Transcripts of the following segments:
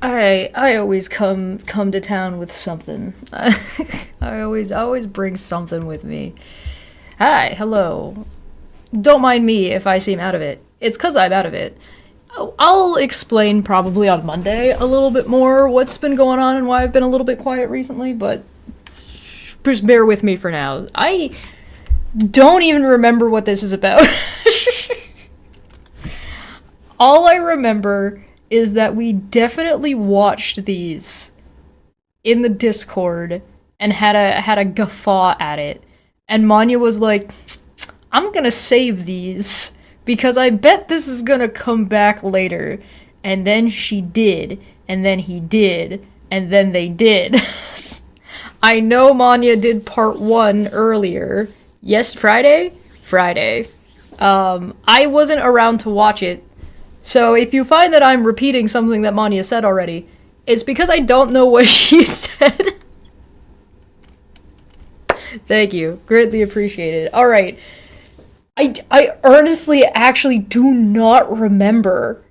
I always come to town with something. I always bring something with me. Hi, hello. Don't mind me if I seem out of it. It's 'cause I'm out of it. I'll explain probably on Monday a little bit more what's been going on and why I've been a little bit quiet recently, but just bear with me for now. I don't even remember what this is about. All I remember is that we definitely watched these in the Discord and had a guffaw at it. And Manya was like, "I'm gonna save these because I bet this is gonna come back later." And then she did, and then he did, and then they did. I know Manya did part 1 earlier. Yes, Friday? Friday. I wasn't around to watch it, so if you find that I'm repeating something that Manya said already, it's because I don't know what she said. Thank you. Greatly appreciated. Alright. I earnestly actually do not remember.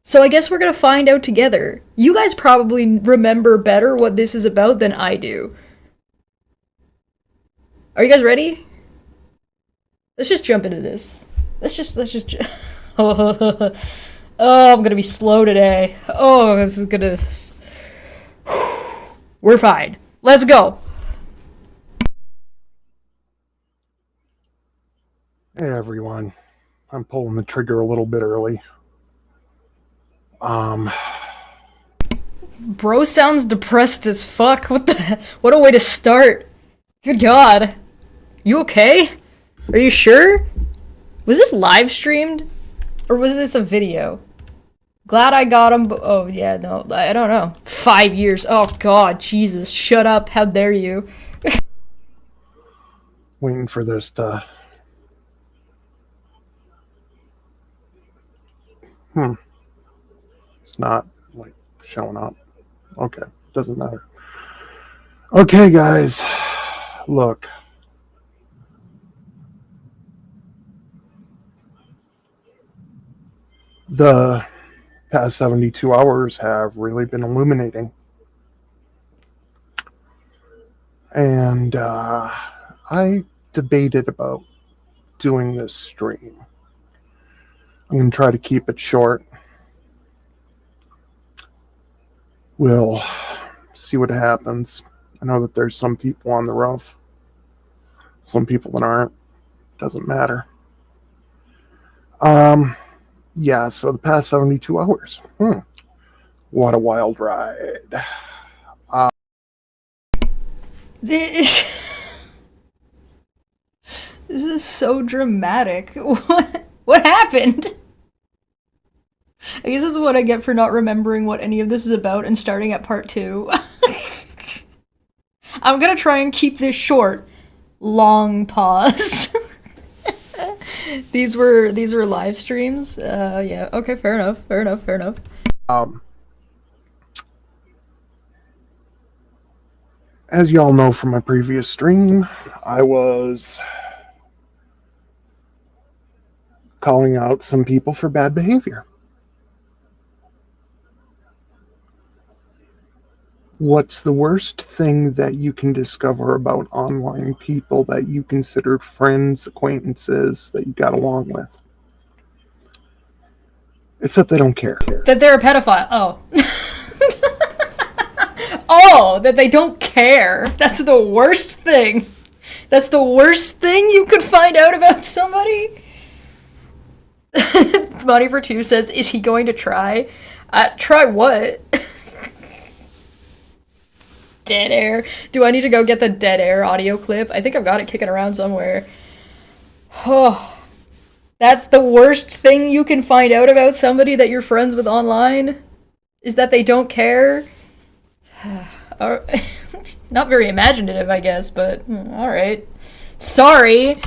So I guess we're gonna find out together. You guys probably remember better what this is about than I do. Are you guys ready? Let's just jump into this. Let's just oh, I'm gonna be slow today. Oh, this is gonna... We're fine. Let's go. Hey everyone, I'm pulling the trigger a little bit early. Bro sounds depressed as fuck. What a way to start. Good God. You okay? Are you sure? Was this live streamed? Or was this a video? Glad I got him, but oh yeah, no, I don't know. 5 years. Oh God, Jesus, shut up. How dare you? Waiting for this to... It's not, like, showing up. Okay, doesn't matter. Okay, guys, look. The past 72 hours have really been illuminating. And I debated about doing this stream. I'm going to try to keep it short. We'll see what happens. I know that there's some people on the roof. Some people that aren't. Doesn't matter. Yeah, so the past 72 hours. What a wild ride. This is so dramatic. What happened? I guess this is what I get for not remembering what any of this is about and starting at part 2. I'm gonna try and keep this short. Long pause. These were live streams. Yeah. Okay. Fair enough. As y'all know from my previous stream, I was calling out some people for bad behavior. What's the worst thing that you can discover about online people that you considered friends, acquaintances, that you got along with? It's that they don't care. That they're a pedophile. Oh. Oh, that they don't care. That's the worst thing. That's the worst thing you could find out about somebody? Money for Two says, is he going to try? Try what? Dead air. Do I need to go get the dead air audio clip? I think I've got it kicking around somewhere. Oh, that's the worst thing you can find out about somebody that you're friends with online? Is that they don't care? Not very imaginative, I guess, but alright. Sorry.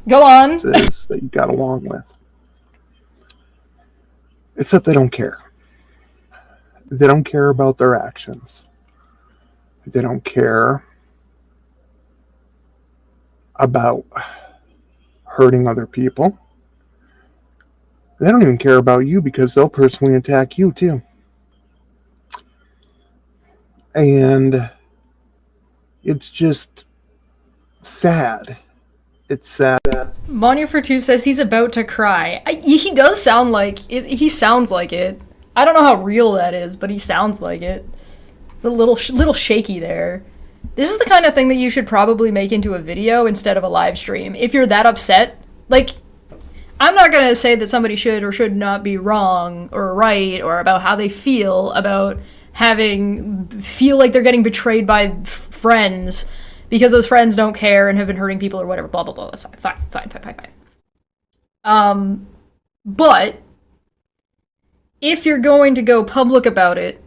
Go on. That you got along with. It's that they don't care. They don't care about their actions. They don't care about hurting other people. They don't even care about you because they'll personally attack you too. And it's just sad. It's sad. Manya for two says he's about to cry. He does sound like he sounds like it. I don't know how real that is, but he sounds like it. The little shaky there. This is the kind of thing that you should probably make into a video instead of a live stream. If you're that upset, like, I'm not gonna say that somebody should or should not be wrong or right or about how they feel about feel like they're getting betrayed by friends because those friends don't care and have been hurting people or whatever, blah, blah, blah. Fine. But if you're going to go public about it,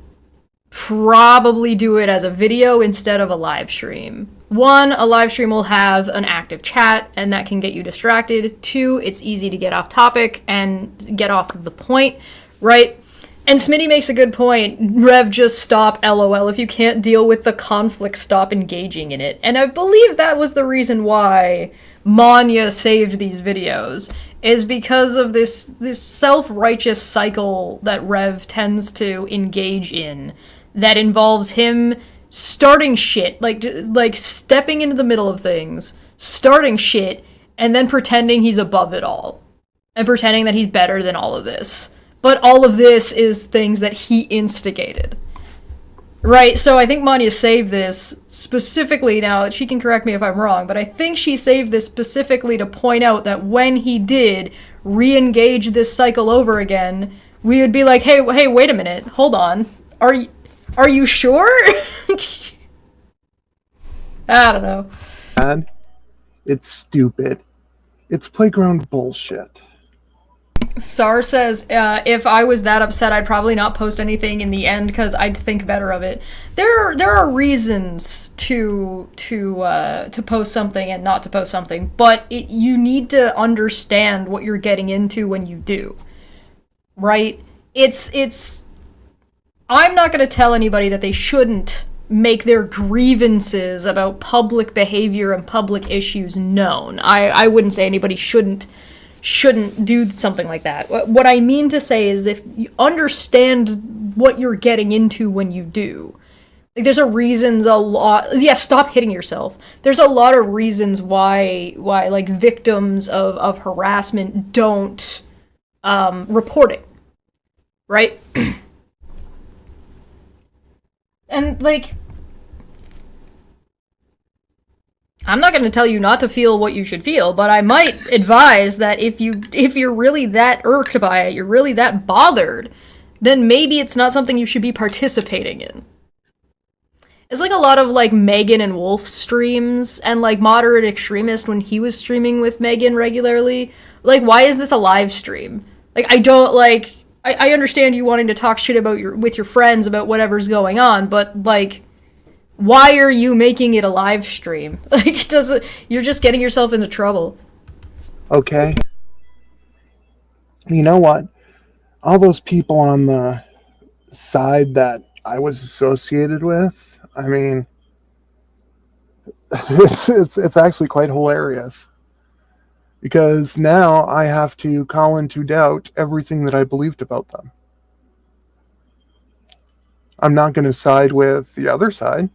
probably do it as a video instead of a live stream. One, a live stream will have an active chat, and that can get you distracted. Two, it's easy to get off topic and get off of the point, right? And Smitty makes a good point. Rev, just stop, LOL. If you can't deal with the conflict, stop engaging in it. And I believe that was the reason why Manya saved these videos, is because of this self-righteous cycle that Rev tends to engage in that involves him starting shit, like stepping into the middle of things, starting shit, and then pretending he's above it all. And pretending that he's better than all of this. But all of this is things that he instigated. Right, so I think Manya saved this specifically, now she can correct me if I'm wrong, but I think she saved this specifically to point out that when he did re-engage this cycle over again, we would be like, hey, wait a minute, hold on, are you sure? I don't know. And it's stupid. It's playground bullshit. Sar says, if I was that upset, I'd probably not post anything in the end because I'd think better of it. There are reasons to post something and not to post something, but you need to understand what you're getting into when you do. Right? I'm not going to tell anybody that they shouldn't make their grievances about public behavior and public issues known. I wouldn't say anybody shouldn't do something like that. What I mean to say is if you understand what you're getting into when you do. Like, there's stop hitting yourself. There's a lot of reasons why like victims of harassment don't report it. Right? And like, I'm not going to tell you not to feel what you should feel, but I might advise that if you're really that irked by it, you're really that bothered, then maybe it's not something you should be participating in. It's like a lot of like Megan and Wolf streams and like Moderate Extremist when he was streaming with Megan regularly. Like, why is this a live stream? Like, I understand you wanting to talk shit with your friends about whatever's going on, but like, why are you making it a live stream? Like, you're just getting yourself into trouble. Okay. You know what? All those people on the side that I was associated with, I mean, it's actually quite hilarious. Because now I have to call into doubt everything that I believed about them. I'm not going to side with the other side,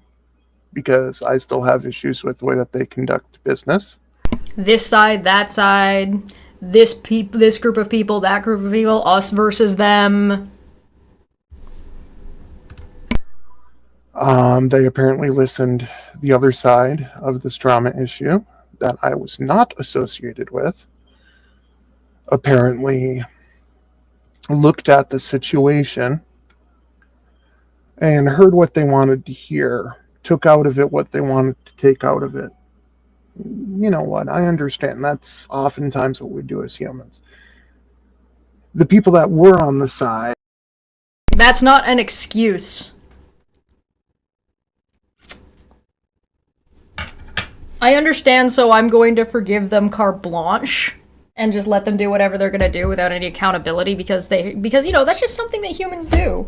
because I still have issues with the way that they conduct business. This side, that side, this group of people, that group of people, us versus them. They apparently listened the other side of this drama issue that I was not associated with. Apparently looked at the situation and heard what they wanted to hear. Took out of it what they wanted to take out of it. You know what? I understand. That's oftentimes what we do as humans. The people that were on the side. That's not an excuse. I understand, so I'm going to forgive them carte blanche and just let them do whatever they're going to do without any accountability because you know, that's just something that humans do.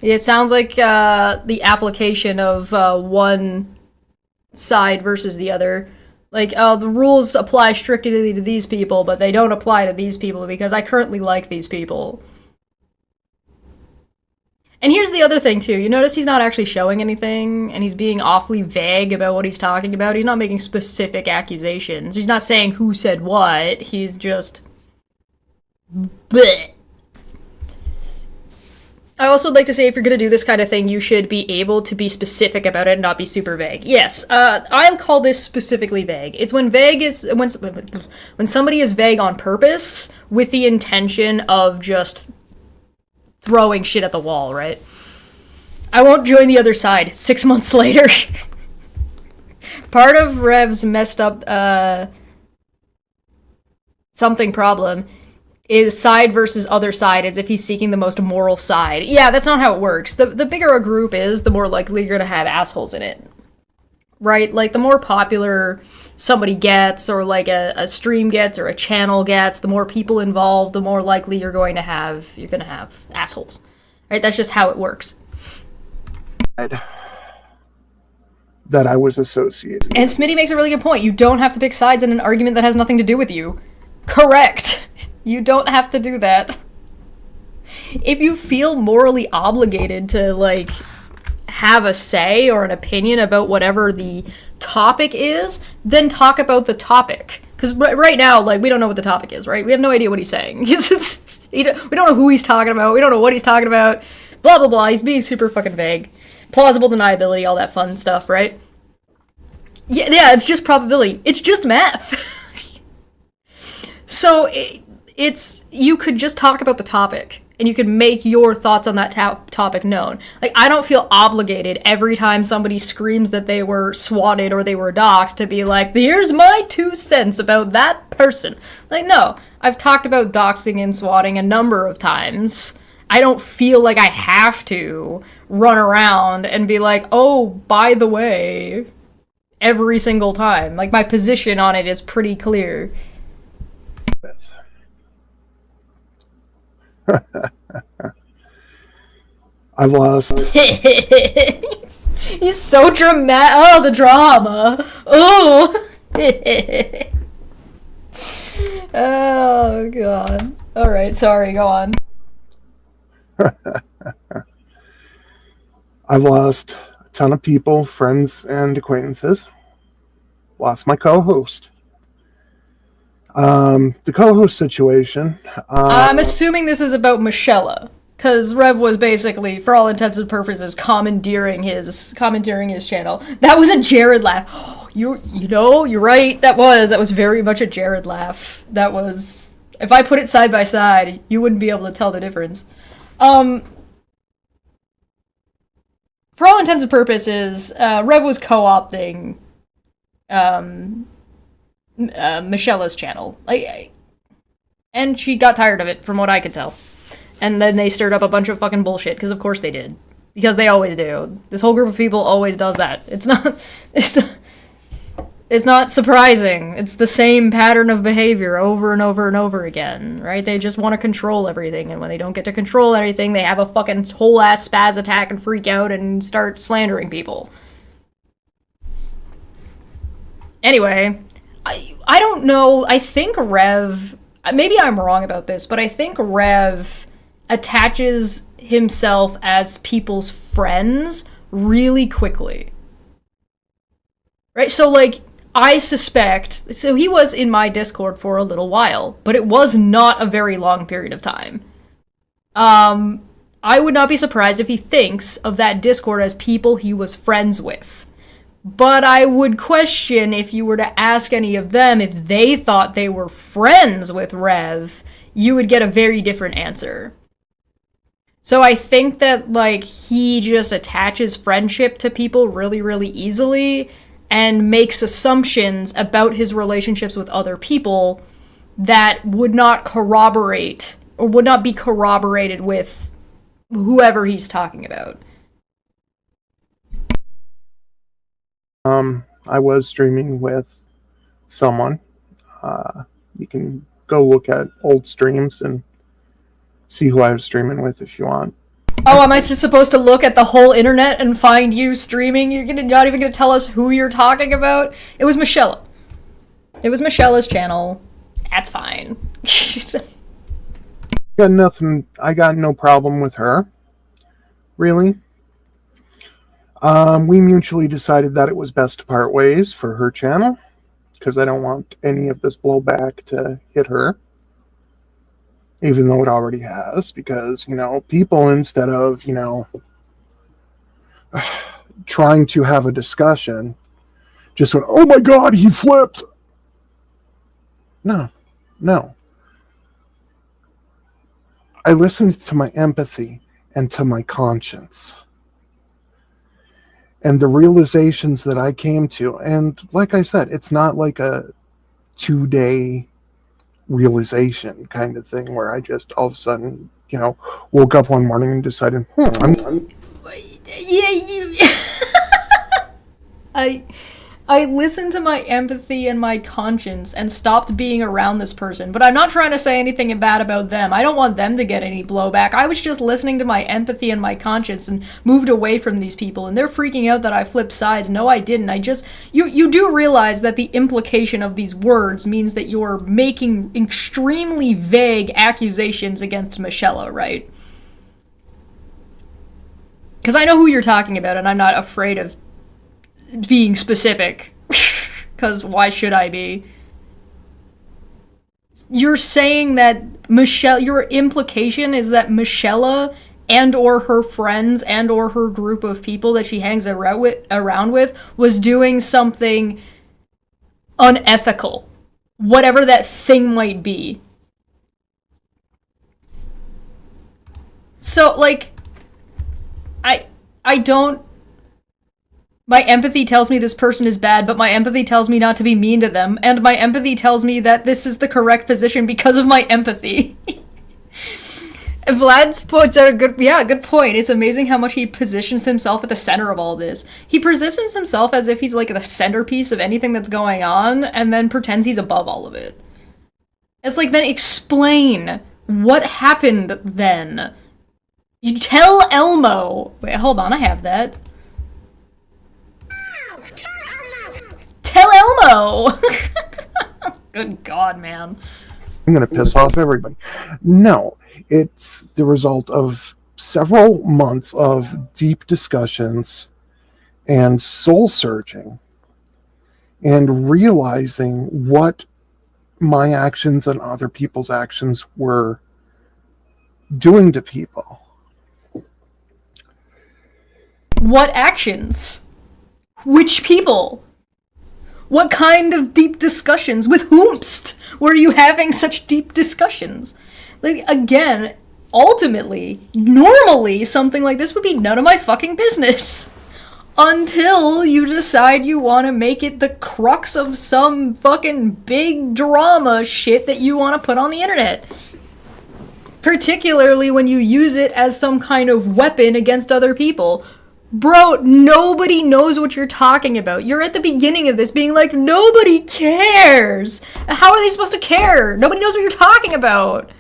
It sounds like the application of one side versus the other. Like, the rules apply strictly to these people, but they don't apply to these people because I currently like these people. And here's the other thing, too. You notice he's not actually showing anything, and he's being awfully vague about what he's talking about. He's not making specific accusations. He's not saying who said what. He's just... bleh. I also would like to say, if you're going to do this kind of thing, you should be able to be specific about it and not be super vague. Yes, I'll call this specifically vague. It's when vague is... when somebody is vague on purpose with the intention of just throwing shit at the wall, right? I won't join the other side 6 months later. Part of Rev's messed up, something problem is side versus other side, as if he's seeking the most moral side. Yeah, that's not how it works. The bigger a group is, the more likely you're gonna have assholes in it. Right? Like, the more popular somebody gets, or like a stream gets, or a channel gets, the more people involved, the more likely you're gonna have assholes. Right? That's just how it works. That I was associated with. And Smitty makes a really good point. You don't have to pick sides in an argument that has nothing to do with you. Correct. You don't have to do that. If you feel morally obligated to, like, have a say or an opinion about whatever the topic is, then talk about the topic. Because right now, like, we don't know what the topic is, right? We have no idea what he's saying. We don't know who he's talking about. We don't know what he's talking about. Blah, blah, blah. He's being super fucking vague. Plausible deniability, all that fun stuff, right? Yeah, it's just probability. It's just math. So, you could just talk about the topic, and you could make your thoughts on that topic known. Like, I don't feel obligated every time somebody screams that they were swatted or they were doxxed to be like, here's my 2 cents about that person. Like, no. I've talked about doxing and swatting a number of times. I don't feel like I have to run around and be like, oh, by the way, every single time. Like, my position on it is pretty clear. I've lost. He's so dramatic. Oh, the drama. Oh. Oh, God. Alright, sorry, go on. I've lost a ton of people, friends, and acquaintances. Lost my co-host. The co-host situation. I'm assuming this is about Michelle, because Rev was basically, for all intents and purposes, commandeering his channel. That was a Jared laugh. You know, you're right. That was very much a Jared laugh. That was, if I put it side by side, you wouldn't be able to tell the difference. For all intents and purposes, Rev was co-opting, Michelle's channel, and she got tired of it, from what I could tell. And then they stirred up a bunch of fucking bullshit, because of course they did, because they always do. This whole group of people always does that. It's not surprising. It's the same pattern of behavior over and over and over again, right? They just want to control everything, and when they don't get to control anything, they have a fucking whole ass spaz attack and freak out and start slandering people. Anyway, I don't know. I think Rev, maybe I'm wrong about this, but I think Rev attaches himself as people's friends really quickly. Right? So, like, I suspect, so he was in my Discord for a little while, but it was not a very long period of time. I would not be surprised if he thinks of that Discord as people he was friends with. But I would question, if you were to ask any of them if they thought they were friends with Rev, you would get a very different answer. So I think that, like, he just attaches friendship to people really, really easily and makes assumptions about his relationships with other people that would not corroborate, or would not be corroborated with whoever he's talking about. I was streaming with someone. You can go look at old streams and see who I was streaming with if you want. Oh, am I just supposed to look at the whole internet and find you streaming? You're not even gonna tell us who you're talking about? It was Michelle. It was Michelle's channel. That's fine. Got nothing. I got no problem with her. Really? We mutually decided that it was best to part ways for her channel, because I don't want any of this blowback to hit her, even though it already has, because, people, instead of, trying to have a discussion, just went, oh my God, he flipped. No. I listened to my empathy and to my conscience. And the realizations that I came to, and like I said, it's not like a 2-day realization kind of thing where I just all of a sudden, woke up one morning and decided, Yeah, I listened to my empathy and my conscience and stopped being around this person. But I'm not trying to say anything bad about them. I don't want them to get any blowback. I was just listening to my empathy and my conscience and moved away from these people. And they're freaking out that I flipped sides. No, I didn't. You do realize that the implication of these words means that you're making extremely vague accusations against Michelle, right? Because I know who you're talking about, and I'm not afraid of being specific, because why should I be? You're saying that your implication is that Michelle and or her friends and or her group of people that she hangs around with was doing something unethical, whatever that thing might be. So, I don't... My empathy tells me this person is bad, but my empathy tells me not to be mean to them, and my empathy tells me that this is the correct position because of my empathy. Vlad points out a good point. It's amazing how much he positions himself at the center of all this. He positions himself as if he's like the centerpiece of anything that's going on, and then pretends he's above all of it. It's like, then explain what happened then. You tell Elmo. Wait, hold on, I have that. Tell Elmo! Good God, man. I'm going to piss off everybody. No, it's the result of several months of deep discussions and soul searching and realizing what my actions and other people's actions were doing to people. What actions? Which people? What kind of deep discussions? With whomst were you having such deep discussions? Again, ultimately, normally, something like this would be none of my fucking business. Until you decide you want to make it the crux of some fucking big drama shit that you want to put on the internet. Particularly when you use it as some kind of weapon against other people. Bro, nobody knows what you're talking about. You're at the beginning of this being like, nobody cares. How are they supposed to care? Nobody knows what you're talking about.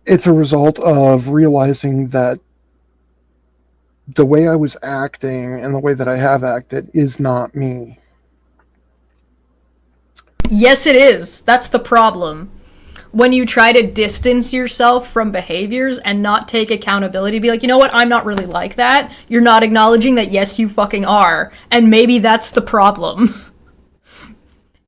It's a result of realizing that the way I was acting and the way that I have acted is not me. Yes, it is. That's the problem. When you try to distance yourself from behaviors and not take accountability, be like, you know what, I'm not really like that. You're not acknowledging that, yes, you fucking are. And maybe that's the problem.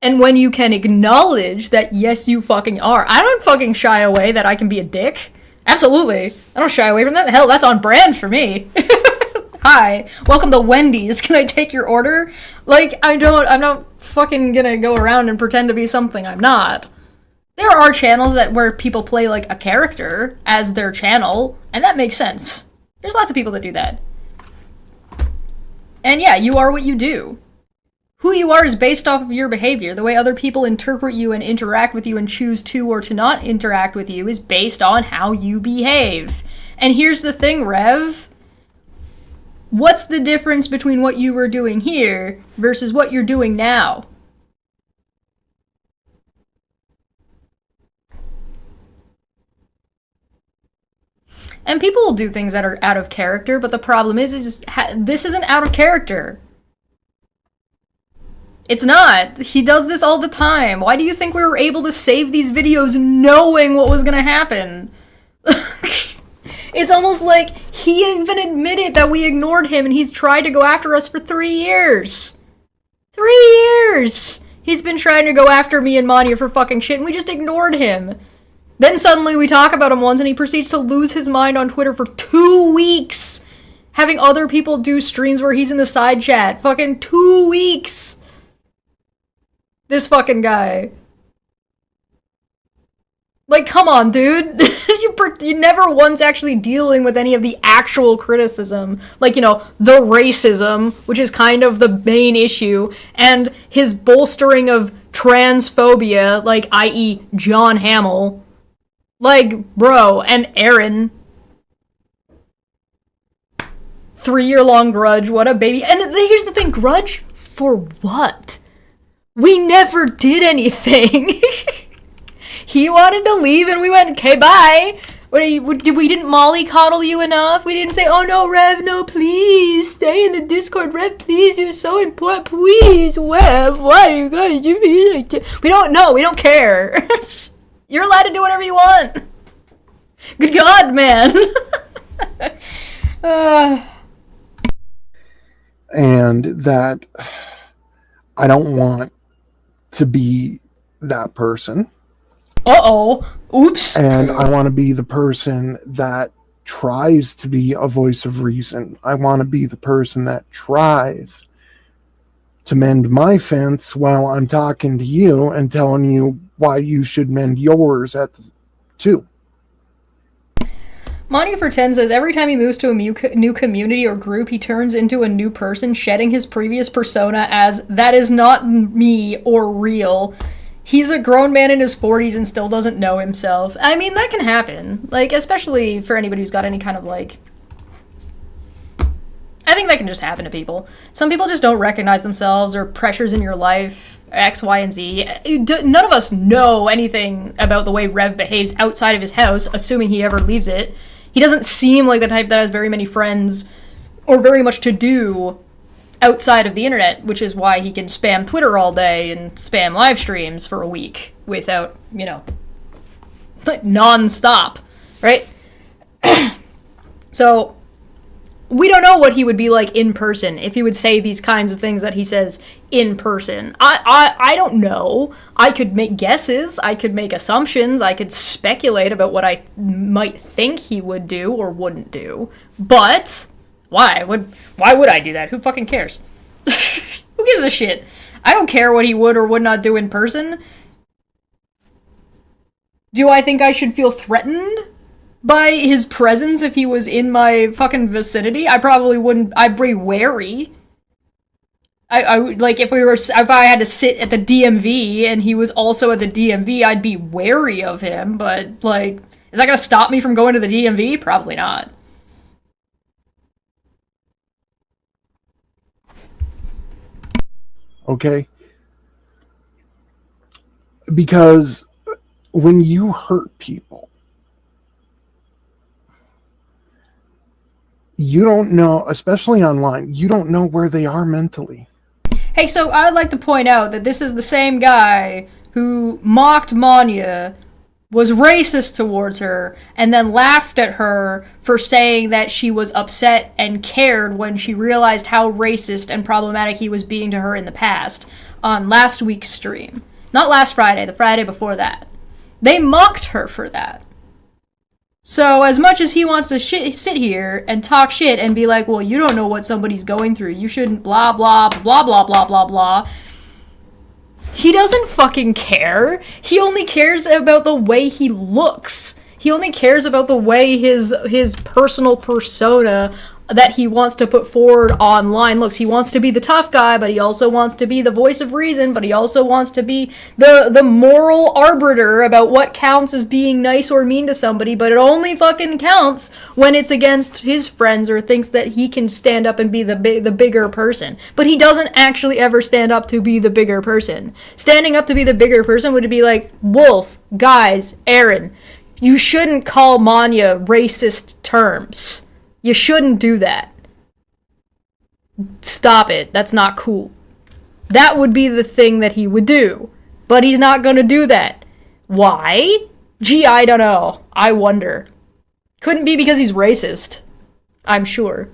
And when you can acknowledge that, yes, you fucking are. I don't fucking shy away that I can be a dick. Absolutely. I don't shy away from that. Hell, that's on brand for me. Hi, welcome to Wendy's. Can I take your order? I'm not fucking gonna go around and pretend to be something I'm not. There are channels where people play like a character as their channel, and that makes sense. There's lots of people that do that. And yeah, you are what you do. Who you are is based off of your behavior. The way other people interpret you and interact with you and choose to or to not interact with you is based on how you behave. And here's the thing, Rev. What's the difference between what you were doing here versus what you're doing now? And people will do things that are out of character, but the problem is this isn't out of character. It's not. He does this all the time. Why do you think we were able to save these videos knowing what was gonna happen? It's almost like he even admitted that we ignored him and he's tried to go after us for 3 years. 3 years! He's been trying to go after me and Manya for fucking shit and we just ignored him. Then suddenly we talk about him once and he proceeds to lose his mind on Twitter for 2 weeks. Having other people do streams where he's in the side chat. Fucking 2 weeks! This fucking guy. Like, come on, dude. You never once actually dealing with any of the actual criticism. Like, you know, the racism, which is kind of the main issue, and his bolstering of transphobia, like, i.e. John Hamill. Like, bro, and Aaron. 3-year-long grudge, what a baby. And here's the thing, grudge? For what? We never did anything. He wanted to leave and we went, okay, bye. We didn't mollycoddle you enough? We didn't say, oh no, Rev, no, please, stay in the Discord, Rev, please, you're so important, please, Rev, why you gotta do me like that? We don't care. You're allowed to do whatever you want. Good God, man. And that I don't want to be that person. Uh-oh. Oops. And I want to be the person that tries to be a voice of reason. I want to be the person that tries to mend my fence while I'm talking to you and telling you why you should mend yours too. Monty for 10 says, every time he moves to a new community or group, he turns into a new person, shedding his previous persona as, that is not me or real. He's a grown man in his 40s and still doesn't know himself. I mean, that can happen. Like, especially for anybody who's got any kind of, like... I think that can just happen to people. Some people just don't recognize themselves or pressures in your life, X, Y, and Z. None of us know anything about the way Rev behaves outside of his house, assuming he ever leaves it. He doesn't seem like the type that has very many friends or very much to do outside of the internet, which is why he can spam Twitter all day and spam live streams for a week without, you know, non-stop, right? So, we don't know what he would be like in person, if he would say these kinds of things that he says in person. I don't know. I could make guesses, I could make assumptions, I could speculate about what I might think he would do or wouldn't do, but... Why would I do that? Who fucking cares? Who gives a shit? I don't care what he would or would not do in person. Do I think I should feel threatened by his presence if he was in my fucking vicinity? I probably wouldn't. I'd be wary. I like if I had to sit at the DMV and he was also at the DMV, I'd be wary of him, but like, is that gonna stop me from going to the DMV? Probably not. Okay? Because when you hurt people, you don't know, especially online, you don't know where they are mentally. Hey, so I'd like to point out that this is the same guy who mocked Manya, was racist towards her, and then laughed at her for saying that she was upset and cared when she realized how racist and problematic he was being to her in the past on last week's stream. Not last Friday, the Friday before that. They mocked her for that. So as much as he wants to sit here and talk shit and be like, well, you don't know what somebody's going through, you shouldn't blah, blah, blah, blah, blah, blah, blah, he doesn't fucking care. He only cares about the way he looks. He only cares about the way his personal persona that he wants to put forward online looks. He wants to be the tough guy, but he also wants to be the voice of reason, but he also wants to be the moral arbiter about what counts as being nice or mean to somebody, but it only fucking counts when it's against his friends or thinks that he can stand up and be the bigger person. But he doesn't actually ever stand up to be the bigger person. Standing up to be the bigger person would be like, Wolf, guys, Aaron, you shouldn't call Manya racist terms. You shouldn't do that. Stop it. That's not cool. That would be the thing that he would do. But he's not gonna do that. Why? Gee, I don't know. I wonder. Couldn't be because he's racist. I'm sure.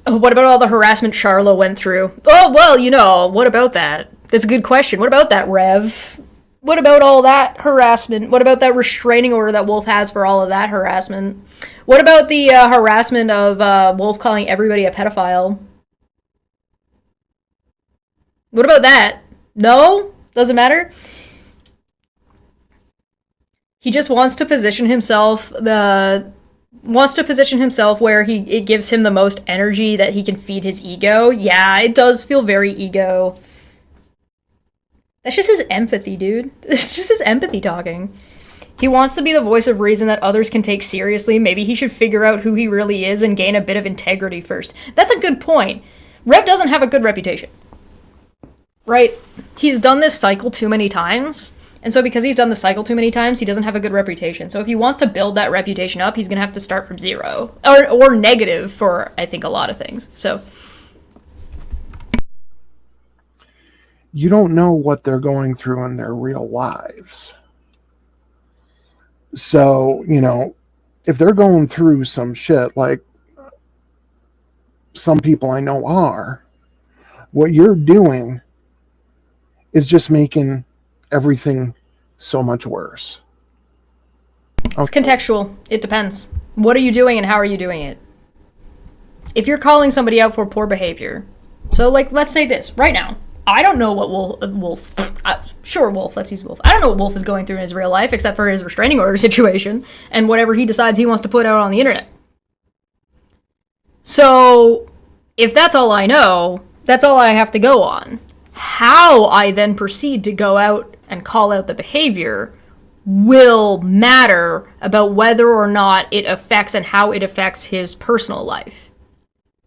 Oh, what about all the harassment Charlo went through? Oh, well, you know, what about that? That's a good question. What about that, Rev? What about all that harassment? What about that restraining order that Wolf has for all of that harassment? What about the harassment of Wolf calling everybody a pedophile? What about that? No? Doesn't matter? He just wants to position himself where it gives him the most energy that he can feed his ego. Yeah, it does feel very ego. That's just his empathy, dude. It's just his empathy talking. He wants to be the voice of reason that others can take seriously. Maybe he should figure out who he really is and gain a bit of integrity first. That's a good point. Rev doesn't have a good reputation. Right? He's done this cycle too many times. And so because he's done the cycle too many times, he doesn't have a good reputation. So if he wants to build that reputation up, he's going to have to start from zero. Or negative for, I think, a lot of things. So you don't know what they're going through in their real lives. So, you know, if they're going through some shit like some people I know are, what you're doing is just making everything so much worse. Okay. It's contextual. It depends. What are you doing and how are you doing it? If you're calling somebody out for poor behavior, so like, let's say this right now. I don't know what Wolf, let's use Wolf. I don't know what Wolf is going through in his real life except for his restraining order situation and whatever he decides he wants to put out on the internet. So if that's all I know, that's all I have to go on. How I then proceed to go out and call out the behavior will matter about whether or not it affects and how it affects his personal life,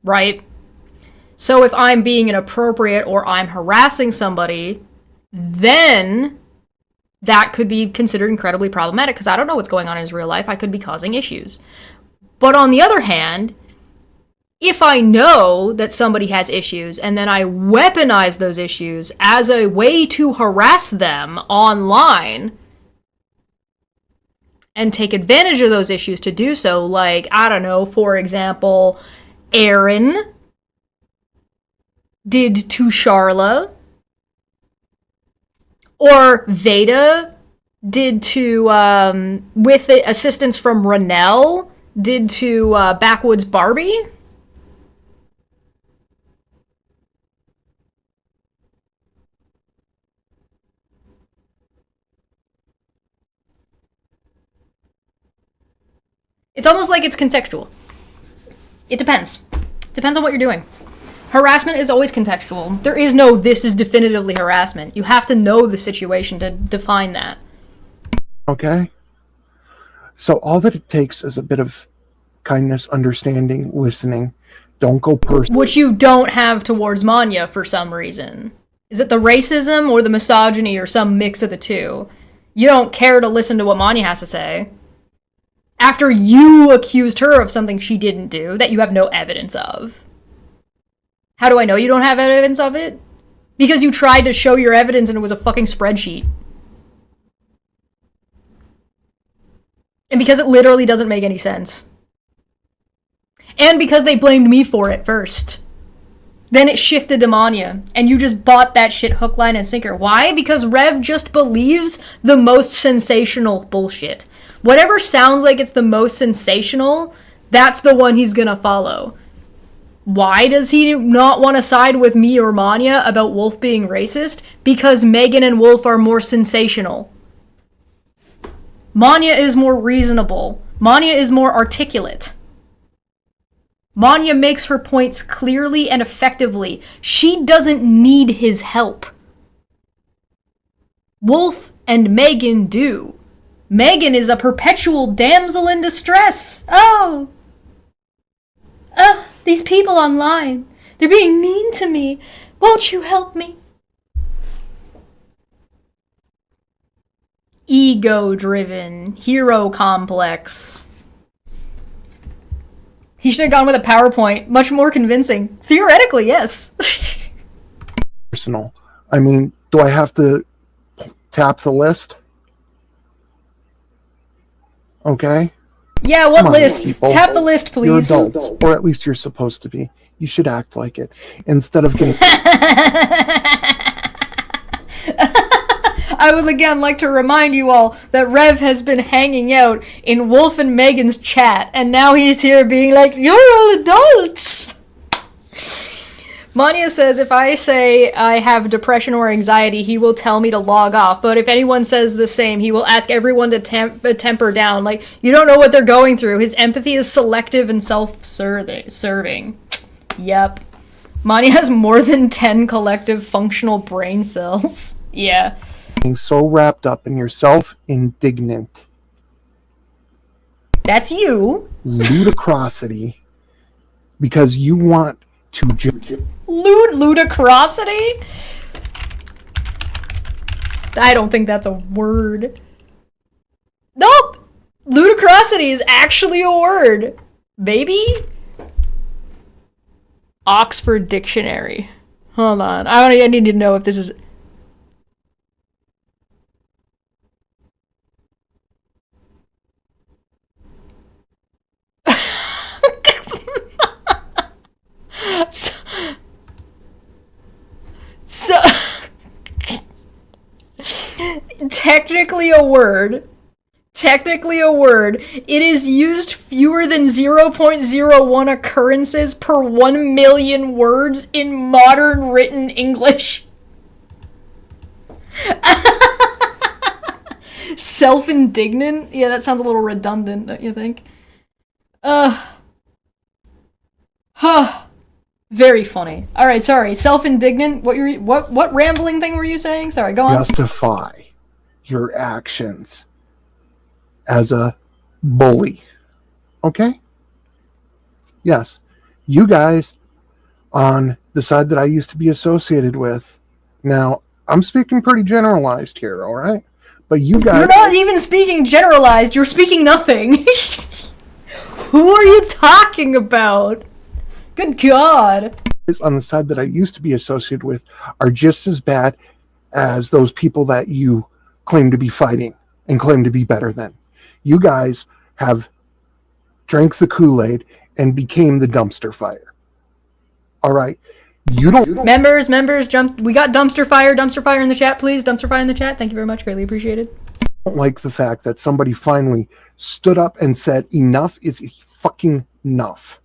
right? So if I'm being inappropriate or I'm harassing somebody, then that could be considered incredibly problematic because I don't know what's going on in his real life. I could be causing issues. But on the other hand, if I know that somebody has issues and then I weaponize those issues as a way to harass them online and take advantage of those issues to do so, like, I don't know, for example, Aaron did to Charla, or Veda did to, with the assistance from Ranelle, did to Backwoods Barbie. It's almost like it's contextual. It depends. Depends on what you're doing. Harassment is always contextual. There is no, this is definitively harassment. You have to know the situation to define that. Okay? So all that it takes is a bit of kindness, understanding, listening. Don't go personal. Which you don't have towards Manya for some reason. Is it the racism or the misogyny or some mix of the two? You don't care to listen to what Manya has to say. After you accused her of something she didn't do that you have no evidence of. How do I know you don't have evidence of it? Because you tried to show your evidence and it was a fucking spreadsheet. And because it literally doesn't make any sense. And because they blamed me for it first. Then it shifted to Manya, and you just bought that shit hook, line, and sinker. Why? Because Rev just believes the most sensational bullshit. Whatever sounds like it's the most sensational, that's the one he's gonna follow. Why does he not want to side with me or Manya about Wolf being racist? Because Megan and Wolf are more sensational. Manya is more reasonable. Manya is more articulate. Manya makes her points clearly and effectively. She doesn't need his help. Wolf and Megan do. Megan is a perpetual damsel in distress. Oh, these people online. They're being mean to me. Won't you help me? Ego-driven. Hero complex. He should have gone with a PowerPoint. Much more convincing. Theoretically, yes. personal. I mean, do I have to tap the list? Okay. Yeah, what Come on, list? people. Tap the list, You're please. adults, or at least you're supposed to be. You should act like it instead of getting. I would again like to remind you all that Rev has been hanging out in Wolf and Megan's chat, and now he's here being like, "You're all adults!" Manya says, if I say I have depression or anxiety, he will tell me to log off. But if anyone says the same, he will ask everyone to temper down. Like, you don't know what they're going through. His empathy is selective and self-serving. Yep. Manya has more than 10 collective functional brain cells. Yeah. Being so wrapped up in yourself, indignant. That's you. Ludicrosity. Because you want to Ludicrosity? I don't think that's a word. Nope! Ludicrosity is actually a word. Baby? Oxford Dictionary. Hold on. I need to know if this is... So, technically a word. It is used fewer than 0.01 occurrences per 1 million words in modern written English. Self-indignant? Yeah, that sounds a little redundant, don't you think? Very funny. All right, sorry. Self-indignant. What rambling thing were you saying? Sorry, go on. justify your actions as a bully. Okay? Yes. You guys on the side that I used to be associated with. Now, I'm speaking pretty generalized here, all right? But you guys... You're not even speaking generalized. You're speaking nothing. Who are you talking about? Good God. On the side that I used to be associated with are just as bad as those people that you claim to be fighting and claim to be better than. You guys have drank the Kool-Aid and became the dumpster fire. All right. You don't... Members, jump. We got dumpster fire in the chat, please. Dumpster fire in the chat. Thank you very much. Greatly appreciated. don't like the fact that somebody finally stood up and said, enough is fucking enough.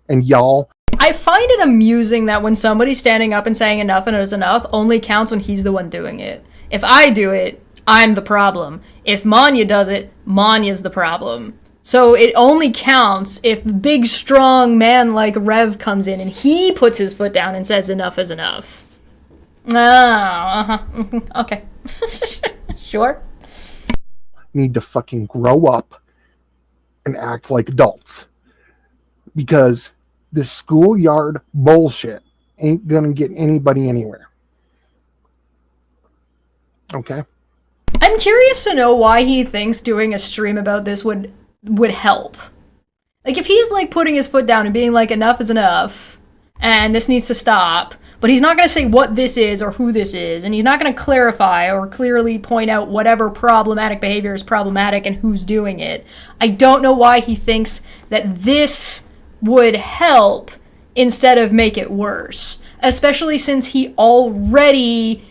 And y'all... I find it amusing that when somebody's standing up and saying enough and is enough only counts when he's the one doing it. If I do it, I'm the problem. If Manya does it, Manya's the problem. So it only counts if a big, strong man like Rev comes in and he puts his foot down and says enough is enough. Okay. Sure. Need to fucking grow up and act like adults. Because this schoolyard bullshit ain't gonna get anybody anywhere. Okay? I'm curious to know why he thinks doing a stream about this would help. Like, if he's, like, putting his foot down and being like, enough is enough, and this needs to stop, but he's not going to say what this is or who this is, and he's not going to clarify or clearly point out whatever problematic behavior is problematic and who's doing it. I don't know why he thinks that this would help instead of make it worse, especially since he already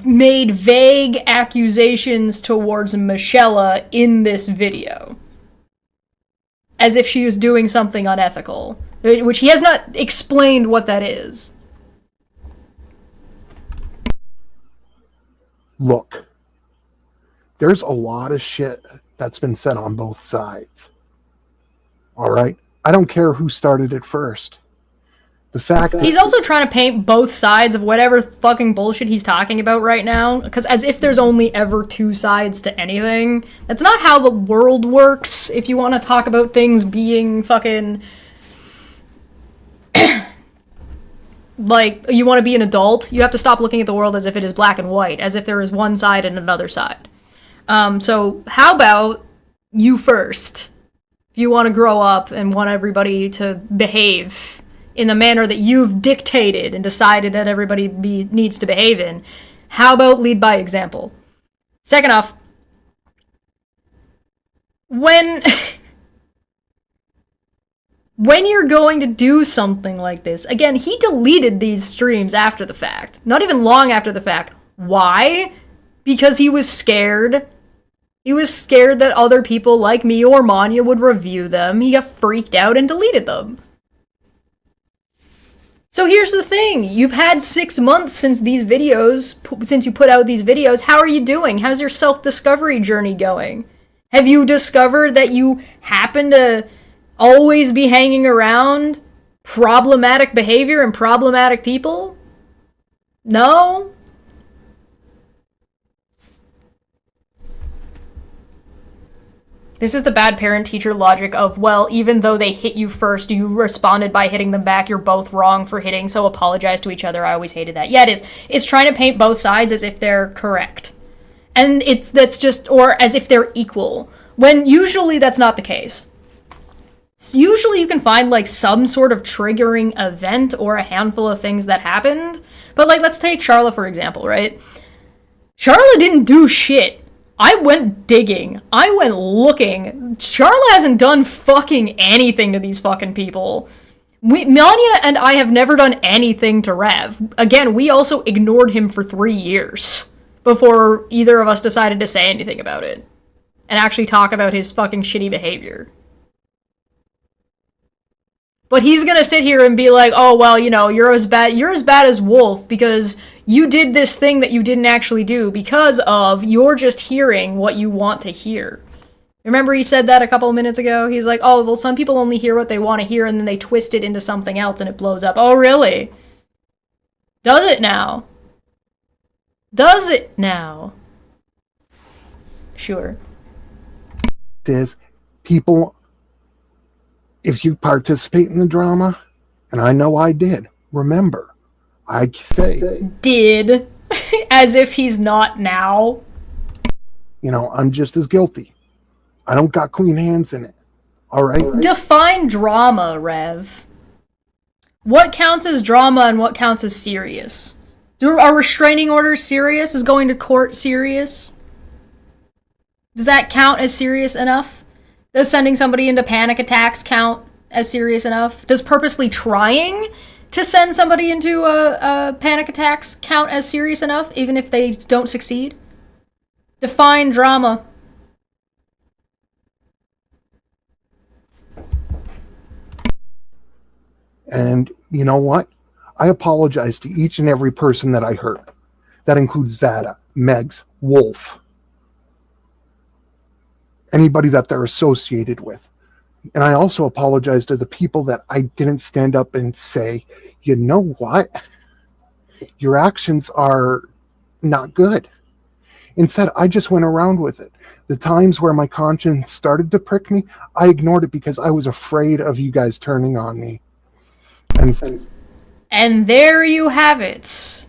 made vague accusations towards Michelle in this video. As if she was doing something unethical, which he has not explained what that is. Look, there's a lot of shit that's been said on both sides. All right? I don't care who started it first. The fact that he's also trying to paint both sides of whatever fucking bullshit he's talking about right now, because as if there's only ever two sides to anything. That's not how the world works. If you want to talk about things being fucking... like, you want to be an adult, you have to stop looking at the world as if it is black and white, as if there is one side and another side. So how about you first? If you want to grow up and want everybody to behave, in the manner that you've dictated and decided that everybody needs to behave in. How about lead by example? Second off, when you're going to do something like this, again, he deleted these streams after the fact. Not even long after the fact. Why? Because he was scared. He was scared that other people like me or Manya would review them. He got freaked out and deleted them. So here's the thing. You've had 6 months since these videos, since you put out these videos. How are you doing? How's your self-discovery journey going? Have you discovered that you happen to always be hanging around problematic behavior and problematic people? No? This is the bad parent-teacher logic of, well, even though they hit you first, you responded by hitting them back, you're both wrong for hitting, so apologize to each other. I always hated that. Yeah, it is. It's trying to paint both sides as if they're correct. And that's just, or as if they're equal, when usually that's not the case. So usually you can find, like, some sort of triggering event or a handful of things that happened. But, like, let's take Charlotte, for example, right? Charlotte didn't do shit. I went digging. I went looking. Charlotte hasn't done fucking anything to these fucking people. Manya and I have never done anything to Rev. Again, we also ignored him for 3 years before either of us decided to say anything about it and actually talk about his fucking shitty behavior. But he's gonna sit here and be like, oh, well, you know, you're as bad as Wolf because you did this thing that you didn't actually do because of you're just hearing what you want to hear. Remember he said that a couple of minutes ago? He's like, oh, well, some people only hear what they want to hear and then they twist it into something else and it blows up. Oh, really? Does it now? Does it now? Sure. Is people, if you participate in the drama, and I know I did, remember, I say... Did. As if he's not now. You know, I'm just as guilty. I don't got clean hands in it. All right? Define drama, Rev. What counts as drama and what counts as serious? Are restraining orders serious? Is going to court serious? Does that count as serious enough? Does sending somebody into panic attacks count as serious enough? Does purposely trying to send somebody into panic attacks count as serious enough, even if they don't succeed? Define drama. And you know what? I apologize to each and every person that I hurt. That includes Vada, Megs, Wolf, anybody that they're associated with. And I also apologize to the people that I didn't stand up and say, you know what? Your actions are not good. Instead, I just went around with it. The times where my conscience started to prick me, I ignored it because I was afraid of you guys turning on me. And there you have it.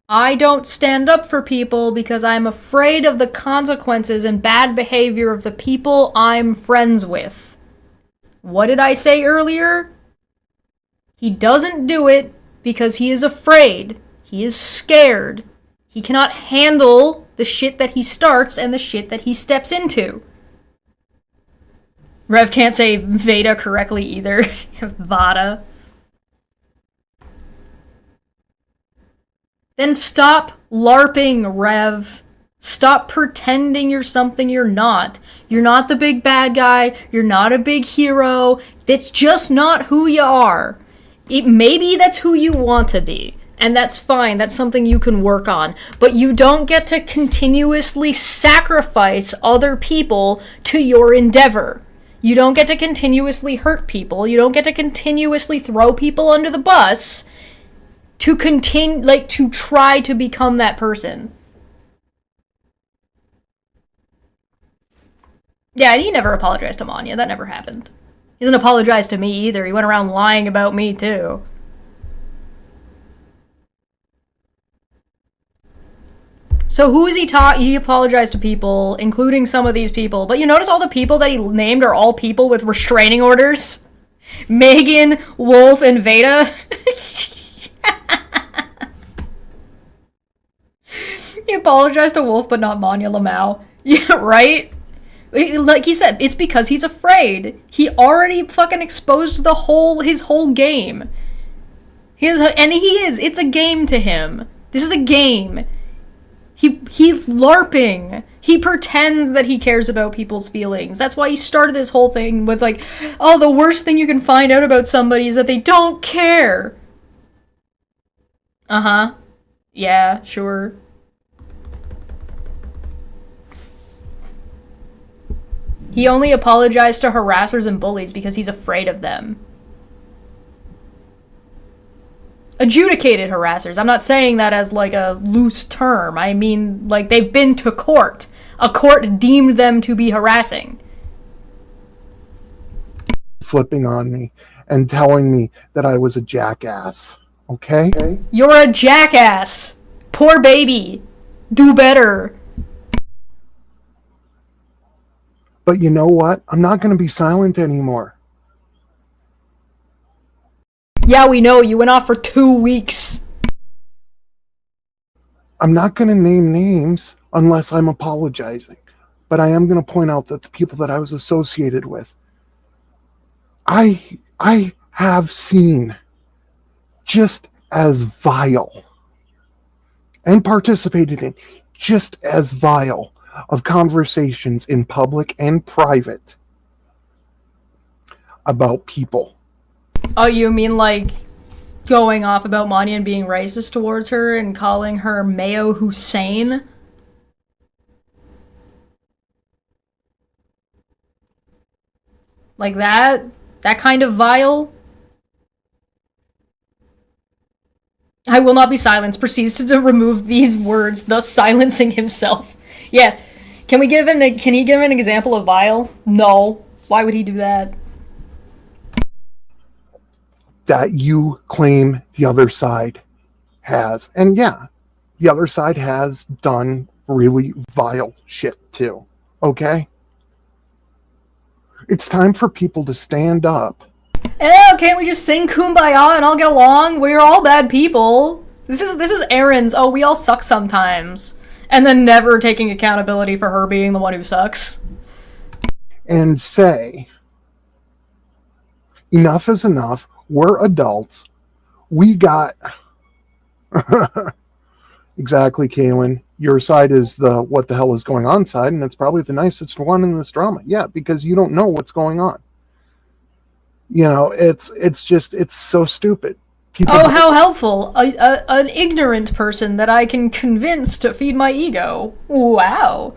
I don't stand up for people because I'm afraid of the consequences and bad behavior of the people I'm friends with. What did I say earlier? He doesn't do it because he is afraid. He is scared. He cannot handle the shit that he starts and the shit that he steps into. Rev can't say Veda correctly either. Vada. Then stop LARPing, Rev. Stop pretending you're something you're not. You're not the big bad guy. You're not a big hero. That's just not who you are. Maybe that's who you want to be. And that's fine. That's something you can work on. But you don't get to continuously sacrifice other people to your endeavor. You don't get to continuously hurt people. You don't get to continuously throw people under the bus to to try to become that person. Yeah, and he never apologized to Manya. That never happened. He doesn't apologize to me either. He went around lying about me too. So who is he he apologized to people, including some of these people. But you notice all the people that he named are all people with restraining orders? Megan, Wolf, and Veda. He apologized to Wolf, but not Manya Lamau. Yeah, right? Like he said, it's because he's afraid. He already fucking exposed his whole game. It's a game to him. This is a game. He's LARPing. He pretends that he cares about people's feelings. That's why he started this whole thing with like, oh, the worst thing you can find out about somebody is that they don't care. Uh-huh. Yeah, sure. He only apologized to harassers and bullies because he's afraid of them. Adjudicated harassers. I'm not saying that as like a loose term. I mean, like, they've been to court. A court deemed them to be harassing. Flipping on me and telling me that I was a jackass. Okay? You're a jackass. Poor baby. Do better. But you know what? I'm not going to be silent anymore. Yeah, we know. You went off for 2 weeks. I'm not going to name names unless I'm apologizing. But I am going to point out that the people that I was associated with, I have seen just as vile and participated in just as vile of conversations in public and private about people. Oh, you mean like going off about Manya and being racist towards her and calling her Mayo Hussein? Like that? That kind of vile? I will not be silenced. Proceeds to remove these words, thus silencing himself. Yeah. Can he give an example of vile? No. Why would he do that? That you claim the other side has. And yeah, the other side has done really vile shit too. Okay? It's time for people to stand up. Can't we just sing Kumbaya and all get along? We're all bad people. This is Erin's, oh, we all suck sometimes. And then never taking accountability for her being the one who sucks. And say, enough is enough. We're adults. We got... Exactly, Kaylin. Your side is the what the hell is going on side, and it's probably the nicest one in this drama. Yeah, because you don't know what's going on. You know, it's so stupid. People how helpful. An ignorant person that I can convince to feed my ego. Wow.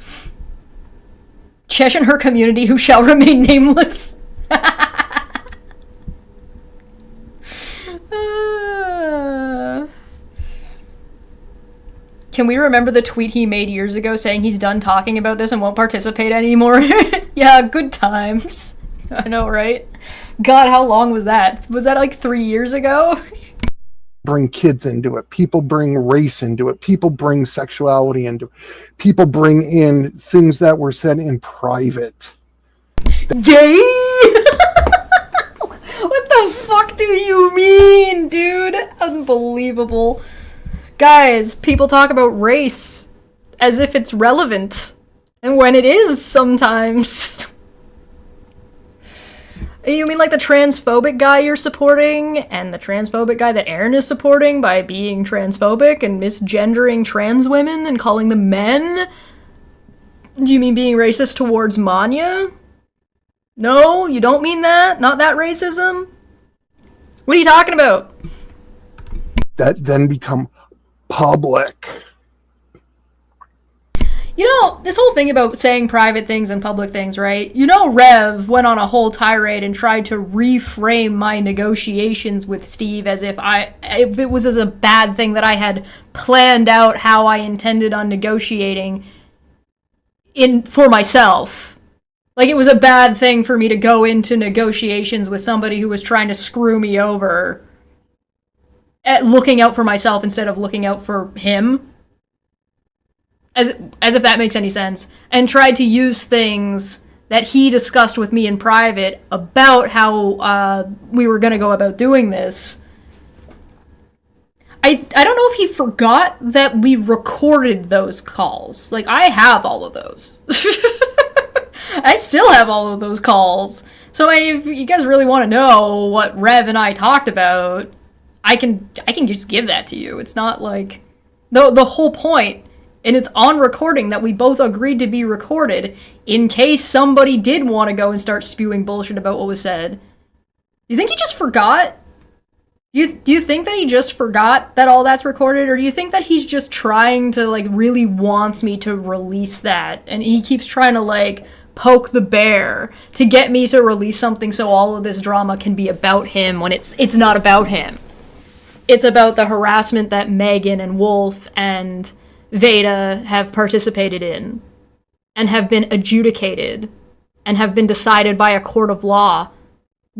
Chesh and her community who shall remain nameless. Can we remember the tweet he made years ago saying he's done talking about this and won't participate anymore? Yeah, good times. I know, right? God, how long was that? Was that like 3 years ago? Bring kids into it. People bring race into it. People bring sexuality into it. People bring in things that were said in private. Gay? What the fuck do you mean, dude? Unbelievable. Guys, people talk about race as if it's relevant. And when it is, sometimes. You mean like the transphobic guy you're supporting, and the transphobic guy that Erin is supporting by being transphobic and misgendering trans women and calling them men? Do you mean being racist towards Manya? No, you don't mean that? Not that racism? What are you talking about? That then become public. You know, this whole thing about saying private things and public things, right? You know, Rev went on a whole tirade and tried to reframe my negotiations with Steve as if it was as a bad thing that I had planned out how I intended on negotiating for myself. Like, it was a bad thing for me to go into negotiations with somebody who was trying to screw me over, at looking out for myself instead of looking out for him. As if that makes any sense. And tried to use things that he discussed with me in private about how we were going to go about doing this. I don't know if he forgot that we recorded those calls. Like, I have all of those. I still have all of those calls. So, I mean, if you guys really want to know what Rev and I talked about, I can just give that to you. It's not like... The whole point, and it's on recording that we both agreed to be recorded in case somebody did want to go and start spewing bullshit about what was said. You think he just forgot? Do you think that he just forgot that all that's recorded, or do you think that he's just trying to, like, really wants me to release that, and he keeps trying to, like, poke the bear to get me to release something so all of this drama can be about him when it's not about him? It's about the harassment that Megan and Wolf and Veda have participated in, and have been adjudicated, and have been decided by a court of law,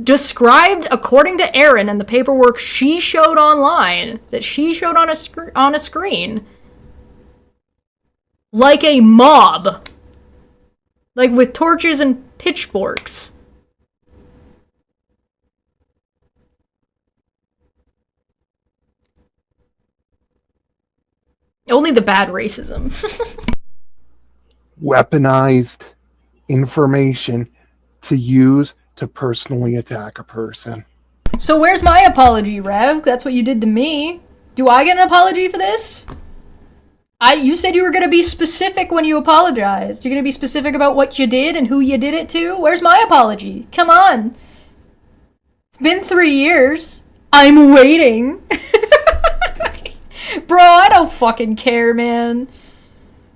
described according to Erin and the paperwork she showed online, that she showed on a screen, like a mob. Like with torches and pitchforks. Only the bad racism. Weaponized information to use to personally attack a person. So where's my apology, Rev? That's what you did to me. Do I get an apology for this? You said you were going to be specific when you apologized. You're going to be specific about what you did and who you did it to? Where's my apology? Come on. It's been 3 years. I'm waiting. Bro, I don't fucking care, man.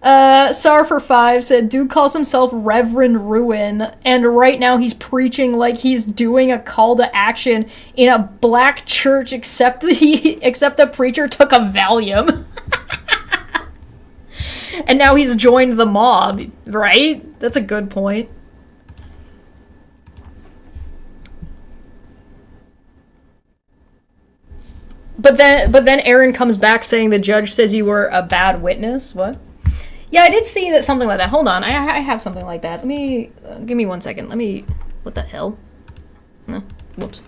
Sar45 said, dude calls himself Reverend Ruin, and right now he's preaching like he's doing a call to action in a black church, except the preacher took a Valium. And now he's joined the mob, right? That's a good point. But then Erin comes back saying the judge says you were a bad witness. What? Yeah, I did see that, something like that. Hold on, I have something like that. Let me give me 1 second. What the hell? No, whoops.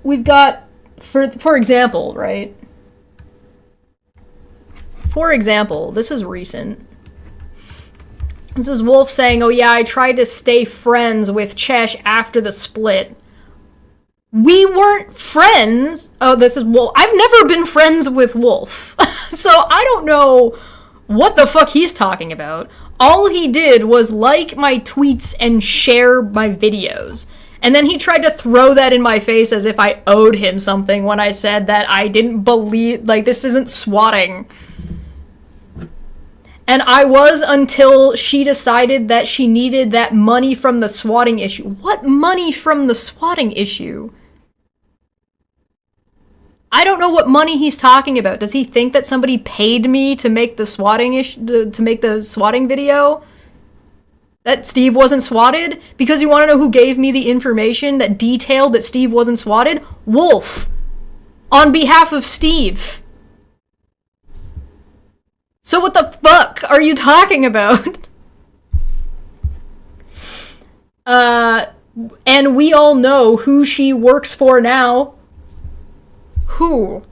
We've got for example, right? For example, this is recent. This is Wolf saying, "Oh yeah, I tried to stay friends with Chesh after the split." We weren't friends. Oh, this is Wolf. I've never been friends with Wolf. So I don't know what the fuck he's talking about. All he did was like my tweets and share my videos. And then he tried to throw that in my face as if I owed him something when I said that I didn't believe, like, this isn't swatting. And I was until she decided that she needed that money from the swatting issue. What money from the swatting issue? I don't know what money he's talking about. Does he think that somebody paid me to make the swatting to make the swatting video? That Steve wasn't swatted? Because you want to know who gave me the information that detailed that Steve wasn't swatted? Wolf. On behalf of Steve. So what the fuck are you talking about? And we all know who she works for now. Who?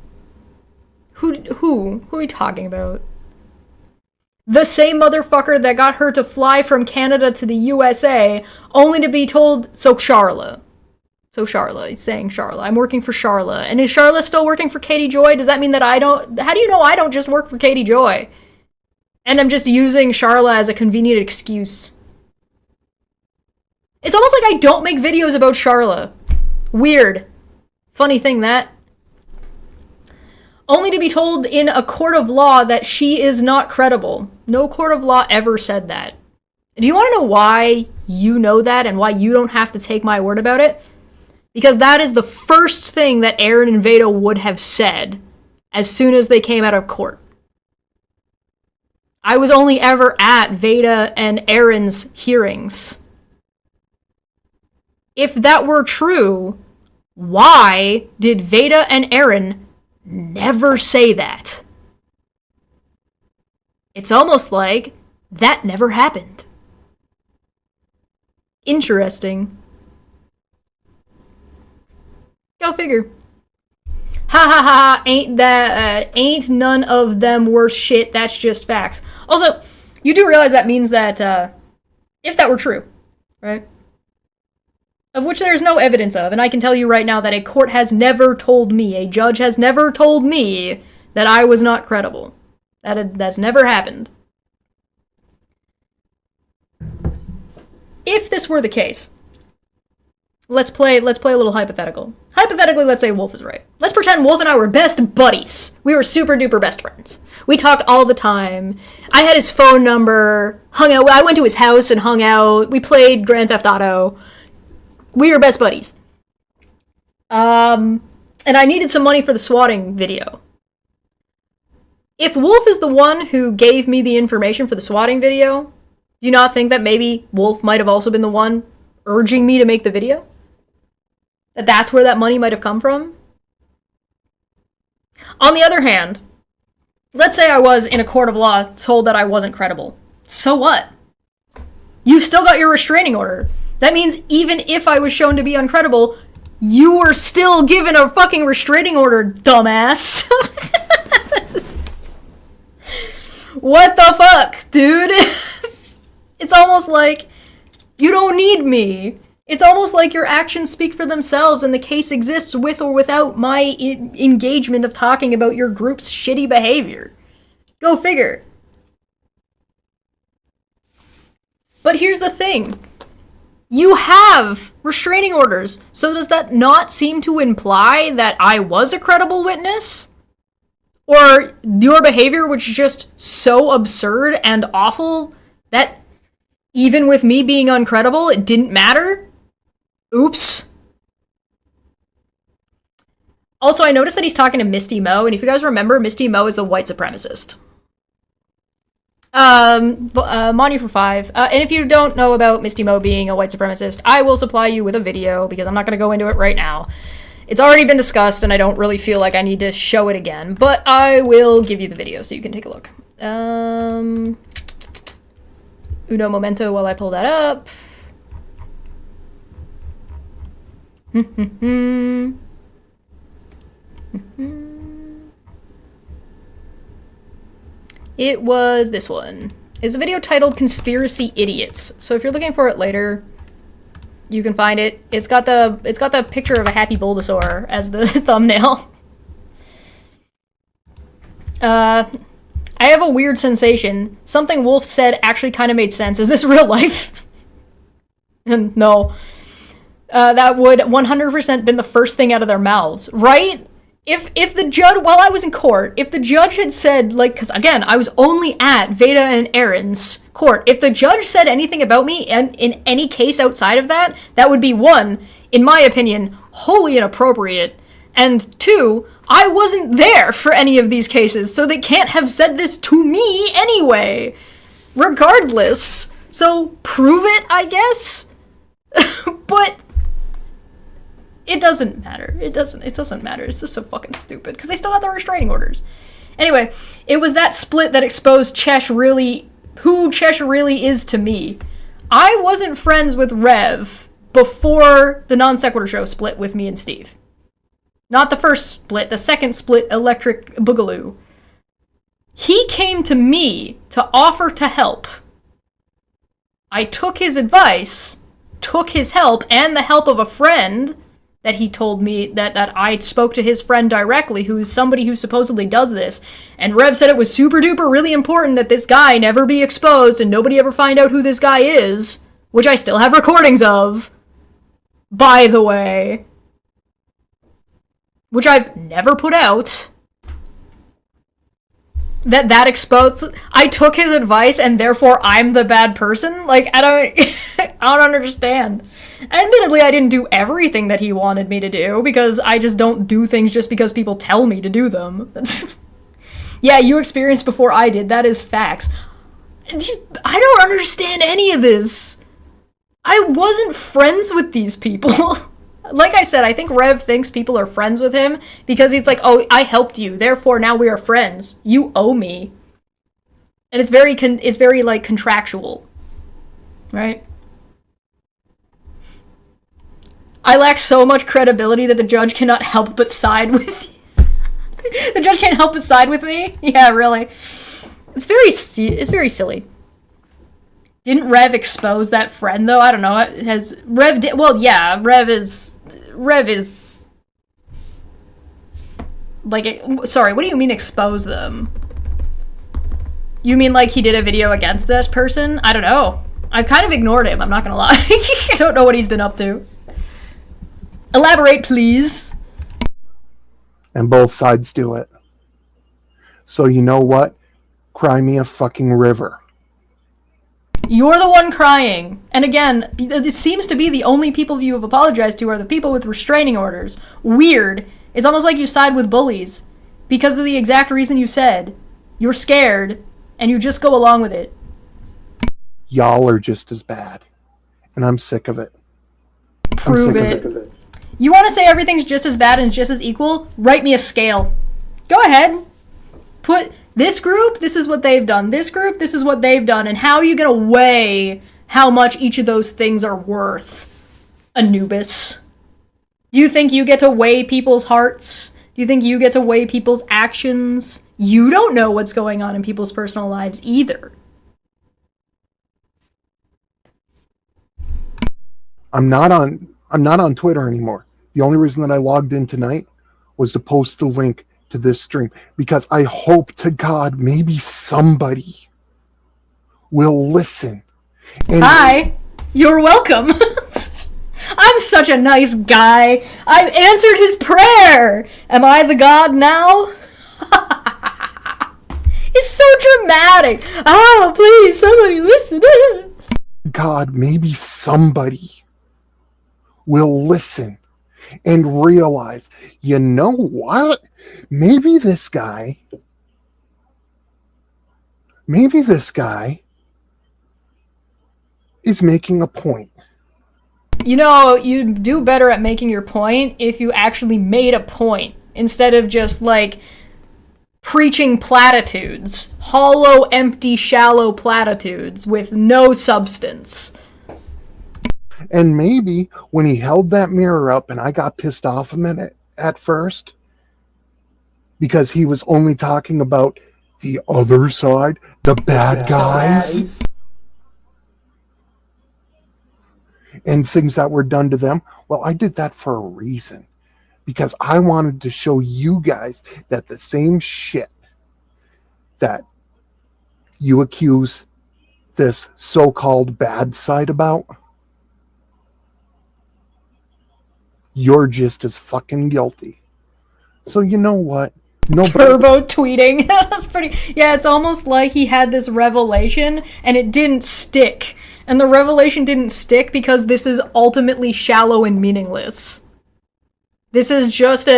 Who are we talking about? The same motherfucker that got her to fly from Canada to the USA, only to be told, so Charla. He's saying Charla. I'm working for Charla. And is Charla still working for Katie Joy? Does that mean that I don't... How do you know I don't just work for Katie Joy? And I'm just using Charla as a convenient excuse. It's almost like I don't make videos about Charla. Weird. Funny thing, that. Only to be told in a court of law that she is not credible. No court of law ever said that. Do you want to know why you know that and why you don't have to take my word about it? Because that is the first thing that Erin and Veda would have said as soon as they came out of court. I was only ever at Veda and Erin's hearings. If that were true, why did Veda and Erin never say that? It's almost like that never happened. Interesting. Go figure. Ha ha ha, ain't none of them worth shit, that's just facts. Also, you do realize that means that, if that were true, right? Of which there is no evidence of, and I can tell you right now that a court has never told me, a judge has never told me that I was not credible. That's never happened. If this were the case, let's play a little hypothetical. Hypothetically, let's say Wolf is right. Let's pretend Wolf and I were best buddies. We were super duper best friends. We talked all the time. I had his phone number, hung out. I went to his house and hung out. We played Grand Theft Auto. We were best buddies. And I needed some money for the swatting video. If Wolf is the one who gave me the information for the swatting video, do you not think that maybe Wolf might have also been the one urging me to make the video? That's where that money might have come from? On the other hand, let's say I was, in a court of law, told that I wasn't credible. So what? You still got your restraining order. That means even if I was shown to be uncredible, you were still given a fucking restraining order, dumbass. What the fuck, dude? It's almost like you don't need me. It's almost like your actions speak for themselves and the case exists with or without my engagement of talking about your group's shitty behavior. Go figure. But here's the thing. You have restraining orders, so does that not seem to imply that I was a credible witness? Or your behavior was just so absurd and awful that even with me being uncredible, it didn't matter? Oops. Also, I noticed that he's talking to Misty Mo, and if you guys remember, Misty Mo is the white supremacist. Money for 5. And if you don't know about Misty Mo being a white supremacist, I will supply you with a video, because I'm not going to go into it right now. It's already been discussed, and I don't really feel like I need to show it again, but I will give you the video so you can take a look. Uno momento while I pull that up. It was this one. It's a video titled Conspiracy Idiots. So if you're looking for it later, you can find it. It's got the picture of a happy Bulbasaur as the thumbnail. I have a weird sensation. Something Wolf said actually kind of made sense. Is this real life? And no. That would 100% been the first thing out of their mouths, right? If the judge, while I was in court, if the judge had said, like, because again, I was only at Veda and Aaron's court, if the judge said anything about me and in any case outside of that, that would be 1, in my opinion, wholly inappropriate, and 2, I wasn't there for any of these cases, so they can't have said this to me anyway. Regardless. So prove it, I guess? But it doesn't matter. It doesn't matter. It's just so fucking stupid, because they still got their restraining orders. Anyway, it was that split that exposed who Chesh really is to me. I wasn't friends with Rev before the Non Sequitur show split with me and Steve. Not the first split, the second split, Electric Boogaloo. He came to me to offer to help. I took his advice, took his help, and the help of a friend that he told me that I spoke to his friend directly, who is somebody who supposedly does this. And Rev said it was super duper really important that this guy never be exposed and nobody ever find out who this guy is, which I still have recordings of, by the way, which I've never put out. That exposed, I took his advice and therefore I'm the bad person? Like, I don't understand. Admittedly, I didn't do everything that he wanted me to do, because I just don't do things just because people tell me to do them. Yeah, you experienced before I did, that is facts. I don't understand any of this. I wasn't friends with these people. Like I said, I think Rev thinks people are friends with him because he's like, oh, I helped you, therefore now we are friends. You owe me. And it's very like contractual, right? I lack so much credibility that the judge cannot help but side with you. The judge can't help but side with me? Yeah, really. It's very silly. Didn't Rev expose that friend, though? I don't know. Has Rev... Well, yeah, Rev is... Like, sorry, what do you mean expose them? You mean like he did a video against this person? I don't know. I've kind of ignored him, I'm not gonna lie. I don't know what he's been up to. Elaborate, please. And both sides do it. So you know what? Cry me a fucking river. You're the one crying. And again, it seems to be the only people you have apologized to are the people with restraining orders. Weird. It's almost like you side with bullies. Because of the exact reason you said. You're scared, and you just go along with it. Y'all are just as bad. And I'm sick of it. Prove it. You want to say everything's just as bad and just as equal? Write me a scale. Go ahead. Put this group, this is what they've done. This group, this is what they've done. And how are you going to weigh how much each of those things are worth, Anubis? Do you think you get to weigh people's hearts? Do you think you get to weigh people's actions? You don't know what's going on in people's personal lives either. I'm not on Twitter anymore. The only reason that I logged in tonight was to post the link to this stream because I hope to God maybe somebody will listen. And hi, you're welcome. I'm such a nice guy. I've answered his prayer. Am I the god now? It's so dramatic. Oh, please, somebody listen. God, maybe somebody will listen and realize, you know what? Maybe this guy is making a point. You know, you'd do better at making your point if you actually made a point instead of just, like, preaching platitudes. Hollow, empty, shallow platitudes with no substance. And maybe when he held that mirror up and I got pissed off a minute at first because he was only talking about the other side, the bad guys, and things that were done to them. Well, I did that for a reason. Because I wanted to show you guys that the same shit that you accuse this so-called bad side about, you're just as fucking guilty. So you know what? Turbo tweeting. That's pretty... Yeah, it's almost like he had this revelation and it didn't stick. And the revelation didn't stick because this is ultimately shallow and meaningless. This is just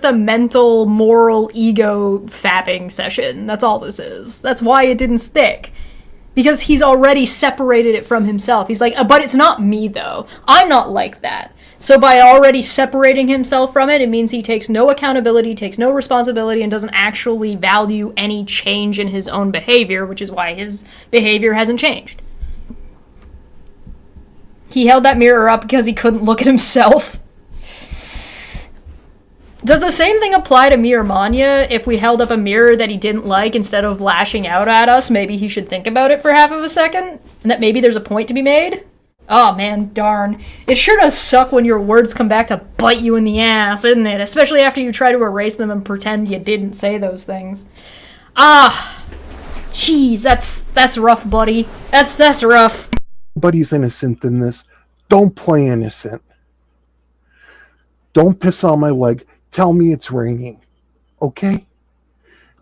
a mental, moral, ego fapping session. That's all this is. That's why it didn't stick. Because he's already separated it from himself. He's like, but it's not me, though. I'm not like that. So by already separating himself from it, it means he takes no accountability, takes no responsibility, and doesn't actually value any change in his own behavior, which is why his behavior hasn't changed. He held that mirror up because he couldn't look at himself. Does the same thing apply to me or Manya? If we held up a mirror that he didn't like, instead of lashing out at us, maybe he should think about it for half of a second? And that maybe there's a point to be made? Oh man, darn. It sure does suck when your words come back to bite you in the ass, isn't it? Especially after you try to erase them and pretend you didn't say those things. Ah, jeez, that's rough, buddy. That's rough. Nobody's innocent in this. Don't play innocent. Don't piss on my leg. Tell me it's raining, okay?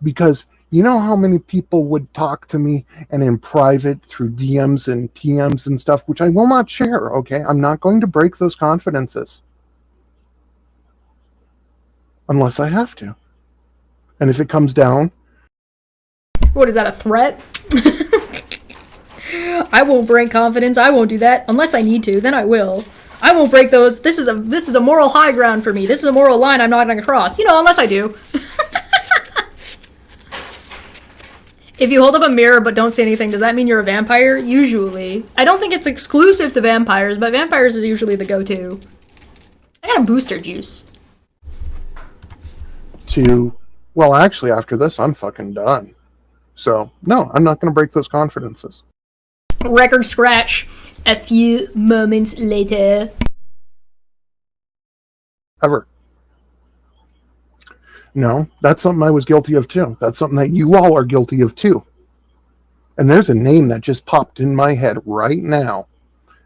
Because you know how many people would talk to me and in private through DMs and TMs and stuff, which I will not share, okay? I'm not going to break those confidences. Unless I have to. And if it comes down... What, is that a threat? I won't break confidence. I won't do that. Unless I need to, then I will. I won't break those. This is a moral high ground for me. This is a moral line I'm not going to cross. You know, unless I do. If you hold up a mirror but don't say anything, does that mean you're a vampire? Usually. I don't think it's exclusive to vampires, but vampires are usually the go-to. got a booster juice. Well, actually, after this, I'm fucking done. So, no, I'm not going to break those confidences. Record scratch. A few moments later. Ever. No, that's something I was guilty of too. That's something that you all are guilty of too. And there's a name that just popped in my head right now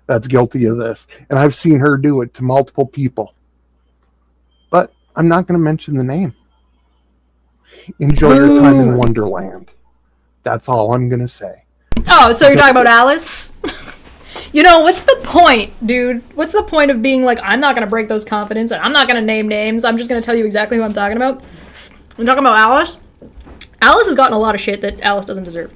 that's guilty of this. And I've seen her do it to multiple people. But I'm not going to mention the name. Enjoy your time in Wonderland. That's all I'm going to say. Oh, so you're talking about Alice? You know, what's the point, dude? What's the point of being like, I'm not going to break those confidence, and I'm not going to name names, I'm just going to tell you exactly who I'm talking about? I'm talking about Alice. Alice has gotten a lot of shit that Alice doesn't deserve.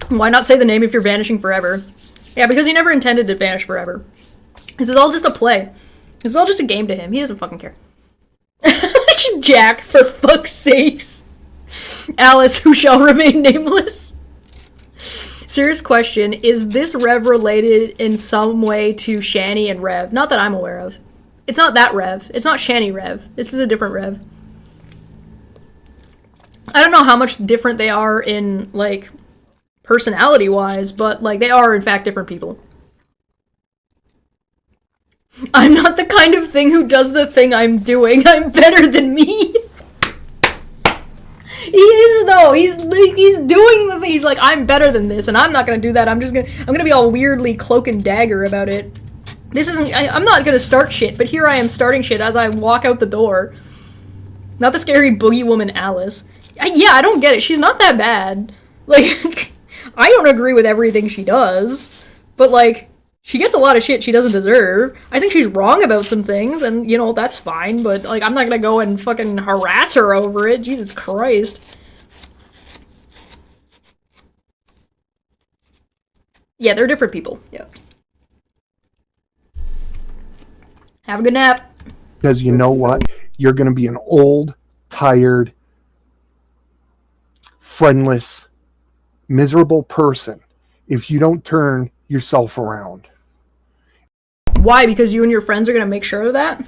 Why not say the name if you're vanishing forever? Yeah, because he never intended to vanish forever. This is all just a play. This is all just a game to him. He doesn't fucking care. Jack, for fuck's sakes. Alice, who shall remain nameless. Serious question, is this Rev related in some way to Shani and Rev? Not that I'm aware of. It's not that Rev. It's not Shani Rev. This is a different Rev. I don't know how much different they are in, like, personality-wise, but, like, they are, in fact, different people. I'm not the kind of thing who does the thing I'm doing. I'm better than me. He is, though. He's doing the thing. He's like, I'm better than this, and I'm not gonna do that. I'm gonna be all weirdly cloak and dagger about it. This isn't, I'm not gonna start shit, but here I am starting shit as I walk out the door. Not the scary boogie woman Alice. Yeah, I don't get it. She's not that bad. Like, I don't agree with everything she does, but, like, she gets a lot of shit she doesn't deserve. I think she's wrong about some things, and, you know, that's fine, but, like, I'm not gonna go and fucking harass her over it. Jesus Christ. Yeah, they're different people. Yeah. Have a good nap. Because you know what? You're gonna be an old, tired, friendless, miserable person if you don't turn yourself around. Why? Because you and your friends are going to make sure of that?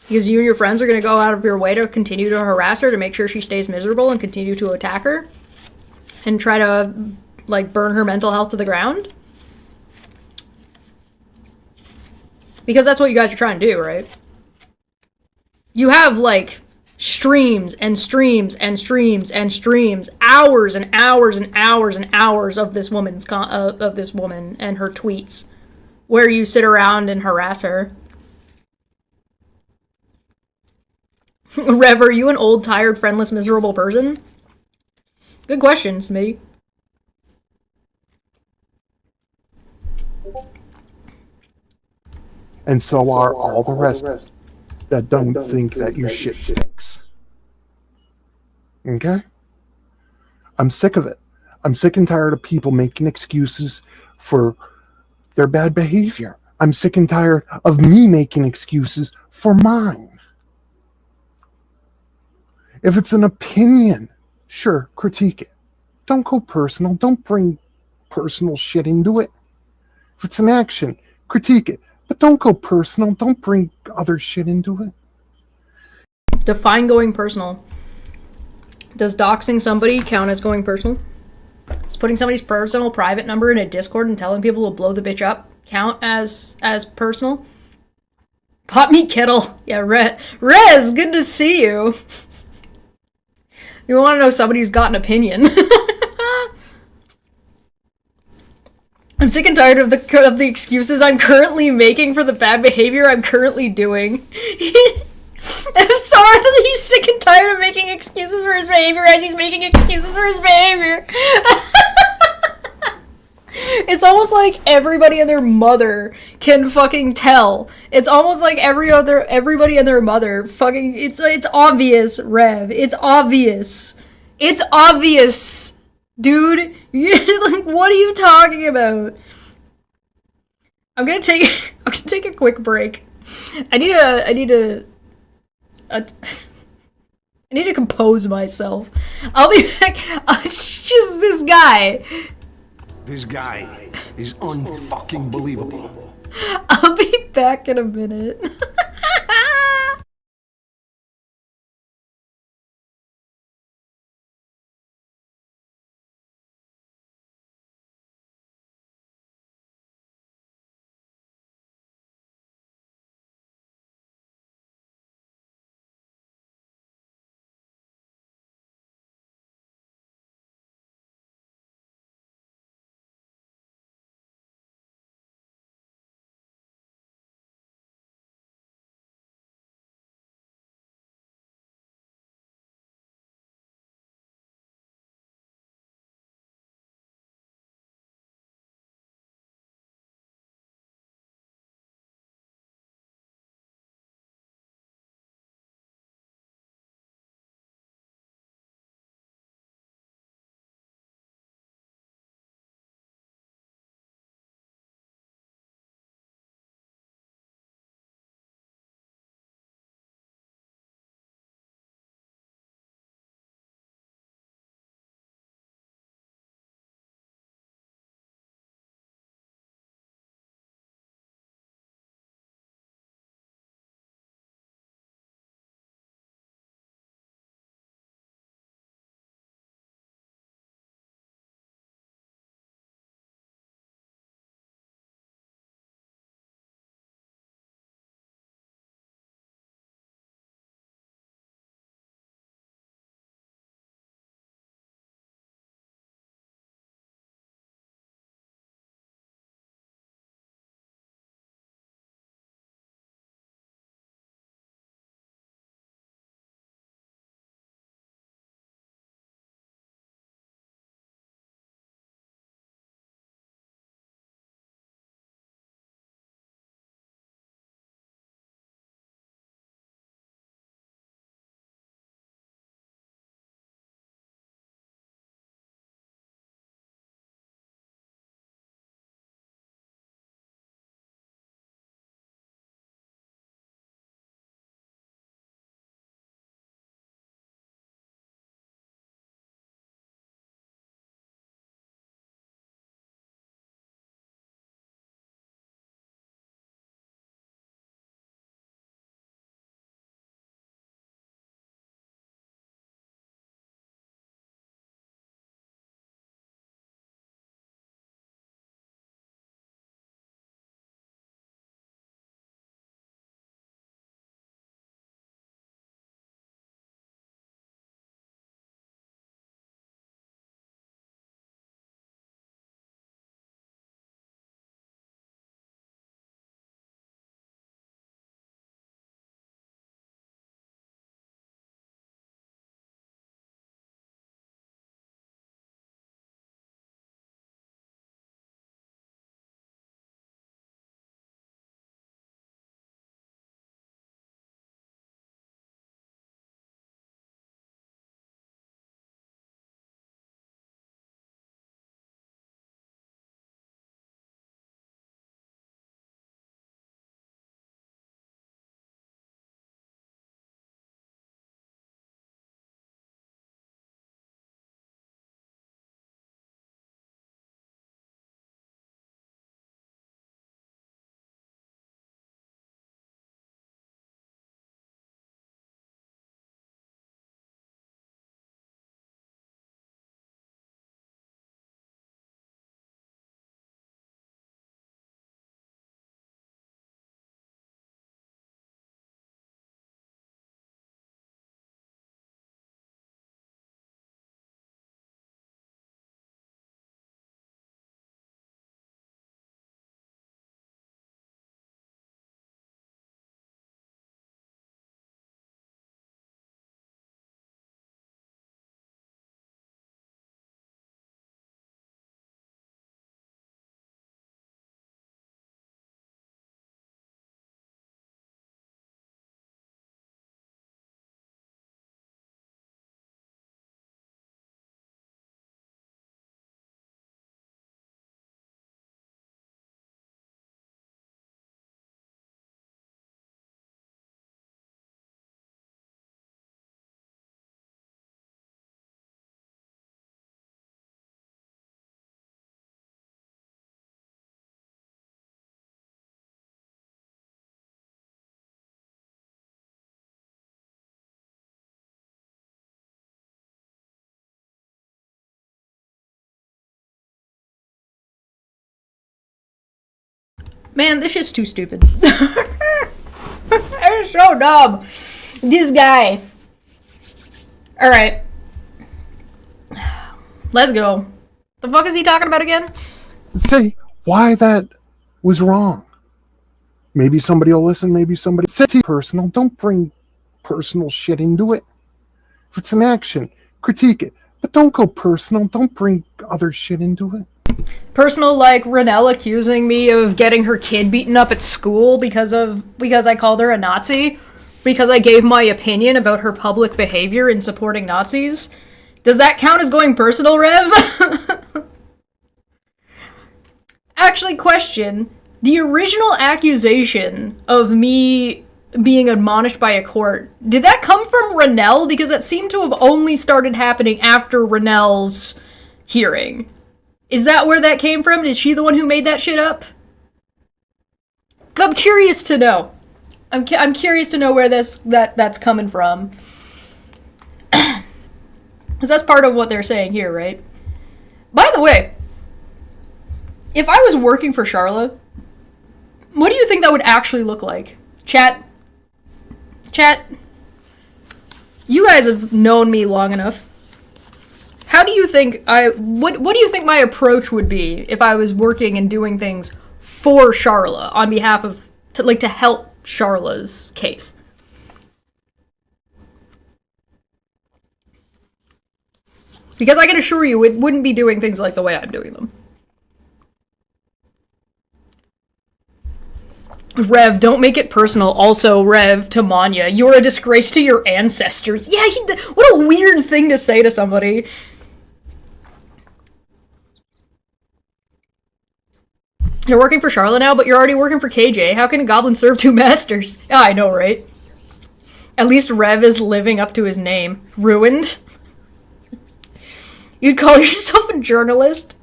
Because you and your friends are going to go out of your way to continue to harass her to make sure she stays miserable and continue to attack her? And try to, like, burn her mental health to the ground? Because that's what you guys are trying to do, right? You have, like, streams and streams and streams and streams, hours and hours and hours and hours of this woman and her tweets, where you sit around and harass her. Rev, are you an old, tired, friendless, miserable person? Good question, Smitty. And so are all the rest that don't think that your shit stinks. Okay? I'm sick of it. I'm sick and tired of people making excuses for their bad behavior. I'm sick and tired of me making excuses for mine. If it's an opinion, sure, critique it. Don't go personal. Don't bring personal shit into it. If it's an action, critique it. But don't go personal. Don't bring other shit into it. Define going personal. Does doxing somebody count as going personal? Does putting somebody's personal private number in a Discord and telling people to blow the bitch up count as personal? Pot me kettle. Yeah, Rez, good to see you. You want to know somebody who's got an opinion. I'm sick and tired of the excuses I'm currently making for the bad behavior I'm currently doing. I'm sorry that he's sick and tired of making excuses for his behavior as he's making excuses for his behavior. It's almost like everybody and their mother can fucking tell. It's almost like everybody and their mother fucking, it's obvious, Rev. It's obvious. It's obvious. Dude, like, what are you talking about? I'm gonna take a quick break. I need to compose myself. I'll be back. It's just this guy. This guy is unfucking believable. I'll be back in a minute. Man, this shit's too stupid. It's so dumb. This guy. Alright. Let's go. The fuck is he talking about again? Say why that was wrong. Maybe somebody will listen, maybe somebody... Say personal. Don't bring personal shit into it. If it's an action, critique it. But don't go personal. Don't bring other shit into it. Personal, like Renelle accusing me of getting her kid beaten up at school because I called her a Nazi, because I gave my opinion about her public behavior in supporting Nazis. Does that count as going personal, Rev? Actually, question. The original accusation of me being admonished by a court, did that come from Renelle? Because that seemed to have only started happening after Renelle's hearing. Is that where that came from? Is she the one who made that shit up? I'm curious to know. I'm curious to know where that's coming from. Because that's part of what they're saying here, right? By the way, if I was working for Charlotte, what do you think that would actually look like? Chat, you guys have known me long enough. How do you think what do you think my approach would be if I was working and doing things for Charla on behalf of, to help Charla's case? Because I can assure you it wouldn't be doing things like the way I'm doing them. Rev, don't make it personal. Also, Rev, to Manya, you're a disgrace to your ancestors. Yeah, what a weird thing to say to somebody. You're working for Charlotte now, but you're already working for KJ. How can a goblin serve two masters? Yeah, I know, right? At least Rev is living up to his name. Ruined? You'd call yourself a journalist?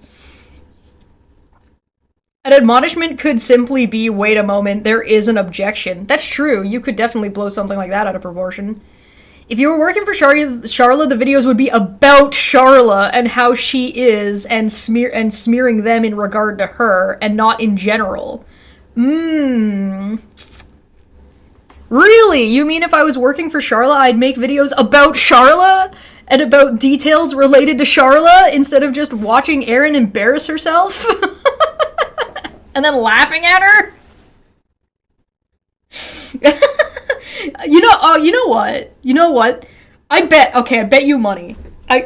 An admonishment could simply be, wait a moment, there is an objection. That's true. You could definitely blow something like that out of proportion. If you were working for Charla, the videos would be about Charla and how she is, and smearing them in regard to her, and not in general. Really? You mean if I was working for Charla, I'd make videos about Charla? And about details related to Charla, instead of just watching Erin embarrass herself? And then laughing at her? You know what? I bet you money.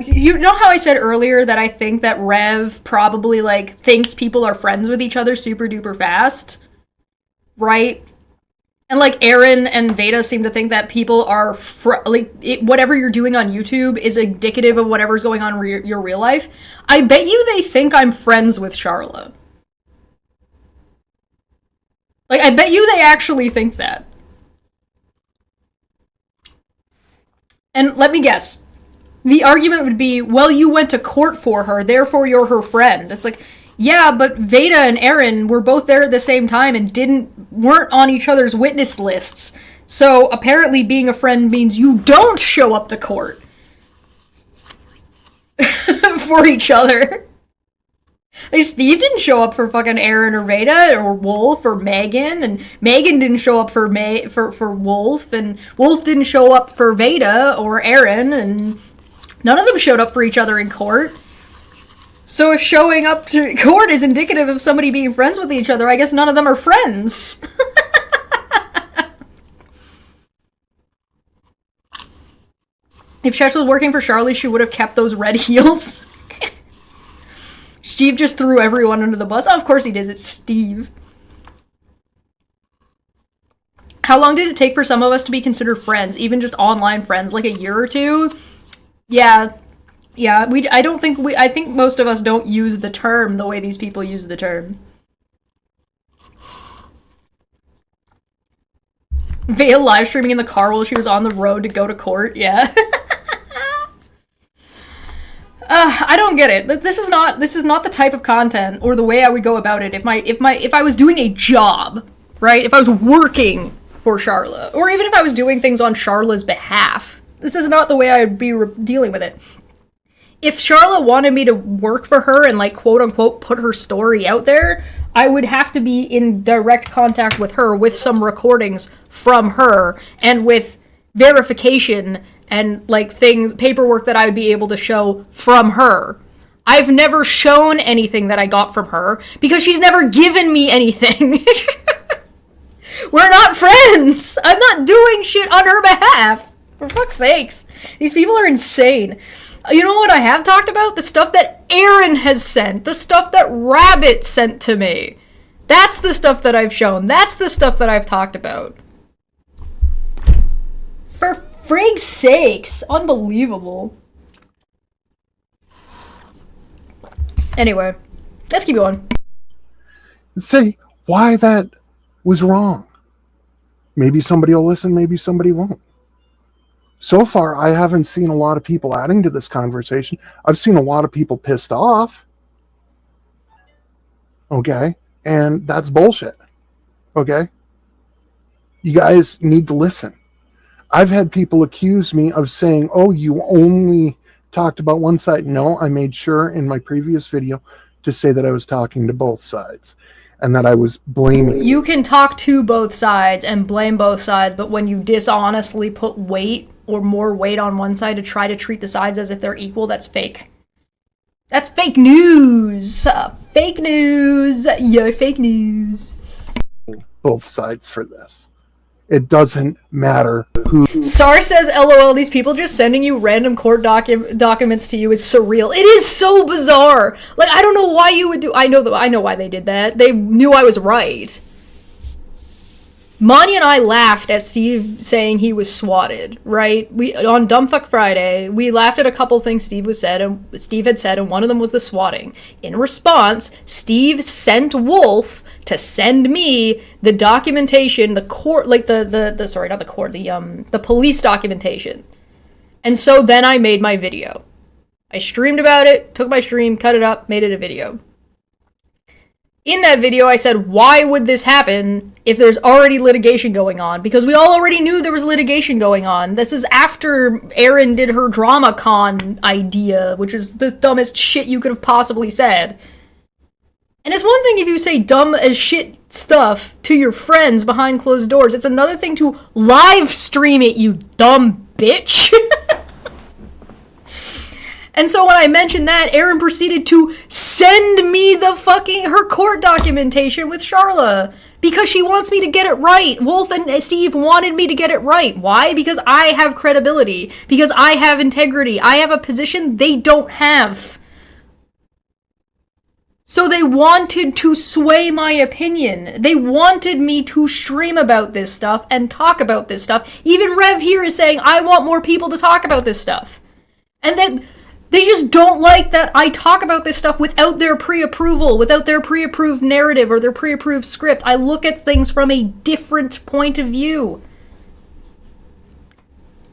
You know how I said earlier that I think that Rev probably, thinks people are friends with each other super duper fast? Right? And, Erin and Veda seem to think that people are, whatever you're doing on YouTube is indicative of whatever's going on in your real life. I bet you they think I'm friends with Charla. I bet you they actually think that. And let me guess. The argument would be, well, you went to court for her, therefore you're her friend. It's yeah, but Veda and Erin were both there at the same time and weren't on each other's witness lists. So apparently being a friend means you don't show up to court for each other. Steve didn't show up for fucking Erin or Veda or Wolf or Megan, and Megan didn't show up for Wolf, and Wolf didn't show up for Veda or Erin, and none of them showed up for each other in court. So if showing up to court is indicative of somebody being friends with each other, I guess none of them are friends. If Chesh was working for Charlie, she would have kept those red heels. Steve just threw everyone under the bus. Oh, of course he did. It's Steve. How long did it take for some of us to be considered friends? Even just online friends? Like a year or two? Yeah. I think most of us don't use the term the way these people use the term. Vale live streaming in the car while she was on the road to go to court. Yeah. I don't get it. This is not the type of content or the way I would go about it if I was doing a job, right? If I was working for Charla, or even if I was doing things on Charla's behalf. This is not the way I would be dealing with it. If Charla wanted me to work for her and quote unquote put her story out there, I would have to be in direct contact with her with some recordings from her and with verification and like things, paperwork that I would be able to show from her. I've never shown anything that I got from her because she's never given me anything. We're not friends. I'm not doing shit on her behalf. For fuck's sakes. These people are insane. You know what I have talked about? The stuff that Aaron has sent. The stuff that Rabbit sent to me. That's the stuff that I've shown. That's the stuff that I've talked about. For frig's sakes. Unbelievable. Anyway, let's keep going. Say why that was wrong. Maybe somebody will listen, maybe somebody won't. So far, I haven't seen a lot of people adding to this conversation. I've seen a lot of people pissed off. Okay? And that's bullshit. Okay? You guys need to listen. I've had people accuse me of saying, oh, you only talked about one side. No, I made sure in my previous video to say that I was talking to both sides and that I was blaming. You can talk to both sides and blame both sides, but when you dishonestly put weight or more weight on one side to try to treat the sides as if they're equal, that's fake. That's fake news. Fake news. You're fake news. Both sides for this. It doesn't matter who. Sar says, LOL, these people just sending you random court documents to you is surreal. It is so bizarre. Like, I don't know why you would do... I know why they did that. They knew I was right. Manya and I laughed at Steve saying he was swatted, right? On Dumbfuck Friday, we laughed at a couple things Steve had said, and one of them was the swatting. In response, Steve sent Wolf to send me the documentation, the court, like the police documentation. And so then I made my video. I streamed about it, took my stream, cut it up, made it a video. In that video, I said, why would this happen if there's already litigation going on? Because we all already knew there was litigation going on. This is after Erin did her DramaCon idea, which is the dumbest shit you could have possibly said. And it's one thing if you say dumb as shit stuff to your friends behind closed doors. It's another thing to live stream it, you dumb bitch. And so when I mentioned that, Erin proceeded to send me her court documentation with Charla. Because she wants me to get it right. Wolf and Steve wanted me to get it right. Why? Because I have credibility. Because I have integrity. I have a position they don't have. So they wanted to sway my opinion. They wanted me to stream about this stuff and talk about this stuff. Even Rev here is saying, I want more people to talk about this stuff. And then they just don't like that I talk about this stuff without their pre-approval, without their pre-approved narrative or their pre-approved script. I look at things from a different point of view.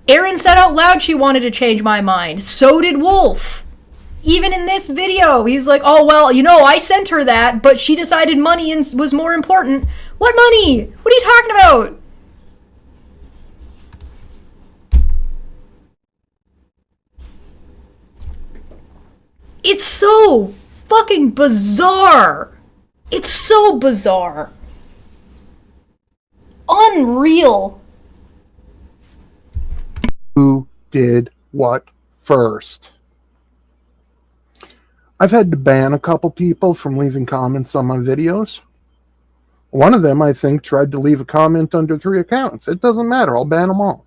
Erin said out loud she wanted to change my mind. So did Wolf. Even in this video, he's like, oh, well, I sent her that, but she decided money was more important. What money? What are you talking about? It's so fucking bizarre. It's so bizarre. Unreal. Who did what first? I've had to ban a couple people from leaving comments on my videos. One of them, I think, tried to leave a comment under 3 accounts. It doesn't matter. I'll ban them all.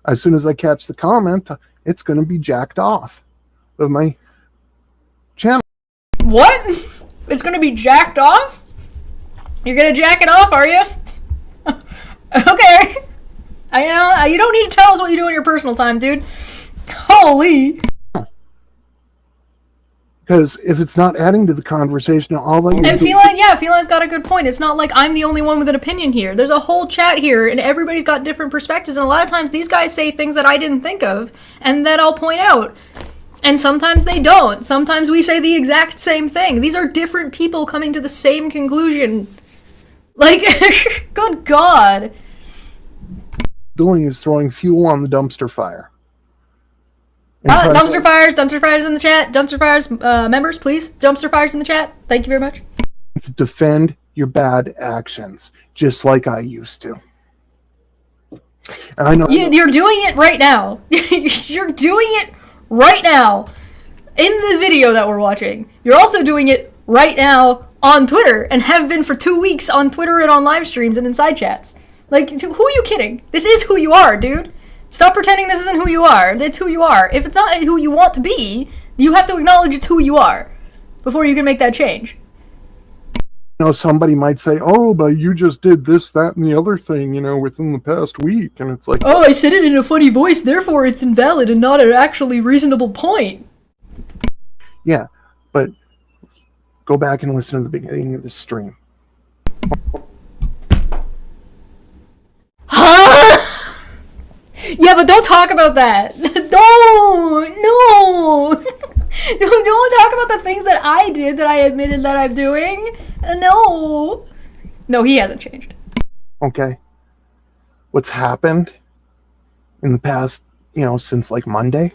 As soon as I catch the comment, it's going to be jacked off of my channel. What? It's going to be jacked off? You're going to jack it off, are you? Okay. You don't need to tell us what you do in your personal time, dude. Holy. Because if it's not adding to the conversation, all that you and Feline's got a good point. It's not like I'm the only one with an opinion here. There's a whole chat here, and everybody's got different perspectives, and a lot of times these guys say things that I didn't think of, and that I'll point out. And sometimes they don't. Sometimes we say the exact same thing. These are different people coming to the same conclusion. Like, good God. Doing is throwing fuel on the dumpster fire. Dumpster fires in the chat. Dumpster fires members, please. Dumpster fires in the chat. Thank you very much. defend your bad actions, just like I used to. And I know you're doing it right now. You're doing it right now in the video that we're watching. You're also doing it right now on Twitter, and have been for 2 weeks on Twitter and on live streams and in side chats. Like, who are you kidding? This is who you are, dude. Stop pretending this isn't who you are. It's who you are. If it's not who you want to be, you have to acknowledge it's who you are before you can make that change. You know, somebody might say, oh, but you just did this, that, and the other thing, you know, within the past week. And it's like, oh, I said it in a funny voice, therefore it's invalid and not an actually reasonable point. Yeah, but go back and listen to the beginning of the stream. Huh? Yeah, but don't talk about that. No. Don't talk about the things that I did that I admitted that I'm doing. No. No, he hasn't changed. Okay. What's happened in the past, you know, since like Monday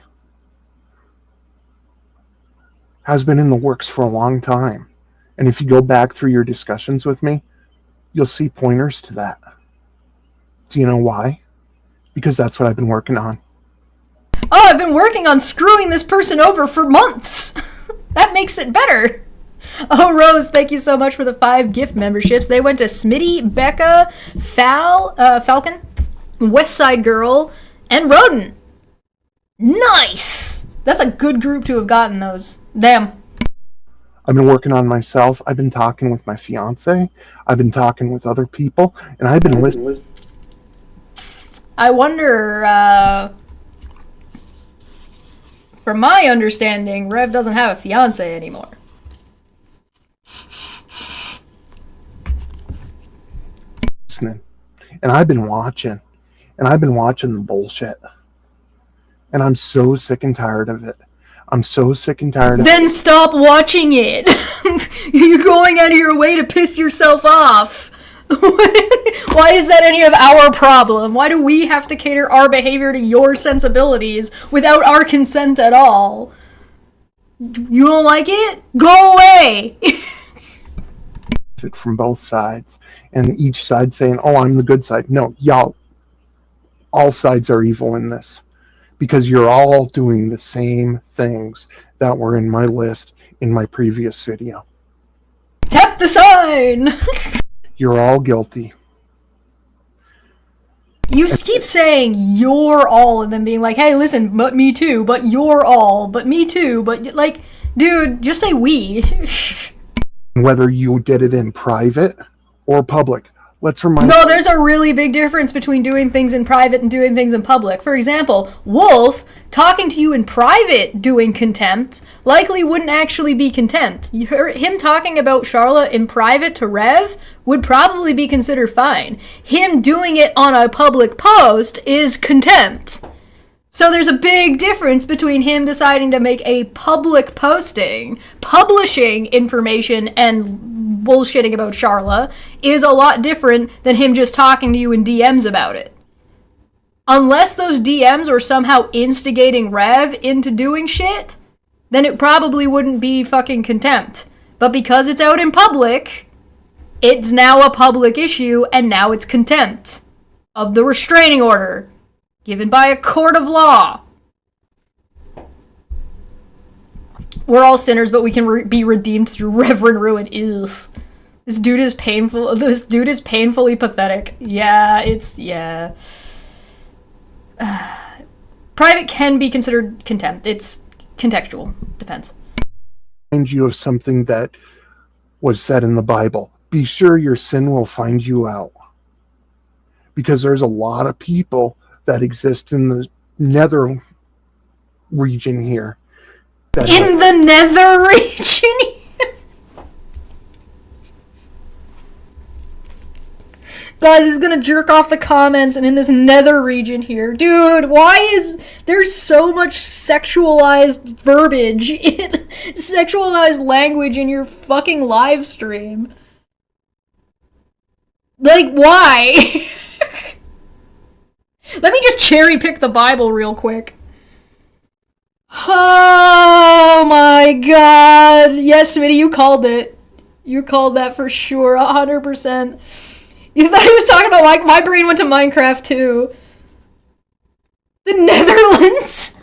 has been in the works for a long time. And if you go back through your discussions with me, you'll see pointers to that. Do you know why? Because that's what I've been working on. Oh, I've been working on screwing this person over for months. That makes it better. Oh, Rose, thank you so much for the 5 gift memberships. They went to Smitty, Becca, Falcon, Westside Girl, and Rodent. Nice! That's a good group to have gotten those. Damn. I've been working on myself. I've been talking with my fiance. I've been talking with other people. And I've been listening. I wonder, from my understanding, Rev doesn't have a fiance anymore. And I've been watching. And I've been watching the bullshit. And I'm so sick and tired of it. I'm so sick and tired of it. Then stop watching it! You're going out of your way to piss yourself off! Why is that any of our problem? Why do we have to cater our behavior to your sensibilities without our consent at all? You don't like it? Go away! From both sides. And each side saying, oh, I'm the good side. No, y'all, all sides are evil in this. Because you're all doing the same things that were in my list in my previous video. Tap the sign! You're all guilty. You keep saying you're all and then being like, hey, listen, but me too, but you're all, but me too, but like, dude, just say we. Whether you did it in private or public. Let's remind No, there's a really big difference between doing things in private and doing things in public. For example, Wolf, talking to you in private doing contempt, likely wouldn't actually be contempt. Him talking about Charlotte in private to Rev would probably be considered fine. Him doing it on a public post is contempt. So there's a big difference between him deciding to make a public posting, publishing information and bullshitting about Charla is a lot different than him just talking to you in DMs about it. Unless those DMs are somehow instigating Rev into doing shit, then it probably wouldn't be fucking contempt. But because it's out in public, it's now a public issue, and now it's contempt of the restraining order given by a court of law. We're all sinners, but we can be redeemed through Reverend Ruin. Ew. This dude is painful. This dude is painfully pathetic. Yeah, yeah. Private can be considered contempt. It's contextual. Depends. Remind you of something that was said in the Bible. Be sure your sin will find you out. Because there's a lot of people that exist in the nether region here. In the nether region? Guys, he's gonna jerk off the comments and in this nether region here. Dude, why is there so much sexualized verbiage, sexualized language in your fucking live stream? Like, why? Let me just cherry pick the Bible real quick. Oh my god. Yes, Smitty, you called it. You called that for sure, 100%. You thought he was talking about, like, my brain went to Minecraft too. The Netherlands?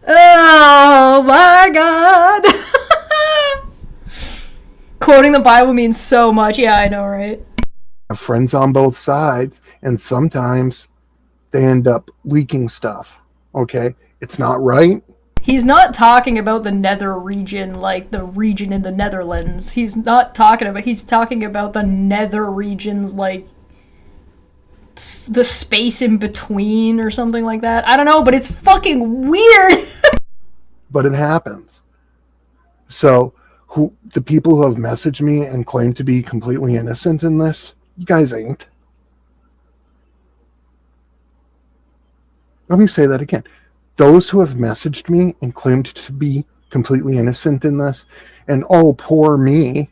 Oh my god. Quoting the Bible means so much. Yeah, I know, right? Have friends on both sides, and sometimes they end up leaking stuff. Okay? It's not right. He's not talking about the nether region, like the region in the Netherlands. He's talking about the nether regions, like the space in between or something like that. I don't know, but it's fucking weird. But it happens. So, the people who have messaged me and claim to be completely innocent in this, you guys ain't. Let me say that again. Those who have messaged me and claimed to be completely innocent in this, and oh, poor me,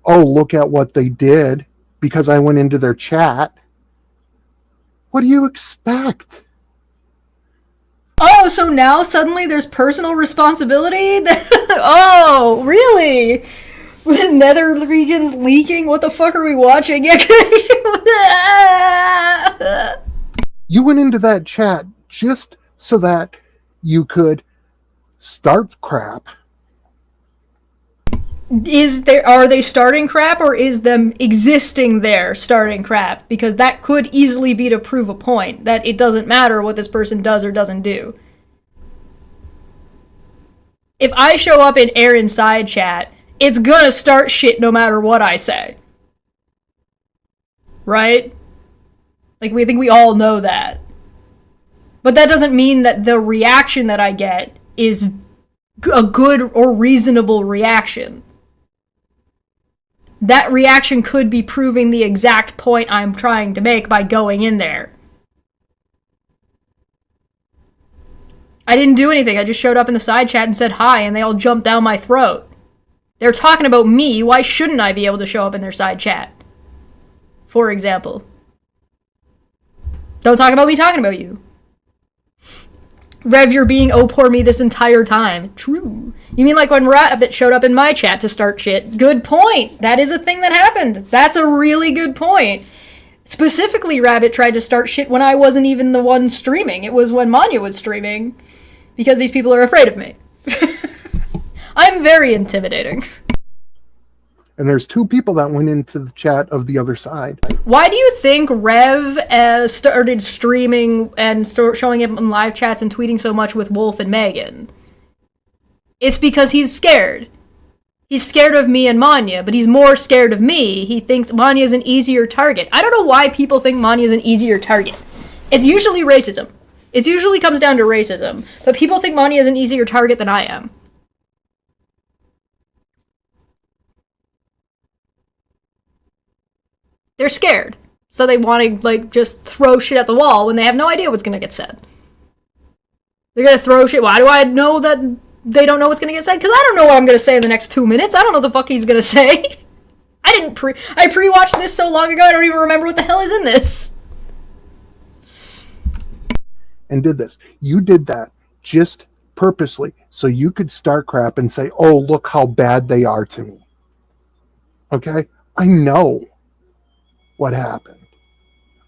oh, look at what they did because I went into their chat. What do you expect? Oh, so now suddenly there's personal responsibility? Oh, really? The nether region's leaking? What the fuck are we watching? You went into that chat just so that you could start crap. Are they starting crap, or is them existing there starting crap? Because that could easily be to prove a point that it doesn't matter what this person does or doesn't do. If I show up in Aaron's side chat, it's gonna start shit no matter what I say. Right? Like, we think we all know that. But that doesn't mean that the reaction that I get is a good or reasonable reaction. That reaction could be proving the exact point I'm trying to make by going in there. I didn't do anything. I just showed up in the side chat and said hi, and they all jumped down my throat. They're talking about me. Why shouldn't I be able to show up in their side chat? For example. Don't talk about me talking about you. Rev, you're being oh poor me this entire time. True. You mean like when Rabbit showed up in my chat to start shit? Good point. That is a thing that happened. That's a really good point. Specifically, Rabbit tried to start shit when I wasn't even the one streaming. It was when Manya was streaming. Because these people are afraid of me. I'm very intimidating. And there's two people that went into the chat of the other side. Why do you think Rev started streaming and showing up in live chats and tweeting so much with Wolf and Megan? It's because he's scared. He's scared of me and Manya, but he's more scared of me. He thinks Manya's an easier target. I don't know why people think Manya's an easier target. It's usually racism. It usually comes down to racism. But people think Manya's an easier target than I am. They're scared. So they want to, like, just throw shit at the wall when they have no idea what's going to get said. They're going to throw shit. Why do I know that they don't know what's going to get said? Because I don't know what I'm going to say in the next 2 minutes. I don't know what the fuck he's going to say. I pre-watched this so long ago, I don't even remember what the hell is in this. And did this. You did that just purposely so you could start crap and say, oh, look how bad they are to me. Okay? I know what happened.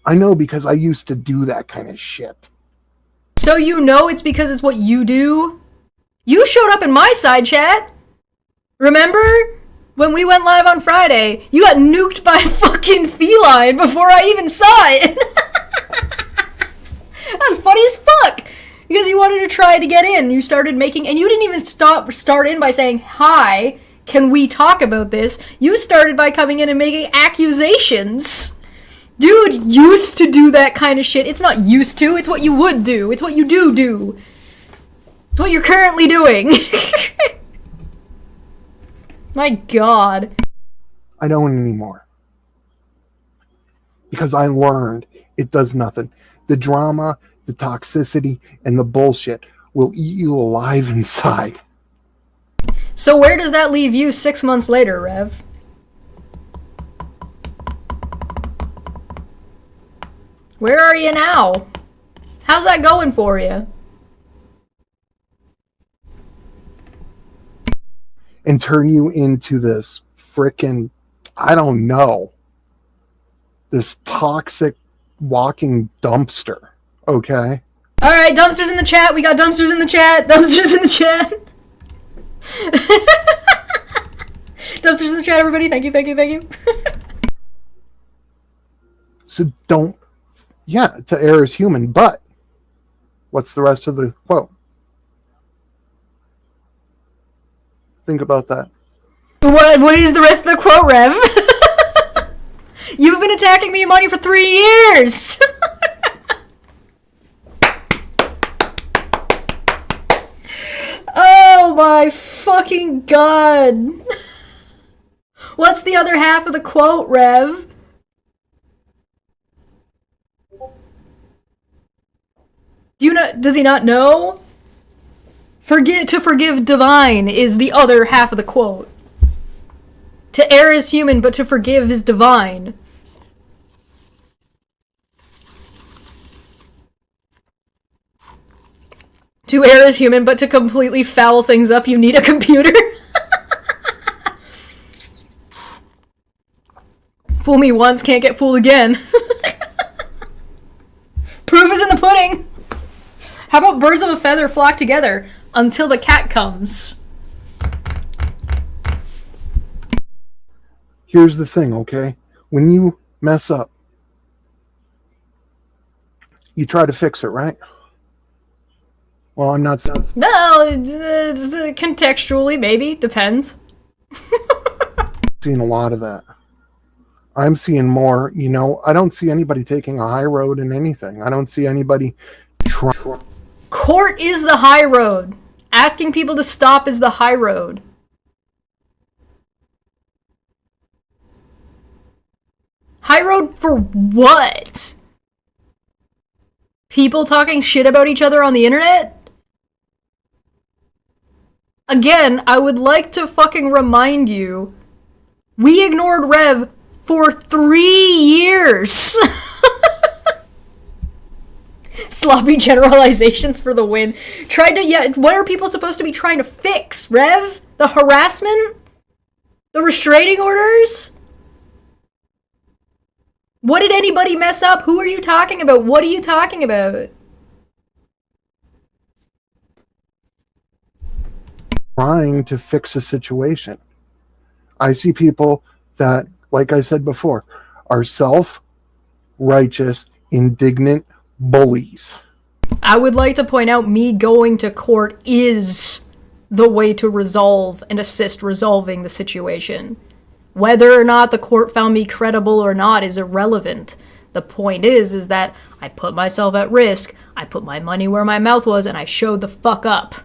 I know because I used to do that kind of shit. So you know it's because it's what you do? You showed up in my side chat. Remember? When we went live on Friday, you got nuked by a fucking feline before I even saw it. That was funny as fuck. Because you wanted to try to get in. You started making, and you didn't even start in by saying, hi, can we talk about this? You started by coming in and making accusations. Dude, used to do that kind of shit. It's not used to, it's what you would do. It's what you do. It's what you're currently doing. My god. I don't anymore. Because I learned it does nothing. The drama, the toxicity, and the bullshit will eat you alive inside. So where does that leave you 6 months later, Rev? Where are you now? How's that going for you? and turn you into this frickin', I don't know, this toxic walking dumpster, okay? Alright, dumpsters in the chat. We got dumpsters in the chat. Dumpsters in the chat. Dumpsters in the chat, everybody. Thank you, thank you, thank you. So don't, yeah, to err is human, but what's the rest of the quote? Think about that. What is the rest of the quote, Rev? You've been attacking me and Monty for 3 years! Oh my fucking god. What's the other half of the quote, Rev? Do you know? Does he not know? To forgive divine is the other half of the quote. To err is human, but to forgive is divine. To err is human, but to completely foul things up, you need a computer. Fool me once, can't get fooled again. Proof is in the pudding. How about birds of a feather flock together until the cat comes? Here's the thing, okay? When you mess up, you try to fix it, right? Well, I'm not saying. No, contextually, maybe. Depends. Seeing a lot of that. I'm seeing more, you know, I don't see anybody taking a high road in anything. I don't see anybody trying. Court is the high road. Asking people to stop is the high road. High road for what? People talking shit about each other on the internet? Again, I would like to fucking remind you, we ignored Rev for 3 years. Sloppy generalizations for the win. What are people supposed to be trying to fix, Rev? The harassment? The restraining orders? What did anybody mess up? Who are you talking about? What are you talking about? Trying to fix a situation. I see people that, like I said before, are self-righteous, indignant bullies. I would like to point out me going to court is the way to resolve and assist resolving the situation. Whether or not the court found me credible or not is irrelevant. The point is that I put myself at risk, I put my money where my mouth was, and I showed the fuck up.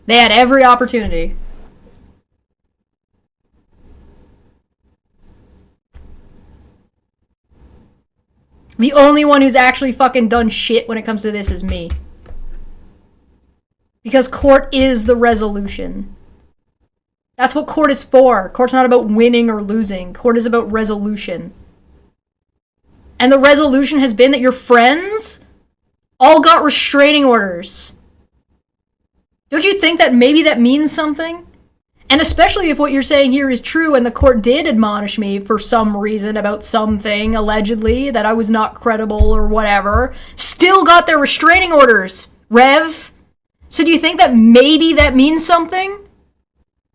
They had every opportunity. The only one who's actually fucking done shit when it comes to this is me. Because court is the resolution. That's what court is for. Court's not about winning or losing. Court is about resolution. And the resolution has been that your friends all got restraining orders. Don't you think that maybe that means something? And especially if what you're saying here is true and the court did admonish me for some reason about something, allegedly, that I was not credible or whatever, still got their restraining orders, Rev. So do you think that maybe that means something?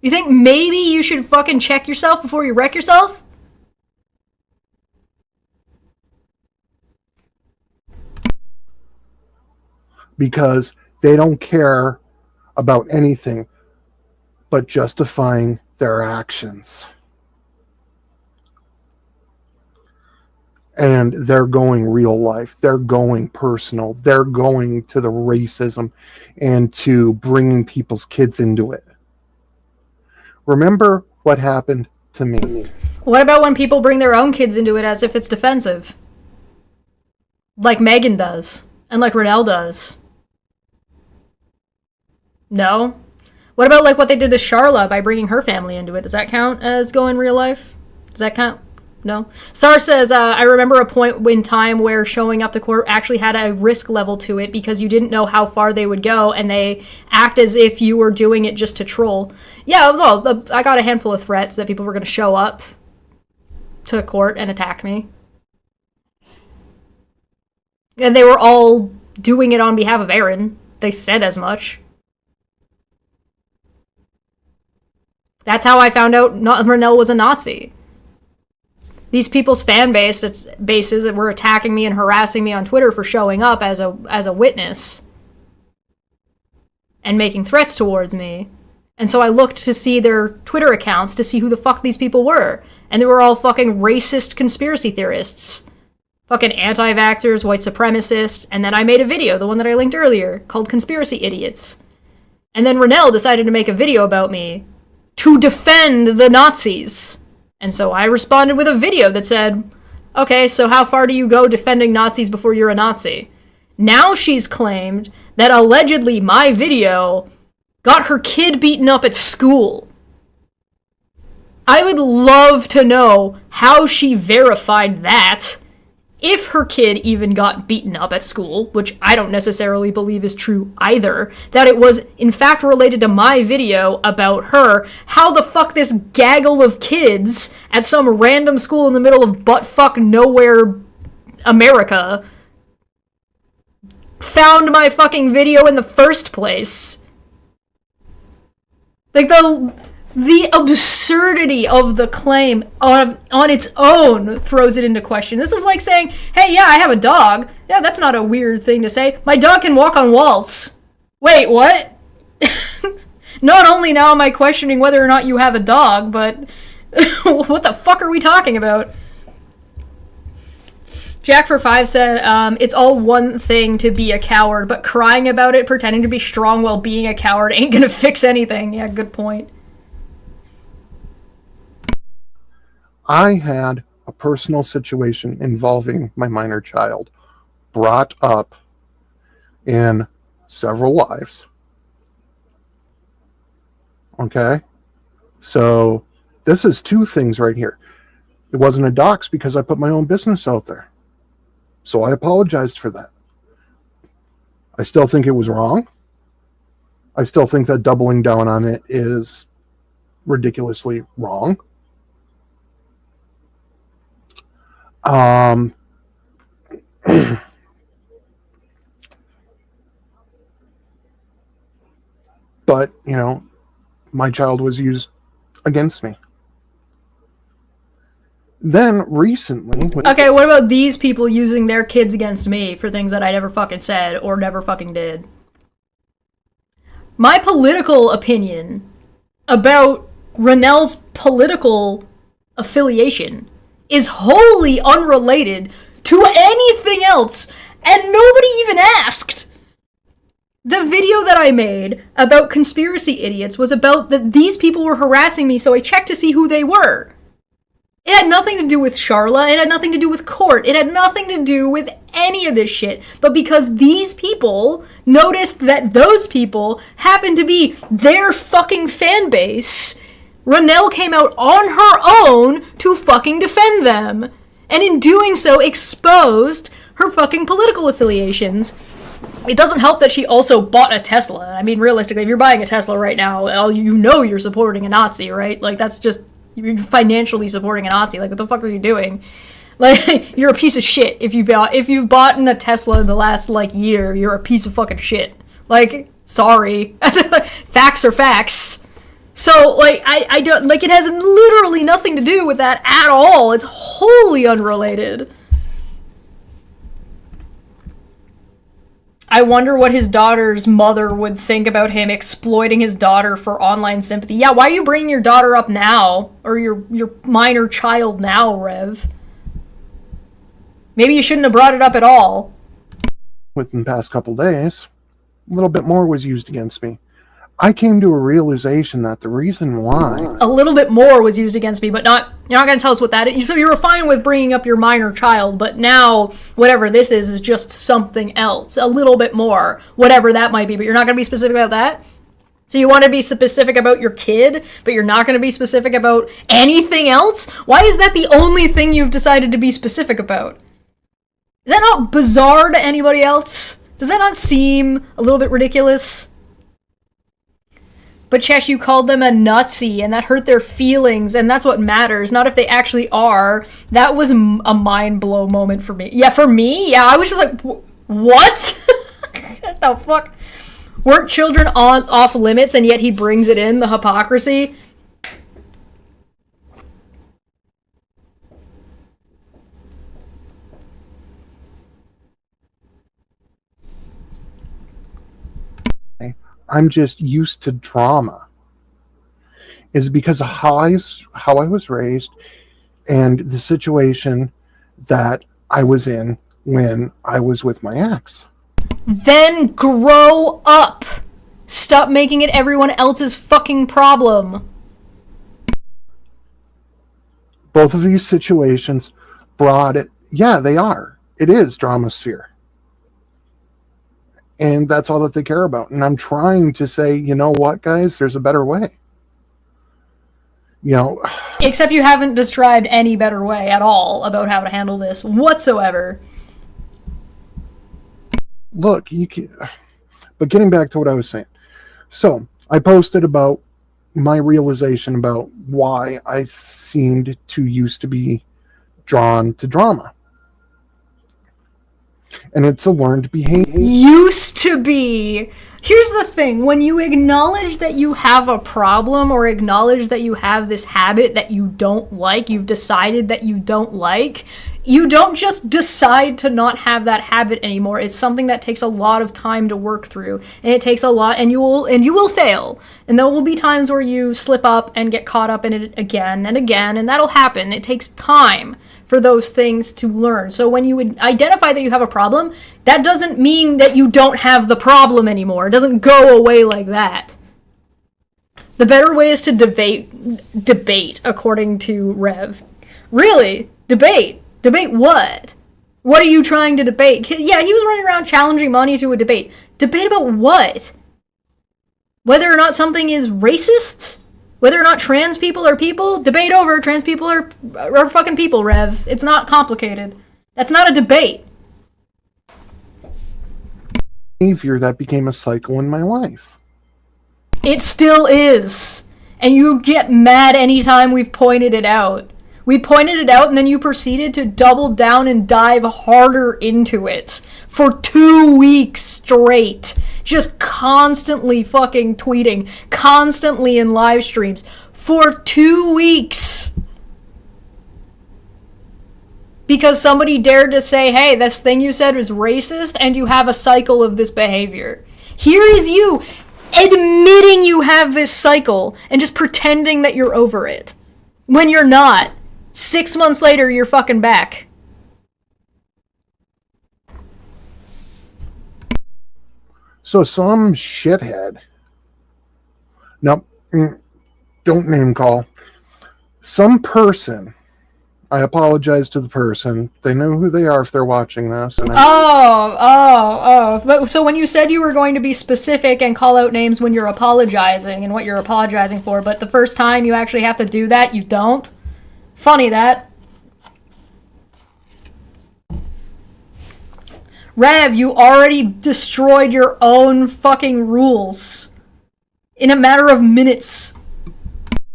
You think maybe you should fucking check yourself before you wreck yourself? Because they don't care about anything but justifying their actions. And they're going real life. They're going personal. They're going to the racism and to bringing people's kids into it. Remember what happened to me. What about when people bring their own kids into it as if it's defensive? Like Megan does. And like Renelle does. No? What about like what they did to Charla by bringing her family into it? Does that count as going real life? Does that count? No. Star says, I remember a point in time where showing up to court actually had a risk level to it because you didn't know how far they would go, and they act as if you were doing it just to troll. Yeah, well, I got a handful of threats that people were going to show up to court and attack me. And they were all doing it on behalf of Aaron. They said as much. That's how I found out Renell was a Nazi. These people's fan bases that were attacking me and harassing me on Twitter for showing up as a witness and making threats towards me. And so I looked to see their Twitter accounts to see who the fuck these people were. And they were all fucking racist conspiracy theorists. Fucking anti-vaxxers, white supremacists, and then I made a video, the one that I linked earlier, called Conspiracy Idiots. And then Renell decided to make a video about me to defend the Nazis. And so I responded with a video that said, okay, so how far do you go defending Nazis before you're a Nazi? Now she's claimed that allegedly my video got her kid beaten up at school. I would love to know how she verified that. If her kid even got beaten up at school, which I don't necessarily believe is true either, that it was in fact related to my video about her, how the fuck this gaggle of kids at some random school in the middle of buttfuck nowhere America found my fucking video in the first place. Like, the absurdity of the claim on its own throws it into question. This is like saying, hey, yeah, I have a dog. Yeah, that's not a weird thing to say. My dog can walk on walls. Wait, what? Not only now am I questioning whether or not you have a dog, but what the fuck are we talking about? Jack for 5 said, it's all one thing to be a coward, but crying about it, pretending to be strong while being a coward ain't gonna fix anything. Yeah, good point. I had a personal situation involving my minor child brought up in several lives. Okay? So this is two things right here. It wasn't a dox because I put my own business out there. So I apologized for that. I still think it was wrong. I still think that doubling down on it is ridiculously wrong. But, you know, my child was used against me. Then recently... Okay, what about these people using their kids against me for things that I never fucking said or never fucking did? My political opinion about Renell's political affiliation is wholly unrelated to anything else, and nobody even asked. The video that I made about conspiracy idiots was about that these people were harassing me, so I checked to see who they were. It had nothing to do with Charla, it had nothing to do with court, it had nothing to do with any of this shit, but because these people noticed that those people happened to be their fucking fan base, Renell came out on her own to fucking defend them. And in doing so, exposed her fucking political affiliations. It doesn't help that she also bought a Tesla. I mean, realistically, if you're buying a Tesla right now, you know you're supporting a Nazi, right? Like, that's just, you're financially supporting a Nazi. Like, what the fuck are you doing? Like, you're a piece of shit. If you've bought a Tesla in the last, like, year, you're a piece of fucking shit. Like, sorry. Facts are facts. So, like, I don't, like, it has literally nothing to do with that at all. It's wholly unrelated. I wonder what his daughter's mother would think about him exploiting his daughter for online sympathy. Yeah, why are you bringing your daughter up now? Or your minor child now, Rev? Maybe you shouldn't have brought it up at all. Within the past couple days, a little bit more was used against me. I came to a realization that the reason why... A little bit more was used against me, but you're not going to tell us what that is. So you were fine with bringing up your minor child, but now whatever this is just something else. A little bit more, whatever that might be, but you're not going to be specific about that? So you want to be specific about your kid, but you're not going to be specific about anything else? Why is that the only thing you've decided to be specific about? Is that not bizarre to anybody else? Does that not seem a little bit ridiculous? But Chesh, you called them a Nazi, and that hurt their feelings, and that's what matters, not if they actually are. That was a mind-blow moment for me. Yeah, for me? Yeah, I was just like, what? What the fuck? Weren't children off limits, and yet he brings it in, the hypocrisy? I'm just used to drama. Is because of how I was raised and the situation that I was in when I was with my ex. Then grow up! Stop making it everyone else's fucking problem. Both of these situations brought it. Yeah, they are. It is drama sphere. And that's all that they care about. And I'm trying to say, you know what, guys, there's a better way. You know. Except you haven't described any better way at all about how to handle this whatsoever. Look, you can. But getting back to what I was saying. So, I posted about my realization about why I seemed to used to be drawn to drama. And it's a learned behavior. Used to be. Here's the thing. When you acknowledge that you have a problem or acknowledge that you have this habit that you don't like, you've decided that you don't like, you don't just decide to not have that habit anymore. It's something that takes a lot of time to work through. And it takes a lot, and you will fail. And there will be times where you slip up and get caught up in it again and again, and that'll happen. It takes time for those things to learn. So when you would identify that you have a problem, that doesn't mean that you don't have the problem anymore. It doesn't go away like that. The better way is to debate, according to Rev. Really? Debate? Debate what? What are you trying to debate? Yeah, he was running around challenging Manya to a debate. Debate about what? Whether or not something is racist? Whether or not trans people are people? Debate over. Trans people are fucking people, Rev. It's not complicated. That's not a debate. Behavior that became a cycle in my life. It still is. And you get mad anytime we've pointed it out. We pointed it out and then you proceeded to double down and dive harder into it. For 2 weeks straight. Just constantly fucking tweeting. Constantly in live streams. For 2 weeks. Because somebody dared to say, hey, this thing you said was racist and you have a cycle of this behavior. Here is you admitting you have this cycle and just pretending that you're over it. When you're not. 6 months later, you're fucking back. So some shithead. Nope. Don't name call. Some person. I apologize to the person. They know who they are if they're watching this. And But so when you said you were going to be specific and call out names when you're apologizing and what you're apologizing for, but the first time you actually have to do that, you don't? Funny that. Rev, you already destroyed your own fucking rules. In a matter of minutes.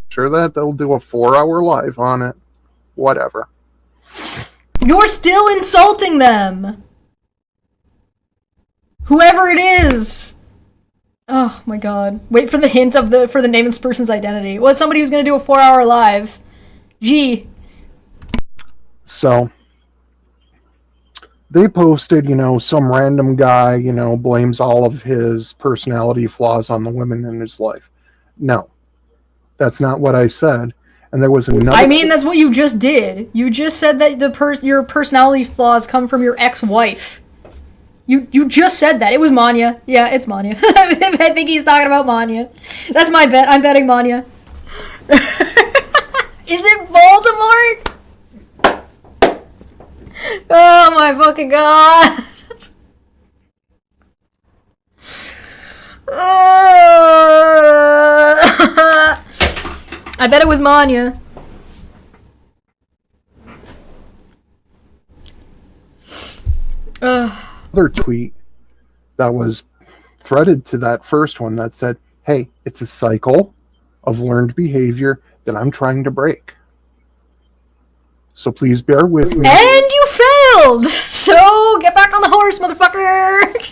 Sure that they'll do a 4-hour live on it. Whatever. You're still insulting them. Whoever it is. Oh my god. Wait for the hint of for the name of this person's identity. Well, somebody who's gonna do a 4-hour live. Gee. So they posted, some random guy, blames all of his personality flaws on the women in his life. No, that's not what I said. And there was another. I mean, that's what you just did. You just said that your personality flaws come from your ex-wife. You just said that. It was Manya. Yeah, it's Manya. I think he's talking about Manya. That's my bet. I'm betting Manya. Is it Voldemort? Oh my fucking god. I bet it was Manya. Other tweet that was threaded to that first one that said, hey, it's a cycle of learned behavior that I'm trying to break. So please bear with me. And you failed! So, get back on the horse, motherfucker!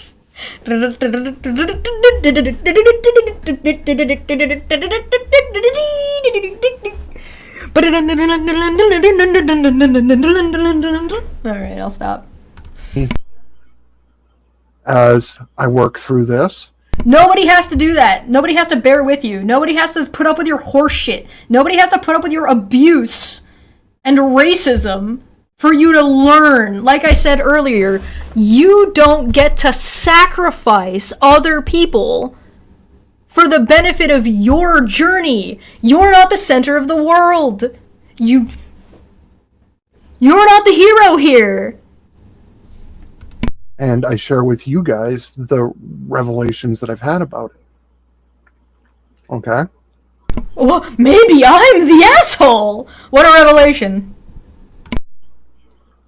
Alright, I'll stop. As I work through this, Nobody has to do that. Nobody has to bear with you. Nobody has to put up with your horse shit. Nobody has to put up with your abuse and racism for you to learn. Like I said earlier, you don't get to sacrifice other people for the benefit of your journey. You're not the center of the world. You're not the hero here. and I share with you guys the revelations that I've had about it. Okay? Well, maybe I'm the asshole. What a revelation.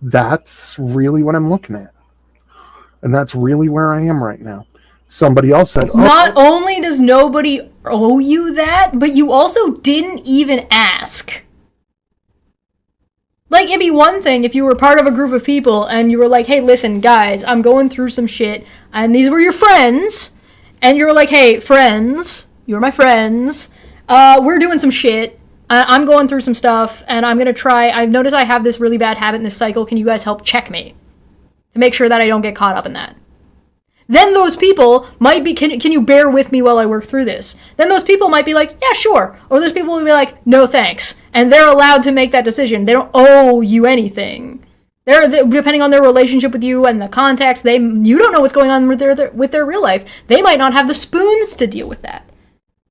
That's really what I'm looking at. And that's really where I am right now. Somebody else said, Not only does nobody owe you that, but you also didn't even ask. Like, it'd be one thing if you were part of a group of people and you were like, hey, listen, guys, I'm going through some shit, and these were your friends, and you were like, hey, friends, you're my friends, we're doing some shit, I'm going through some stuff, and I'm gonna try, I've noticed I have this really bad habit in this cycle, can you guys help check me? To make sure that I don't get caught up in that. Then those people might be, can you bear with me while I work through this? Then those people might be like, yeah, sure. Or those people will be like, no thanks. And they're allowed to make that decision. They don't owe you anything. They're depending on their relationship with you and the context, you don't know what's going on with their real life. They might not have the spoons to deal with that.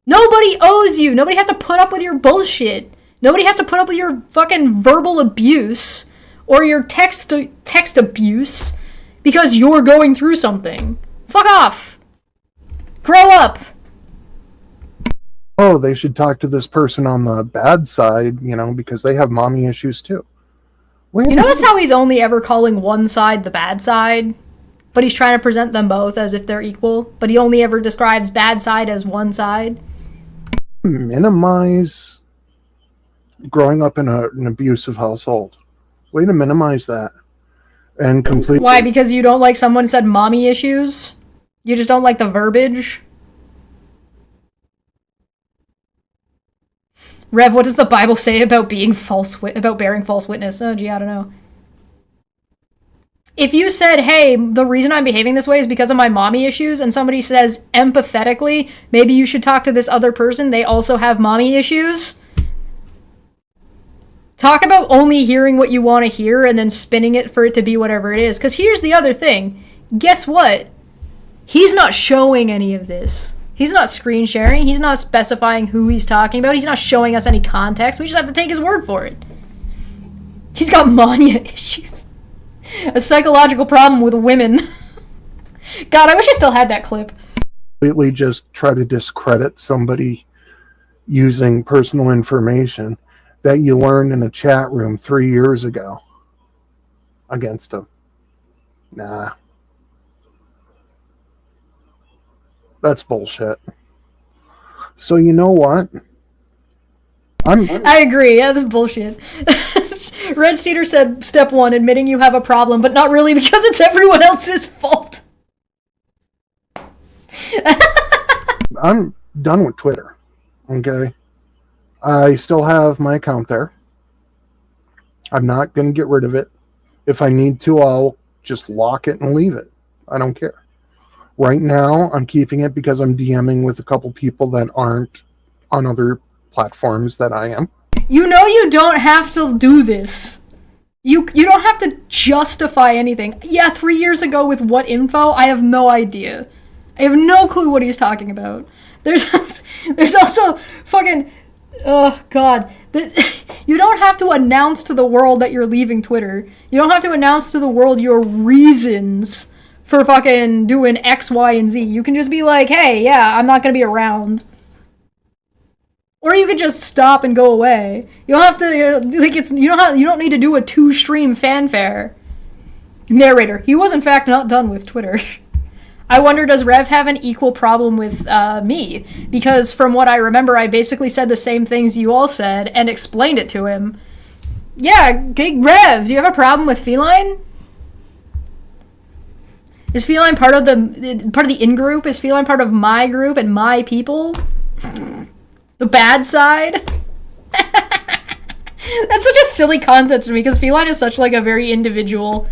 Nobody owes you. Nobody has to put up with your bullshit. Nobody has to put up with your fucking verbal abuse or your text abuse because you're going through something. Fuck off. Grow up. oh, they should talk to this person on the bad side, because they have mommy issues too. Well, You notice how he's only ever calling one side the bad side? But he's trying to present them both as if they're equal. But he only ever describes bad side as one side. minimize growing up in an abusive household. Way to minimize that. And completely. Why? Because you don't like someone said mommy issues? You just don't like the verbiage? Rev, what does the Bible say about being about bearing false witness? Oh, gee, I don't know. If you said, hey, the reason I'm behaving this way is because of my mommy issues, and somebody says empathetically, maybe you should talk to this other person, they also have mommy issues. Talk about only hearing what you want to hear and then spinning it for it to be whatever it is. Because here's the other thing. Guess what? He's not showing any of this. He's not screen sharing. He's not specifying who he's talking about. He's not showing us any context. We just have to take his word for it. He's got mania issues. A psychological problem with women. God, I wish I still had that clip. Completely just try to discredit somebody using personal information that you learned in a chat room 3 years ago against them. Nah. That's bullshit. So you know what? I agree. Yeah, this is bullshit. Red Cedar said, step 1, admitting you have a problem, but not really because it's everyone else's fault. I'm done with Twitter. Okay? I still have my account there. I'm not going to get rid of it. If I need to, I'll just lock it and leave it. I don't care. Right now, I'm keeping it because I'm DMing with a couple people that aren't on other platforms that I am. You know you don't have to do this. You don't have to justify anything. Yeah, 3 years ago with what info? I have no idea. I have no clue what he's talking about. There's also fucking... Oh, God. You don't have to announce to the world that you're leaving Twitter. You don't have to announce to the world your reasons for fucking doing X, Y, and Z. You can just be like, hey, yeah, I'm not gonna be around. Or you could just stop and go away. You don't have to, like, you don't need to do a 2-stream fanfare. Narrator, he was in fact not done with Twitter. I wonder, does Rev have an equal problem with me? Because from what I remember, I basically said the same things you all said and explained it to him. Yeah, Rev, do you have a problem with Feline? Is Feline part of the in-group? Is Feline part of my group and my people? The bad side? That's such a silly concept to me, because Feline is such, like, a very individual...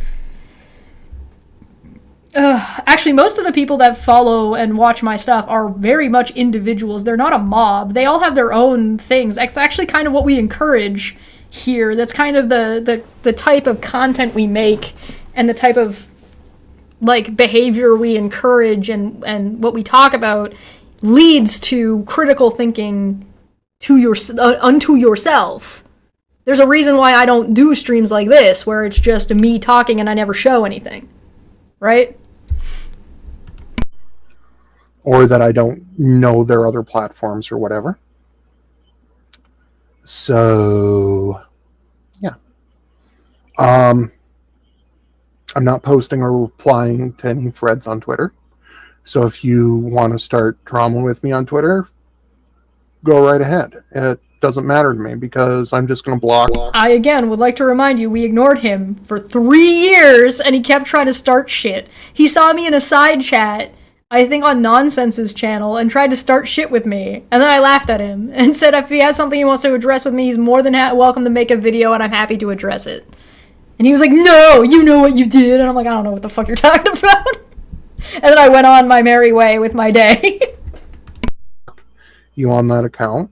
actually, most of the people that follow and watch my stuff are very much individuals. They're not a mob. They all have their own things. That's actually kind of what we encourage here. That's kind of the type of content we make and the type of, like, behavior we encourage and what we talk about leads to critical thinking unto yourself. There's a reason why I don't do streams like this, where it's just me talking and I never show anything. Right? Or that I don't know their other platforms or whatever. So, yeah. I'm not posting or replying to any threads on Twitter. So if you want to start drama with me on Twitter, go right ahead. It doesn't matter to me, because I'm just going to block. I, again, would like to remind you, we ignored him for 3 years, and he kept trying to start shit. He saw me in a side chat, I think on Nonsense's channel, and tried to start shit with me. And then I laughed at him and said if he has something he wants to address with me, he's more than welcome to make a video, and I'm happy to address it. And he was like, no, you know what you did. And I'm like, I don't know what the fuck you're talking about. And then I went on my merry way with my day. You on that account,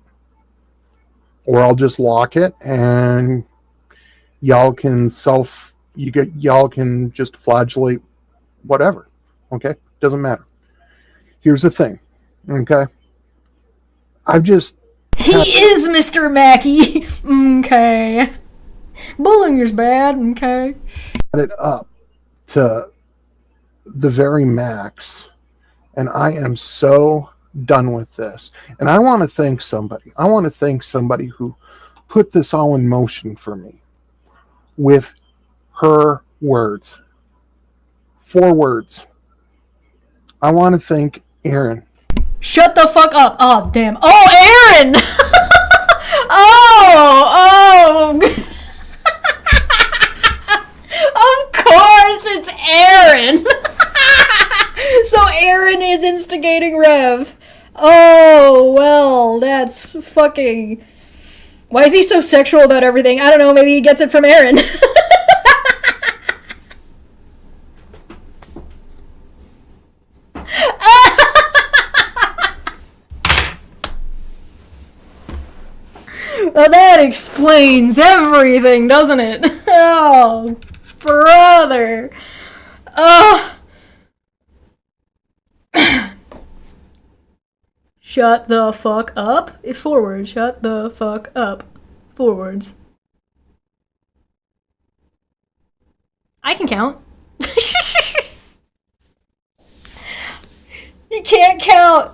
or I'll just lock it, and y'all can just flagellate whatever. Okay, doesn't matter. Here's the thing. Okay, He is Mr. Mackey. Okay. Bullying is bad. Okay. It up to the very max, and I am so done with this. And I want to thank somebody. I want to thank somebody who put this all in motion for me with her words. 4 words. I want to thank Aaron. Shut the fuck up. Oh, damn. Oh, Aaron! Oh! Of course it's Aaron! So Aaron is instigating Rev. Oh, well, that's fucking... Why is he so sexual about everything? I don't know, maybe he gets it from Aaron. Well, that explains everything, doesn't it? Oh, brother. Shut the fuck up. It's forward. Shut the fuck up. Forwards. I can count. You can't count.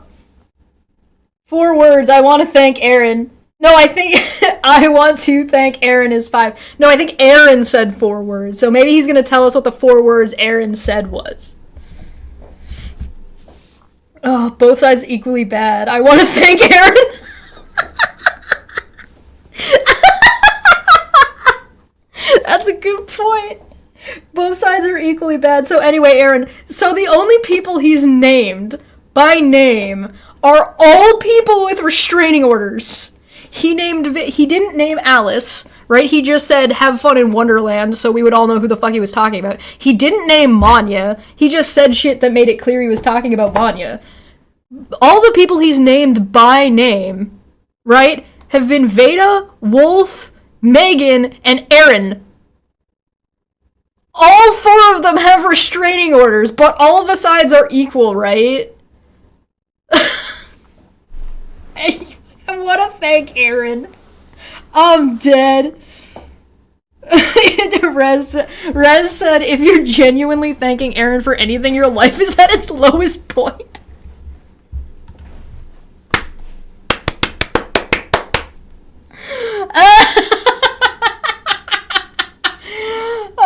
4 words. I want to thank Aaron. No, I think I want to thank Aaron is 5. No, I think Aaron said 4 words. So maybe he's going to tell us what the 4 words Aaron said was. Oh, both sides equally bad. I want to thank Aaron. That's a good point. Both sides are equally bad. So anyway, Aaron, so the only people he's named by name are all people with restraining orders. He didn't name Alice, right? He just said, have fun in Wonderland, so we would all know who the fuck he was talking about. He didn't name Manya. He just said shit that made it clear he was talking about Manya. All the people he's named by name, right, have been Veda, Wolf, Megan, and Aaron. All 4 of them have restraining orders, but all of the sides are equal, right? I want to thank Aaron. I'm dead. Rez said, if you're genuinely thanking Aaron for anything, your life is at its lowest point.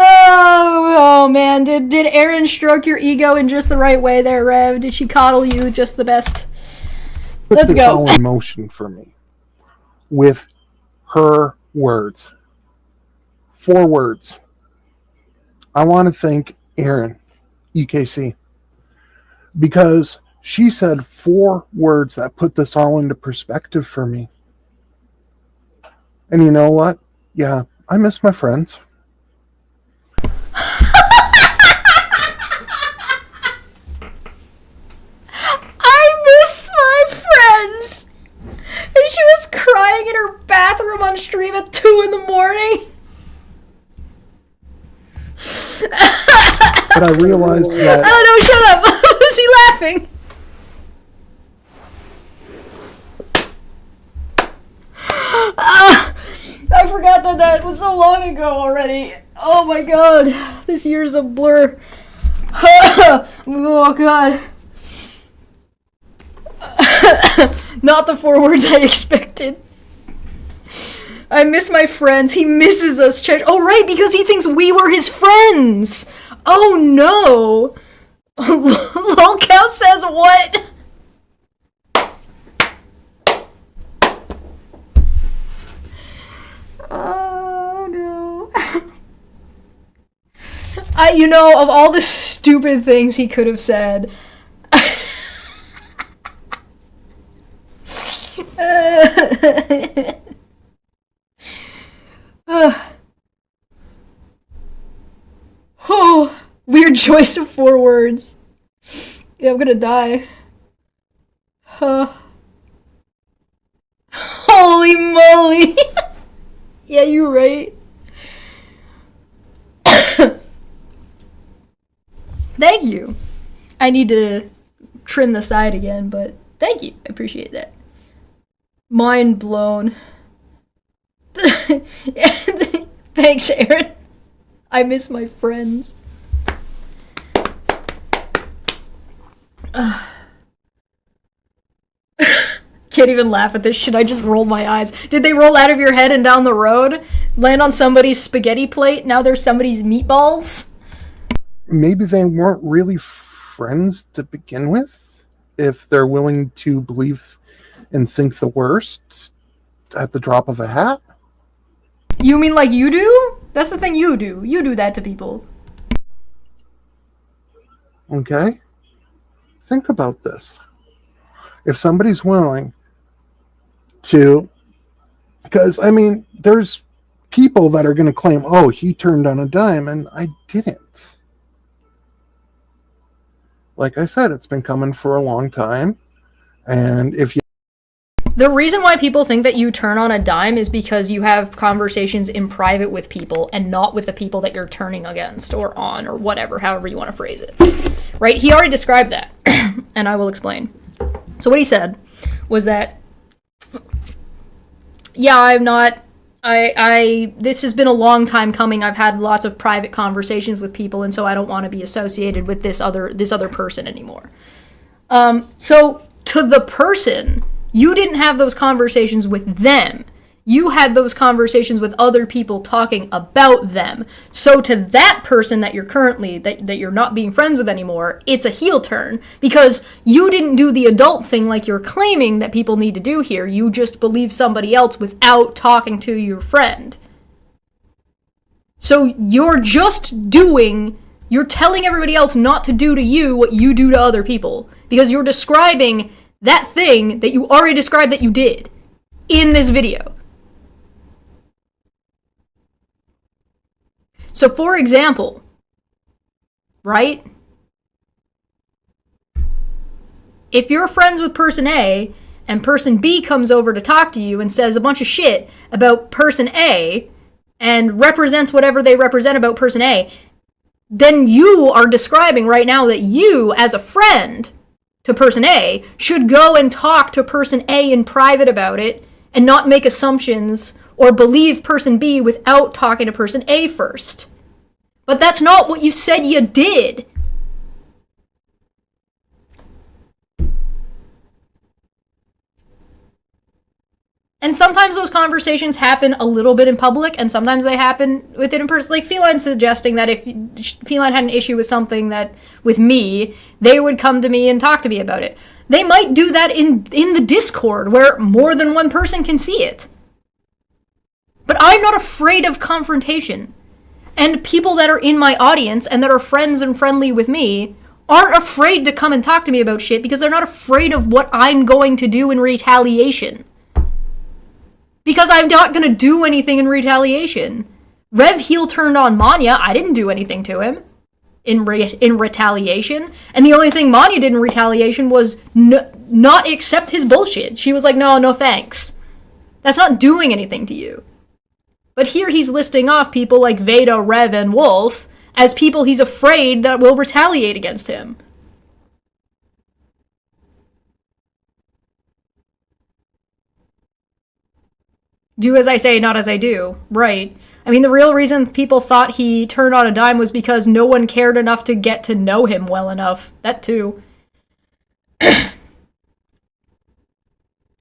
Oh man, did Aaron stroke your ego in just the right way there, Rev? Did she coddle you just the best? Put Let's this go. all in motion for me with her words. 4 words. I want to thank Erin, EKC, because she said 4 words that put this all into perspective for me. And you know what? Yeah, I miss my friends. I miss my friends! And she was crying in her bathroom on stream at 2 in the morning. But I realized that... Oh no, shut up! Was he laughing? I forgot that was so long ago already. Oh my god, this year's a blur. Oh god. Not the 4 words I expected. I miss my friends. He misses us, Chesh. Oh, right, because he thinks we were his friends. Oh, no. Lolcow says what? Oh, no. Of all the stupid things he could have said... Oh, weird choice of 4 words. Yeah, I'm gonna die. Holy moly! Yeah, you're right. Thank you. I need to trim the side again, but thank you. I appreciate that. Mind blown. Thanks, Aaron. I miss my friends. Can't even laugh at this shit. I just rolled my eyes. Did they roll out of your head and down the road? Land on somebody's spaghetti plate? Now they're somebody's meatballs? Maybe they weren't really friends to begin with, if they're willing to believe and think the worst at the drop of a hat. You mean like you do? That's the thing you do. You do that to people. Okay? Think about this. If somebody's willing to... Because, I mean, there's people that are going to claim, oh, he turned on a dime, and I didn't. Like I said, it's been coming for a long time. And if you... The reason why people think that you turn on a dime is because you have conversations in private with people and not with the people that you're turning against or on or whatever, however you want to phrase it. Right? He already described that, and I will explain. So what he said was that, yeah, I'm not... this has been a long time coming. I've had lots of private conversations with people, and so I don't want to be associated with this other person anymore. So to the person, you didn't have those conversations with them. You had those conversations with other people talking about them. So to that person that you're currently, that you're not being friends with anymore, it's a heel turn because you didn't do the adult thing like you're claiming that people need to do here. You just believe somebody else without talking to your friend. So you're telling everybody else not to do to you what you do to other people because you're describing that thing that you already described that you did in this video. So, for example, right? If you're friends with person A and person B comes over to talk to you and says a bunch of shit about person A and represents whatever they represent about person A, then you are describing right now that you, as a friend to person A, should go and talk to person A in private about it and not make assumptions or believe person B without talking to person A first. But that's not what you said you did. And sometimes those conversations happen a little bit in public, and sometimes they happen within a person. Like Feline suggesting that if Feline had an issue with something that with me, they would come to me and talk to me about it. They might do that in the Discord, where more than one person can see it. But I'm not afraid of confrontation. And people that are in my audience and that are friends and friendly with me aren't afraid to come and talk to me about shit because they're not afraid of what I'm going to do in retaliation. Because I'm not going to do anything in retaliation. Rev heel turned on Manya. I didn't do anything to him in retaliation. And the only thing Manya did in retaliation was not accept his bullshit. She was like, no thanks. That's not doing anything to you. But here he's listing off people like Veda, Rev, and Wolf as people he's afraid that will retaliate against him. Do as I say, not as I do. Right. I mean, the real reason people thought he turned on a dime was because no one cared enough to get to know him well enough. That too.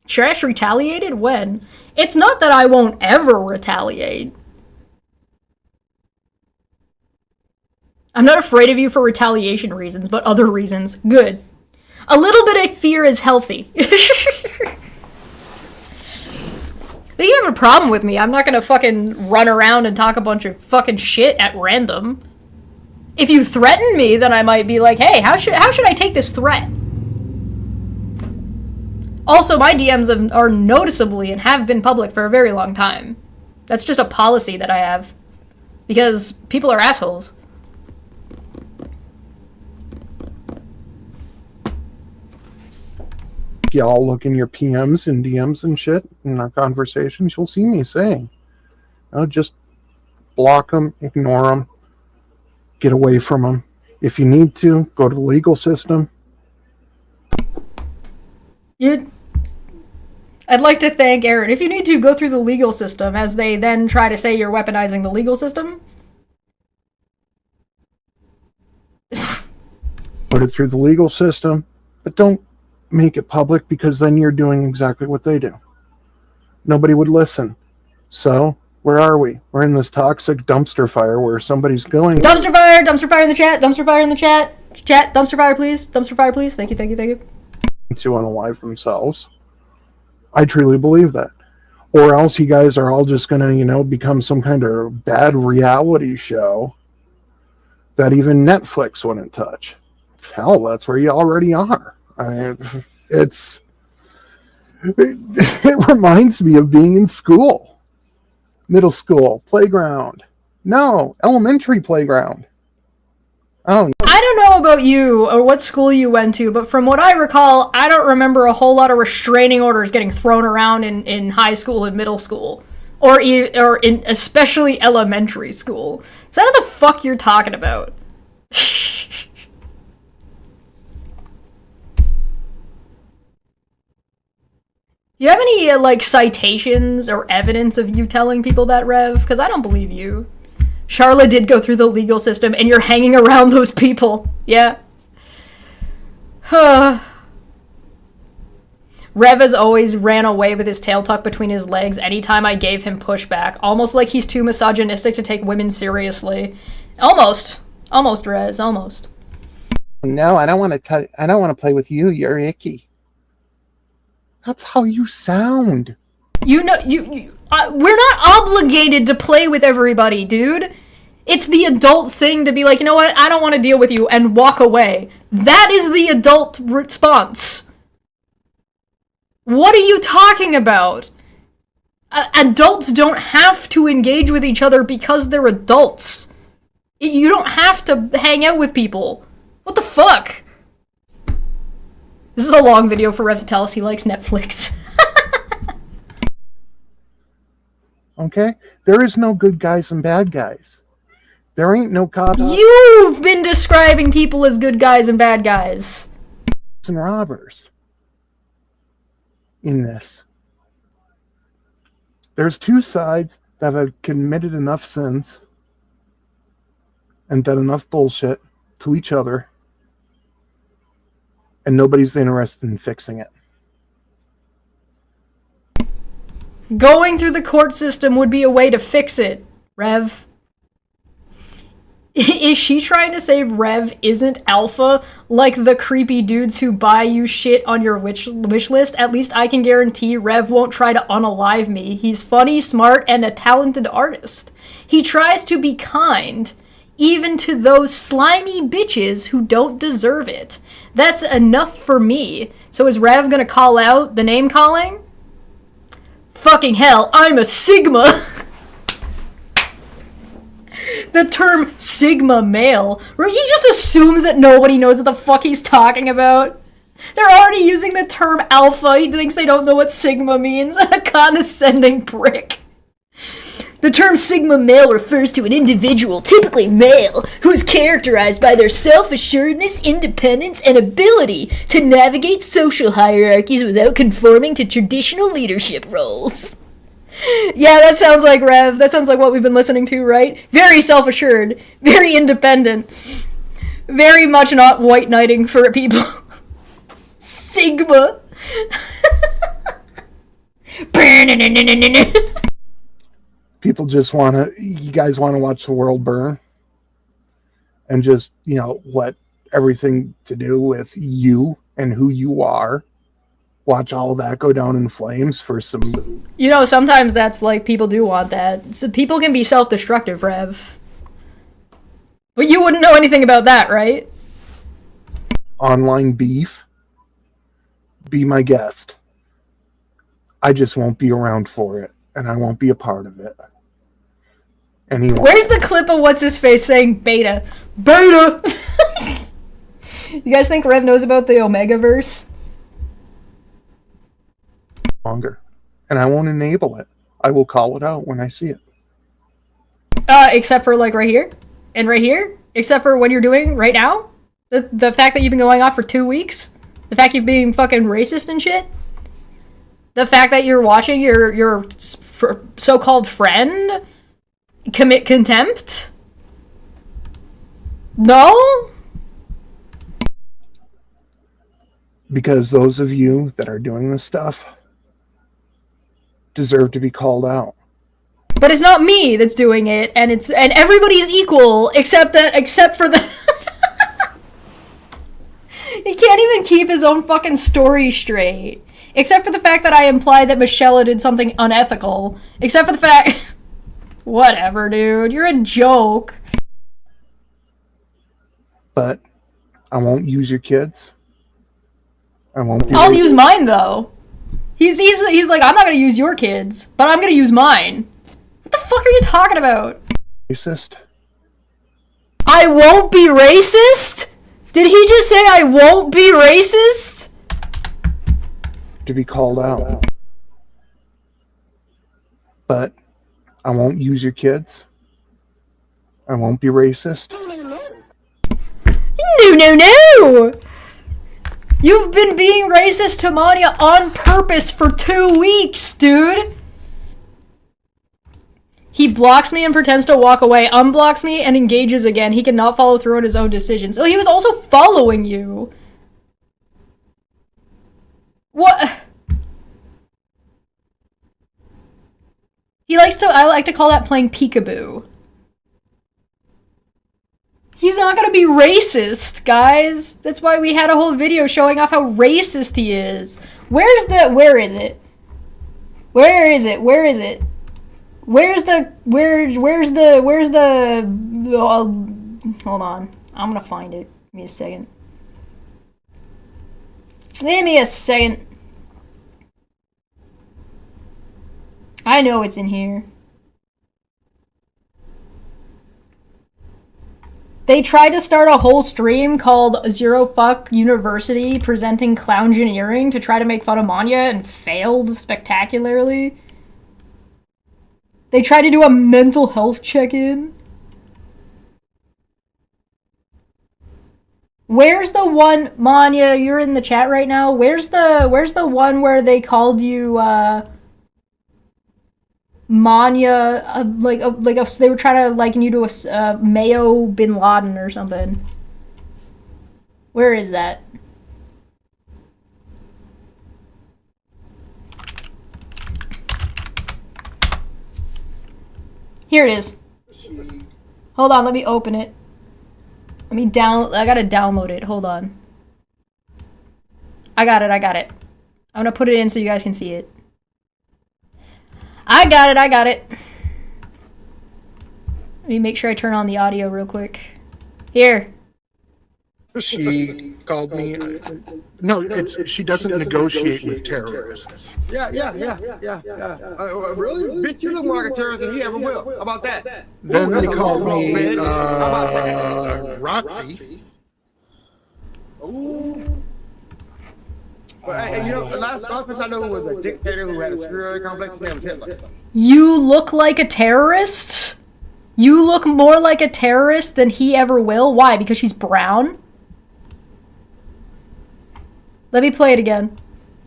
Chesh retaliated? When? It's not that I won't ever retaliate. I'm not afraid of you for retaliation reasons, but other reasons. Good. A little bit of fear is healthy. If you have a problem with me, I'm not gonna fucking run around and talk a bunch of fucking shit at random. If you threaten me, then I might be like, hey, how should I take this threat? Also, my DMs are noticeably and have been public for a very long time. That's just a policy that I have. Because people are assholes. Y'all look in your PMs and DMs and shit in our conversations, you'll see me saying, just block them, ignore them, get away from them. If you need to, go to the legal system. I'd like to thank Aaron. If you need to, go through the legal system, as they then try to say you're weaponizing the legal system. Put it through the legal system, but don't make it public because then you're doing exactly what they do. Nobody would listen. So, where are we? We're in this toxic dumpster fire where somebody's going... Dumpster fire in the chat, dumpster fire in the chat. Chat, dumpster fire please, Thank you. ...to unalive themselves. I truly believe that. Or else you guys are all just going to, become some kind of bad reality show that even Netflix wouldn't touch. Hell, that's where you already are. It reminds me of being in school. Middle school, playground. No, elementary playground. I don't know about you or what school you went to, but from what I recall, I don't remember a whole lot of restraining orders getting thrown around in high school and middle school. Or in especially elementary school. Is that what the fuck you're talking about? Do you have any, citations or evidence of you telling people that, Rev? Because I don't believe you. Charlotte did go through the legal system, and you're hanging around those people. Yeah. Rev has always ran away with his tail tucked between his legs anytime I gave him pushback. Almost like he's too misogynistic to take women seriously. Almost. Almost, Rez. Almost. No, I don't want to play with you. You're icky. That's how you sound. We're not obligated to play with everybody, dude. It's the adult thing to be like, you know what, I don't want to deal with you, and walk away. That is the adult response. What are you talking about? Adults don't have to engage with each other because they're adults. You don't have to hang out with people. What the fuck? This is a long video for Rev to tell us he likes Netflix. Okay? There is no good guys and bad guys. There ain't no cops. You've been describing people as good guys and bad guys. And robbers. In this. There's two sides that have committed enough sins and done enough bullshit to each other, and nobody's interested in fixing it. Going through the court system would be a way to fix it, Rev. Is she trying to say Rev isn't alpha, like the creepy dudes who buy you shit on your wish list? At least I can guarantee Rev won't try to unalive me. He's funny, smart, and a talented artist. He tries to be kind, even to those slimy bitches who don't deserve it. That's enough for me. So is Rev gonna call out the name calling? Fucking hell, I'm a Sigma! The term Sigma male, where he just assumes that nobody knows what the fuck he's talking about. They're already using the term alpha. He thinks they don't know what Sigma means. A condescending prick. The term Sigma male refers to an individual, typically male, who is characterized by their self-assuredness, independence, and ability to navigate social hierarchies without conforming to traditional leadership roles. Yeah, that sounds like Rev. That sounds like what we've been listening to, right? Very self-assured, very independent, very much not white knighting for people. Sigma. People just you guys want to watch the world burn and just, let everything to do with you and who you are, watch all of that go down in flames for some... Sometimes that's like, people do want that. So people can be self-destructive, Rev. But you wouldn't know anything about that, right? Online beef. Be my guest. I just won't be around for it, and I won't be a part of it. Anyway. Where's the clip of what's-his-face saying beta? Beta! You guys think Rev knows about the Omegaverse? Longer. And I won't enable it. I will call it out when I see it. Except for, like, right here? And right here? Except for what you're doing right now? The fact that you've been going off for 2 weeks? The fact you're being fucking racist and shit? The fact that you're watching your so-called friend commit contempt? No? Because those of you that are doing this stuff deserve to be called out. But it's not me that's doing it, and everybody's equal except for the He can't even keep his own fucking story straight. Except for the fact that I implied that Michelle did something unethical. Except for the fact... Whatever, dude. You're a joke. But I won't use your kids. I'll use mine, though. He's like, I'm not gonna use your kids, but I'm gonna use mine. What the fuck are you talking about? Racist? I won't be racist? Did he just say I won't be racist? To be called out. But I won't use your kids. I won't be racist. No. You've been being racist to Manya on purpose for 2 weeks, dude. He blocks me and pretends to walk away, unblocks me and engages again. He cannot follow through on his own decisions. Oh, he was also following you. What? I like to call that playing peekaboo. He's not gonna be racist, guys. That's why we had a whole video showing off how racist he is. Where is it? Where's the, hold on. I'm gonna find it. Give me a second. I know it's in here. They tried to start a whole stream called Zero Fuck University presenting clowngineering to try to make fun of Manya and failed spectacularly. They tried to do a mental health check-in. Where's the one, Manya, you're in the chat right now. Where's the one where they called you, Manya, they were trying to liken you to a Mayo bin Laden or something. Where is that? Here it is. Hold on, let me open it. I gotta download it. Hold on. I got it. I'm gonna put it in so you guys can see it. I got it. Let me make sure I turn on the audio real quick. Here. She called me. No, she doesn't negotiate with terrorists. Yeah. Really? Bitch, you look more like a terrorist than he ever will. How about that? Then Ooh, they that's a called low blow, me bitch. How about that? Roxy. Ooh. But hey, you know, the last person I knew was a dictator who had a superiority complex. His name was Hitler. You look like a terrorist? You look more like a terrorist than he ever will? Why? Because she's brown? Let me play it again.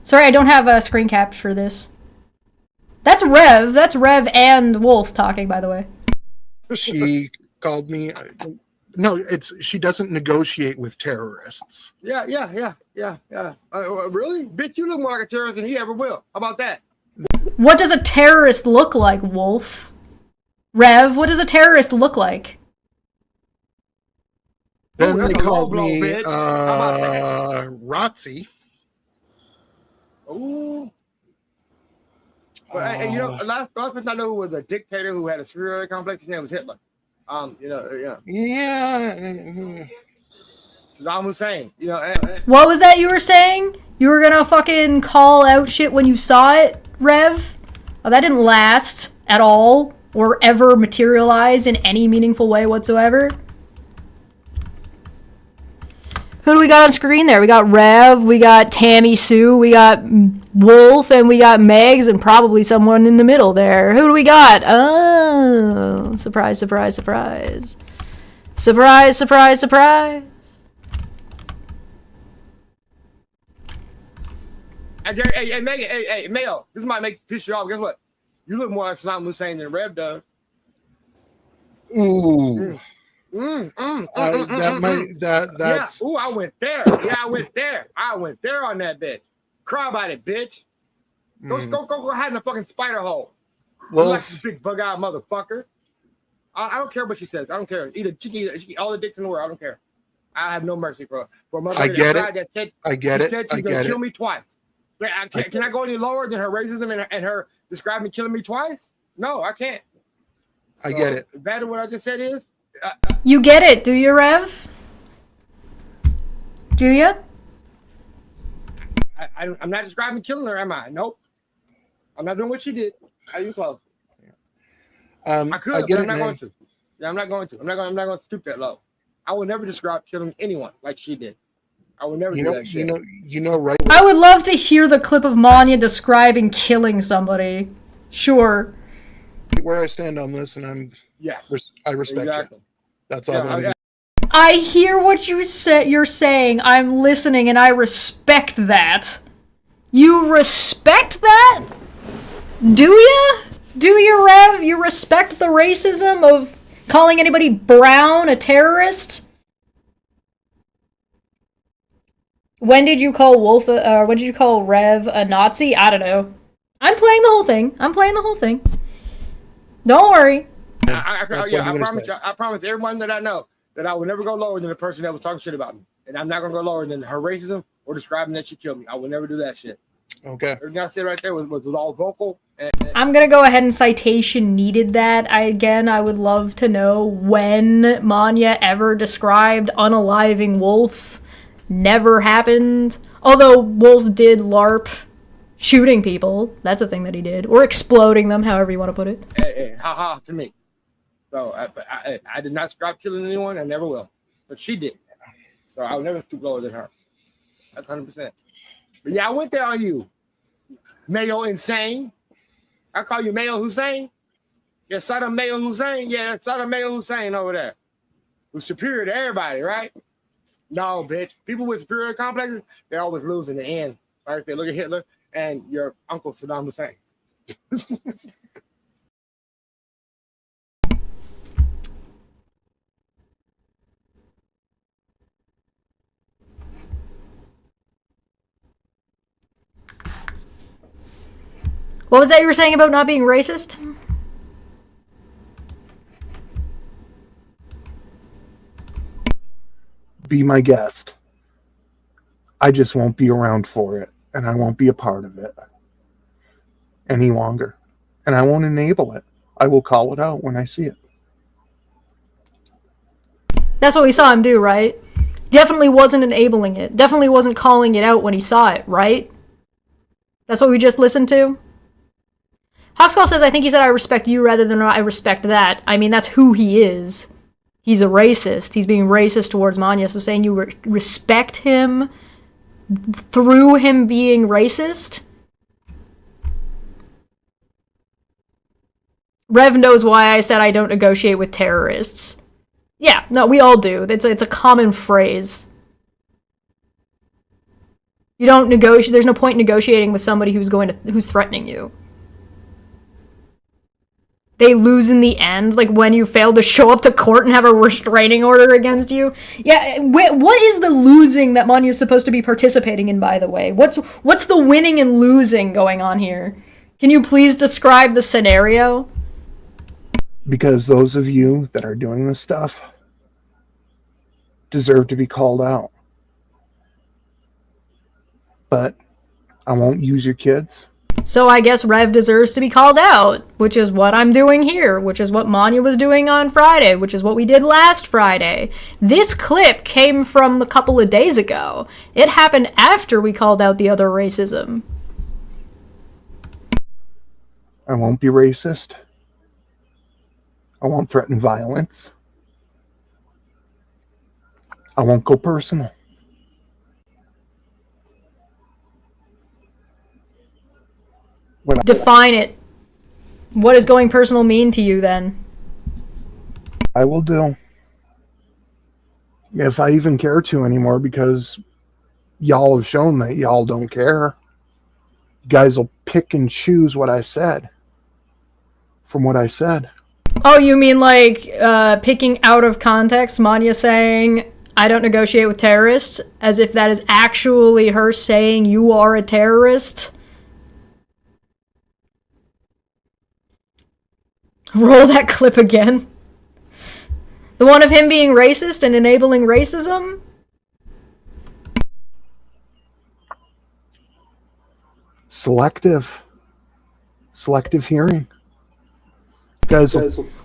Sorry, I don't have a screen cap for this. That's Rev. That's Rev and Wolf talking, by the way. She called me. No, she doesn't negotiate with terrorists. Yeah. Really? Bitch, you look more like a terrorist than he ever will. How about that? What does a terrorist look like, Wolf? Rev, what does a terrorist look like? Then Ooh, they that's a low called blow, me bitch. How about Roxy. Ooh. But hey, you know, the last person I knew was a dictator who had a superiority complex. His name was Hitler. Yeah. Saddam Hussein. What was that you were saying? You were gonna fucking call out shit when you saw it, Rev? Oh, that didn't last at all, or ever materialize in any meaningful way whatsoever. Who do we got on screen there? We got Rev, we got Tammy Sue, we got Wolf, and we got Megs, and probably someone in the middle there. Who do we got? Oh, surprise. Surprise. Hey, Megan, hey, Mayo, this might piss you off. Guess what? You look more like Saddam Hussein than Rev does. Ooh. Yeah. That's. Ooh, I went there. Yeah, I went there. I went there on that bitch. Cry about it, bitch. Go hide in the fucking spider hole. Well, You like you big bug-eyed motherfucker. I don't care what she says. I don't care. She can eat all the dicks in the world. I don't care. I have no mercy for a motherfucker I get it. that said, I get it. She said she's gonna kill me twice. Can I go any lower than her racism and her describing killing me twice? No, I can't. I get it. Better what I just said is. You get it, do you, Rev? Do you? I'm not describing killing her, am I? Nope. I'm not doing what she did. How you close? I could, but I'm not going to. Yeah, I'm not going to. I'm not going to stoop that low. I will never describe killing anyone like she did. I will never do that shit. You know, right? I would love to hear the clip of Manya describing killing somebody. Sure. Where I stand on this, and I respect Exactly. you. That's all. I hear what you're saying. I'm listening, and I respect that. You respect that? Do you? Do you, Rev? You respect the racism of calling anybody brown a terrorist? When did you call when did you call Rev a Nazi? I don't know. I'm playing the whole thing. Don't worry. I promise everyone that I know that I will never go lower than the person that was talking shit about me. And I'm not going to go lower than her racism or describing that she killed me. I will never do that shit. Okay. Everything I said right there was all vocal. I'm going to go ahead and citation needed that. I would love to know when Manya ever described unaliving Wolf. Never happened. Although Wolf did LARP shooting people. That's a thing that he did. Or exploding them, however you want to put it. Hey, ha to me. So I did not describe killing anyone. I never will. But she did. So I will never stoop lower than her. That's 100%. But yeah, I went there on you. Mayo insane. I call you Mayo Hussein. Yeah, Saddam Mayo Hussein. Yeah, that's Saddam Mayo Hussein over there. Who's superior to everybody, right? No, bitch. People with superior complexes, they always lose in the end. Right? They look at Hitler and your uncle Saddam Hussein. What was that you were saying about not being racist? Be my guest. I just won't be around for it, and I won't be a part of it any longer. And I won't enable it. I will call it out when I see it. That's what we saw him do, right? Definitely wasn't enabling it. Definitely wasn't calling it out when he saw it, right? That's what we just listened to? Hawkskull says, I think he said I respect you rather than I respect that. I mean, that's who he is. He's a racist. He's being racist towards Manya, so saying you respect him through him being racist? Rev knows why I said I don't negotiate with terrorists. Yeah, no, we all do. It's a common phrase. You don't negotiate. There's no point in negotiating with somebody who's threatening you. They lose in the end, like when you fail to show up to court and have a restraining order against you. Yeah, what is the losing that Manya's supposed to be participating in, by the way? What's the winning and losing going on here? Can you please describe the scenario? Because those of you that are doing this stuff deserve to be called out. But I won't use your kids. So I guess Rev deserves to be called out, which is what I'm doing here, which is what Manya was doing on Friday, which is what we did last Friday. This clip came from a couple of days ago. It happened after we called out the other racism. I won't be racist. I won't threaten violence. I won't go personal. Define it. What does going personal mean to you then? I will do. If I even care to anymore, because y'all have shown that y'all don't care. You guys will pick and choose what I said from what I said. Oh, you mean like picking out of context Manya saying, I don't negotiate with terrorists, as if that is actually her saying you are a terrorist? Roll that clip again. The one of him being racist and enabling racism? Selective hearing. Guys,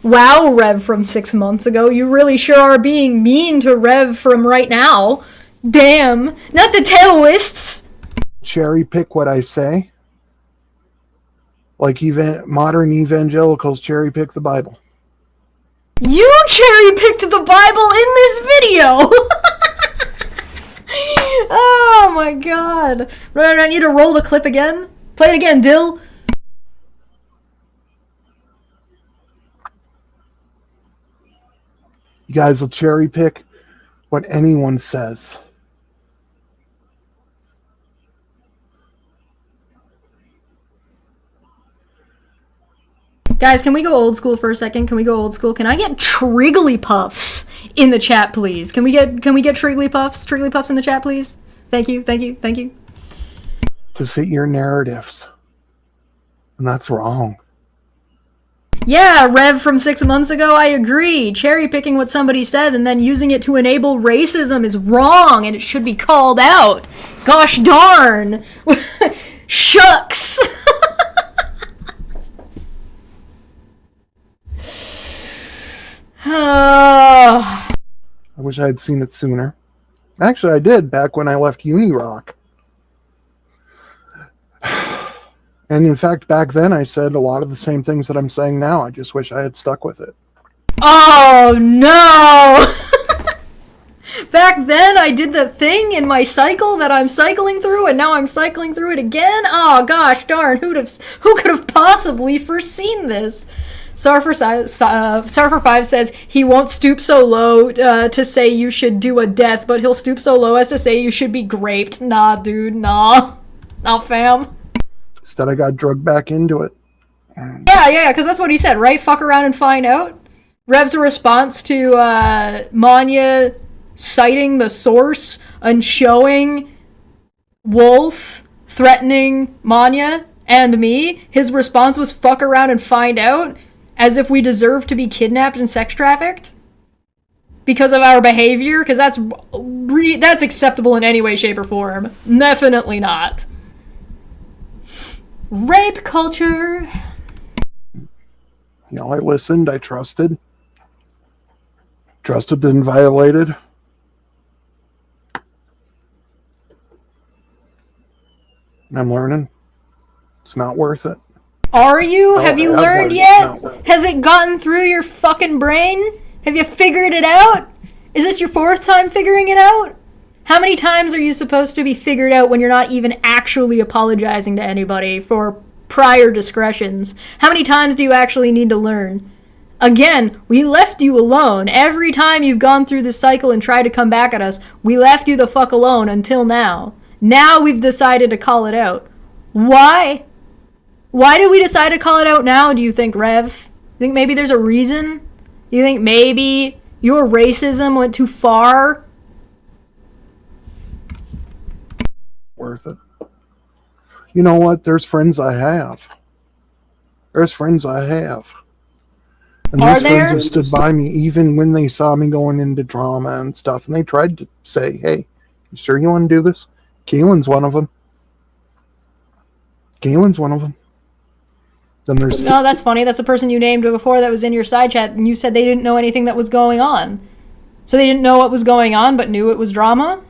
Wow, Rev from 6 months ago. You really sure are being mean to Rev from right now. Damn. Not the terrorists. cherry pick what I say. Like modern evangelicals cherry pick the Bible. You cherry-picked the Bible in this video! Oh my god. Right, I need to roll the clip again. Play it again, Dill. You guys will cherry pick what anyone says. Guys, can we go old school for a second? Can we go old school? Can I get Triggly Puffs in the chat, please? Can we get Triggly Puffs? Triggly Puffs in the chat, please? Thank you, thank you, thank you. To fit your narratives. And that's wrong. Yeah, Rev from 6 months ago, I agree. Cherry picking what somebody said and then using it to enable racism is wrong and it should be called out. Gosh darn. Shucks. I wish I had seen it sooner. Actually, I did back when I left Unirock. And in fact, back then I said a lot of the same things that I'm saying now. I just wish I had stuck with it. Oh no! Back then I did the thing in my cycle that I'm cycling through and now I'm cycling through it again? Oh gosh darn, who could have possibly foreseen this? Sarfer5 says he won't stoop so low to say you should do a death, but he'll stoop so low as to say you should be raped. Nah, dude, nah. Nah, fam. Instead, I got drugged back into it. Yeah, because that's what he said, right? Fuck around and find out. Rev's response to Manya citing the source and showing Wolf threatening Manya and me, his response was fuck around and find out, as if we deserve to be kidnapped and sex trafficked because of our behavior, because that's acceptable in any way, shape, or form. Definitely not. Rape culture. You know, I listened, I trusted. Trust had been violated. And I'm learning. It's not worth it. Are you? No, Have you I have learned learned yet? it's not worth it. Has it gotten through your fucking brain? Have you figured it out? Is this your 4th time figuring it out? How many times are you supposed to be figured out when you're not even actually apologizing to anybody for prior discretions? How many times do you actually need to learn? Again, we left you alone. Every time you've gone through this cycle and tried to come back at us, we left you the fuck alone until now. Now we've decided to call it out. Why? Why did we decide to call it out now, do you think, Rev? Think maybe there's a reason? Do you think maybe your racism went too far? Worth it. You know what? There's friends I have. There's friends I have. And Are those there? friends have stood by me even when they saw me going into drama and stuff. And they tried to say, hey, you sure you want to do this? Kaylin's one of them. Kaylin's one of them. Then there's... No, that's funny. That's the person you named before that was in your side chat, and you said they didn't know anything that was going on. So they didn't know what was going on, but knew it was drama?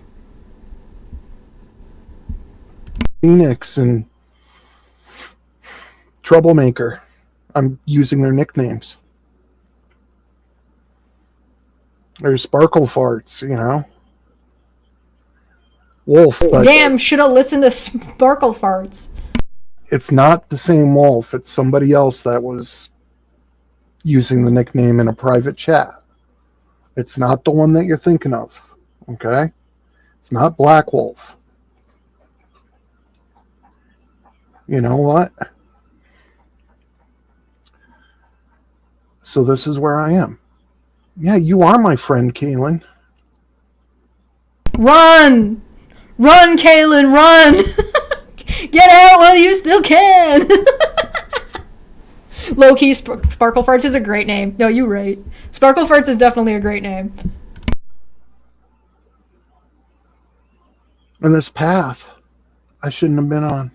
Phoenix and Troublemaker. I'm using their nicknames. There's Sparkle Farts, you know. Wolf, but Damn, should have listened to Sparkle Farts. it's not the same Wolf. It's somebody else that was using the nickname in a private chat. It's not the one that you're thinking of, okay? It's not Black Wolf. You know what? So this is where I am. Yeah, you are my friend, Kaylin. Run! Run, Kaylin, run! Get out while you still can! Low-key, Sparkle Farts is a great name. No, you're right. Sparkle Farts is definitely a great name. And this path, I shouldn't have been on.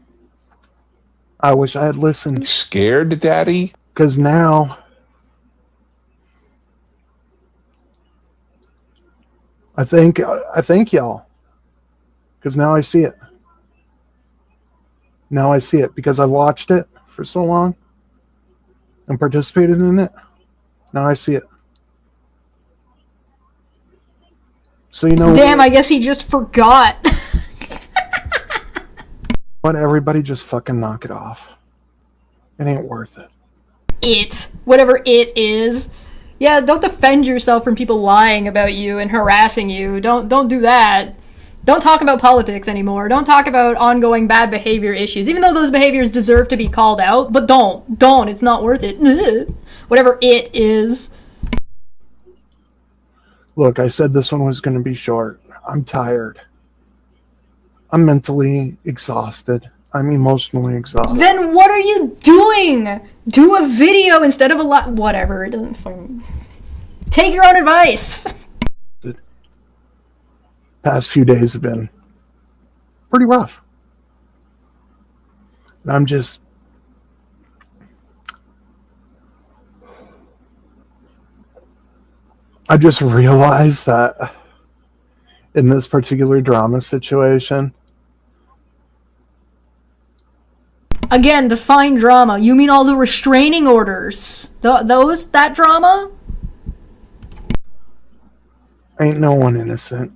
I wish I had listened. Scared, Daddy? Because now, I thank y'all. Because now I see it. Now I see it because I've watched it for so long and participated in it. Now I see it. So you know Damn, I guess he just forgot. what? Everybody just fucking knock it off. It ain't worth it. It. Whatever it is. Yeah, don't defend yourself from people lying about you and harassing you. Don't do that. Don't talk about politics anymore. Don't talk about ongoing bad behavior issues, even though those behaviors deserve to be called out. But don't. It's not worth it. Whatever it is. Look, I said this one was going to be short. I'm tired. I'm mentally exhausted. I'm emotionally exhausted. Then what are you doing? Do a video instead of a whatever. It doesn't fucking... Take your own advice. Past few days have been pretty rough. And I'm just... I just realized that in this particular drama situation, Again, define drama. You mean all the restraining orders? That drama? ain't no one innocent.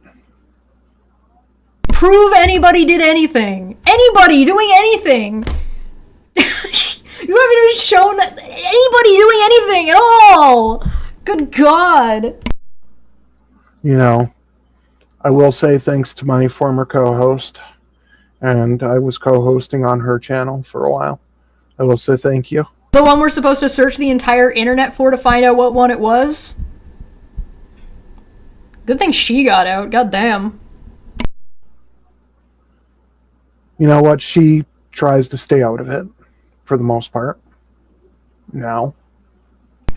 Prove anybody did anything. Anybody doing anything. You haven't even shown anybody doing anything at all. Good God. You know, I will say thanks to my former co-host, and I was co-hosting on her channel for a while. I will say thank you. The one we're supposed to search the entire internet for to find out what one it was? Good thing she got out. God damn. You know what? She tries to stay out of it. for the most part. Now.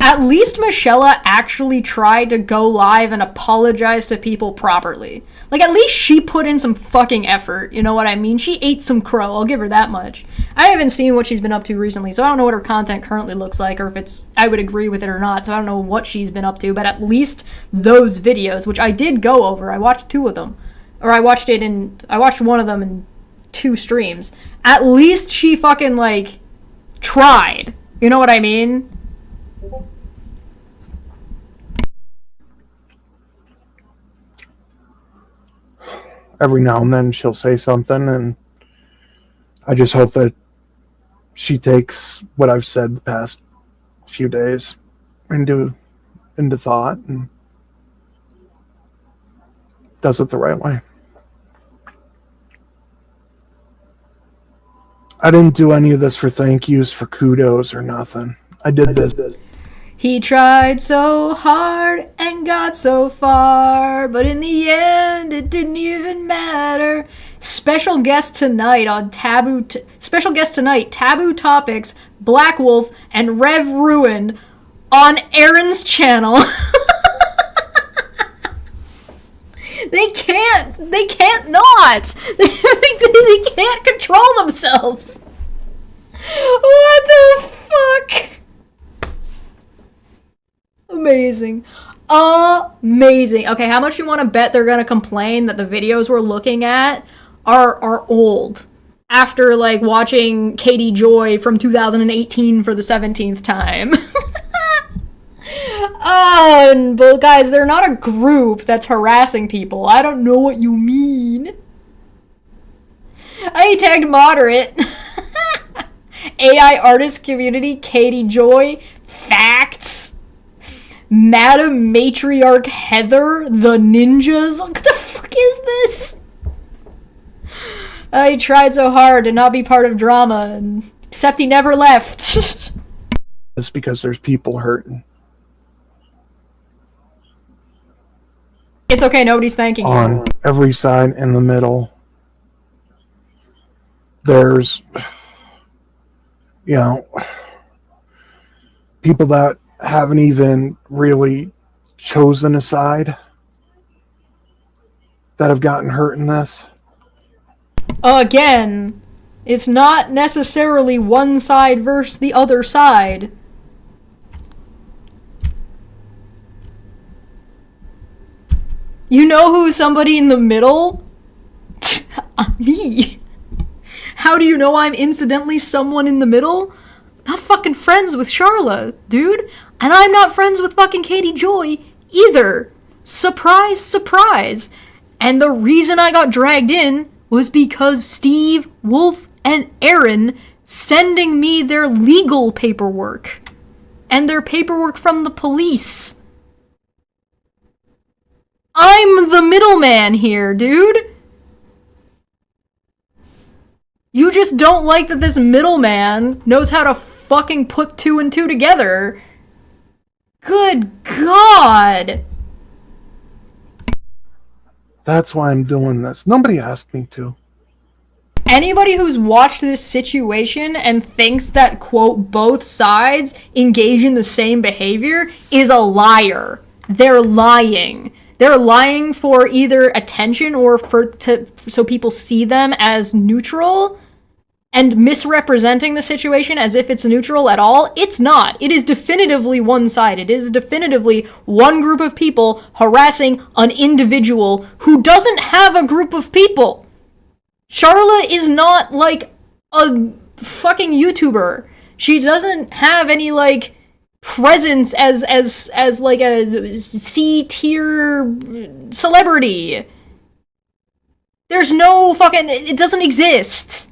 At least Michelle actually tried to go live and apologize to people properly. Like, at least she put in some fucking effort, you know what I mean? She ate some crow, I'll give her that much. I haven't seen what she's been up to recently, so I don't know what her content currently looks like, or if it's, I would agree with it or not, so I don't know what she's been up to, but at least those videos, which I did go over, I watched 2 of them. Or I watched one of them in 2 streams. At least she fucking, like, tried. You know what I mean? Every now and then she'll say something, and I just hope that she takes what I've said the past few days into thought and does it the right way. I didn't do any of this for thank yous, for kudos, or nothing. I did this. He tried so hard and got so far, but in the end, it didn't even matter. Special guest tonight, Taboo Topics, Black Wolf, and Rev Ruin on Aaron's channel. They can't not. They can't control themselves. What the fuck? Amazing. Okay, how much you want to bet they're gonna complain that the videos we're looking at are old? After, like, watching Katie Joy from 2018 for the 17th time. But guys, they're not a group that's harassing people. I don't know what you mean. I tagged moderate. AI artist community, Katie Joy, facts. Madam Matriarch Heather, the ninjas. What the fuck is this? He tried so hard to not be part of drama, except he never left. It's because there's people hurting. It's okay, nobody's thanking you. On every side in the middle. There's, people that haven't even really chosen a side that have gotten hurt in this. Again, it's not necessarily one side versus the other side. You know who's somebody in the middle? Me. How do you know I'm incidentally someone in the middle? Not fucking friends with Charla, dude. And I'm not friends with fucking Katie Joy either. Surprise, surprise. And the reason I got dragged in was because Steve, Wolf, and Aaron sending me their legal paperwork. And their paperwork from the police. I'm the middleman here, dude. You just don't like that this middleman knows how to fucking put 2 and 2 together. Good God. That's why I'm doing this. Nobody asked me to. Anybody who's watched this situation and thinks that, quote, both sides engage in the same behavior is a liar. They're lying. They're lying for either attention or so people see them as neutral and misrepresenting the situation as if it's neutral at all. It's not. It is definitively one-sided. It is definitively one group of people harassing an individual who doesn't have a group of people. Charla is not like a fucking YouTuber. She doesn't have any, like, presence as like a C-tier celebrity. There's no fucking, it doesn't exist.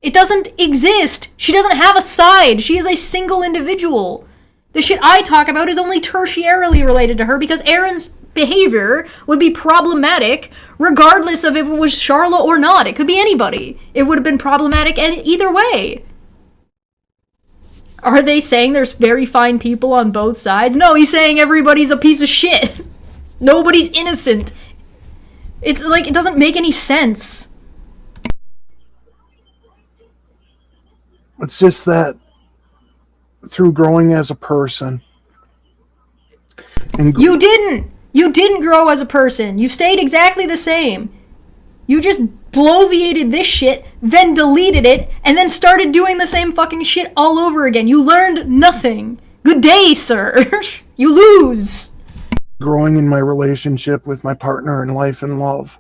It doesn't exist. She doesn't have a side. She is a single individual. The shit I talk about is only tertiarily related to her because Aaron's behavior would be problematic regardless of if it was Charla or not. It could be anybody. It would have been problematic either way. Are they saying there's very fine people on both sides? No, he's saying everybody's a piece of shit. Nobody's innocent. It's like, it doesn't make any sense. It's just that through growing as a person, and You didn't! You didn't grow as a person. You stayed exactly the same. You just bloviated this shit, then deleted it, and then started doing the same fucking shit all over again. You learned nothing. Good day, sir. You lose. growing in my relationship with my partner in life and love.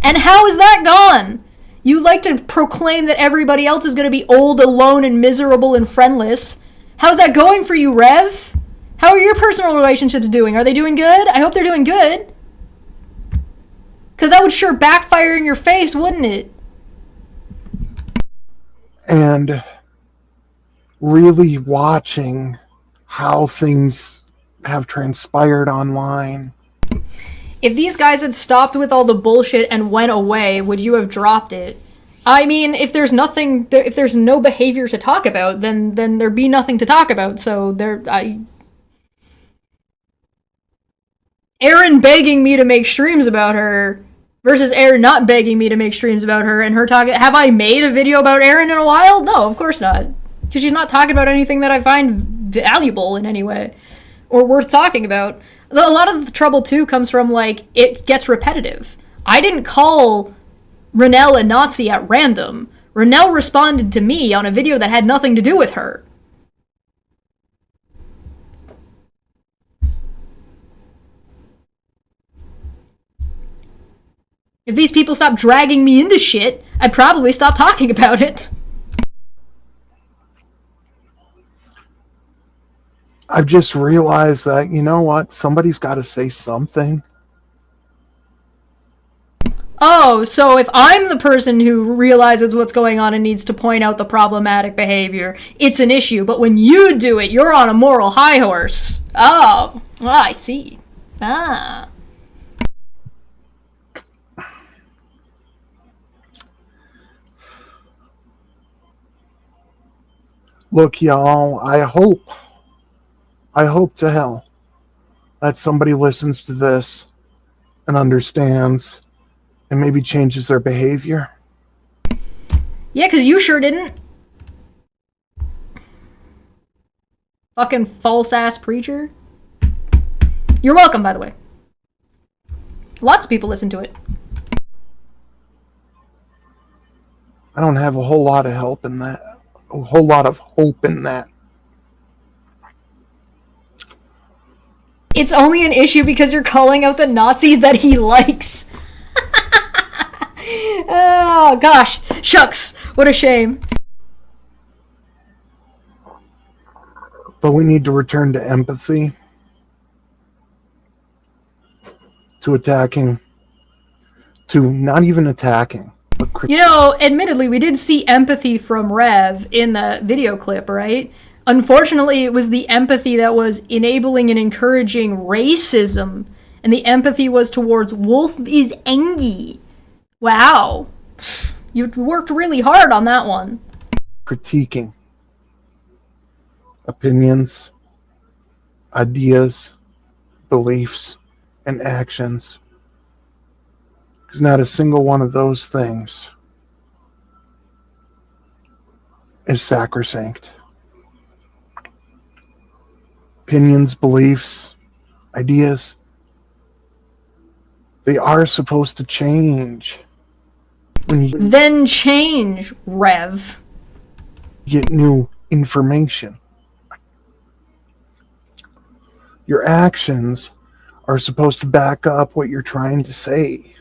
And how is that gone? You like to proclaim that everybody else is going to be old, alone, and miserable and friendless. How's that going for you, Rev? How are your personal relationships doing? Are they doing good? I hope they're doing good. Because that would sure backfire in your face, wouldn't it? And really watching how things have transpired online. If these guys had stopped with all the bullshit and went away, would you have dropped it? I mean, if there's nothing, if there's no behavior to talk about, then there'd be nothing to talk about. So Erin begging me to make streams about her versus Erin not begging me to make streams about her and her talking. Have I made a video about Erin in a while? No, of course not. Because she's not talking about anything that I find valuable in any way or worth talking about. A lot of the trouble too comes from, like, it gets repetitive. I didn't call Renelle a Nazi at random. Renelle responded to me on a video that had nothing to do with her. If these people stopped dragging me into shit, I'd probably stop talking about it. I've just realized that, you know what, somebody's got to say something. Oh, so if I'm the person who realizes what's going on and needs to point out the problematic behavior, it's an issue. But when you do it, you're on a moral high horse. Oh, I see. Ah. Look, y'all, I hope to hell that somebody listens to this and understands and maybe changes their behavior. Yeah, because you sure didn't. Fucking false-ass preacher. You're welcome, by the way. Lots of people listen to it. I don't have a whole lot of help in that. A whole lot of hope in that. It's only an issue because you're calling out the Nazis that he likes. Oh, gosh. Shucks. What a shame. But we need to return to empathy, to attacking, to not even attacking, but You know, admittedly, we did see empathy from Rev in the video clip, right? Unfortunately, it was the empathy that was enabling and encouraging racism, and the empathy was towards Wolf is Engie. Wow. You worked really hard on that one. critiquing opinions, ideas, beliefs, and actions. Because not a single one of those things is sacrosanct. Opinions, beliefs, ideas, they are supposed to change. When you Then change, Rev. get new information, your actions are supposed to back up what you're trying to say.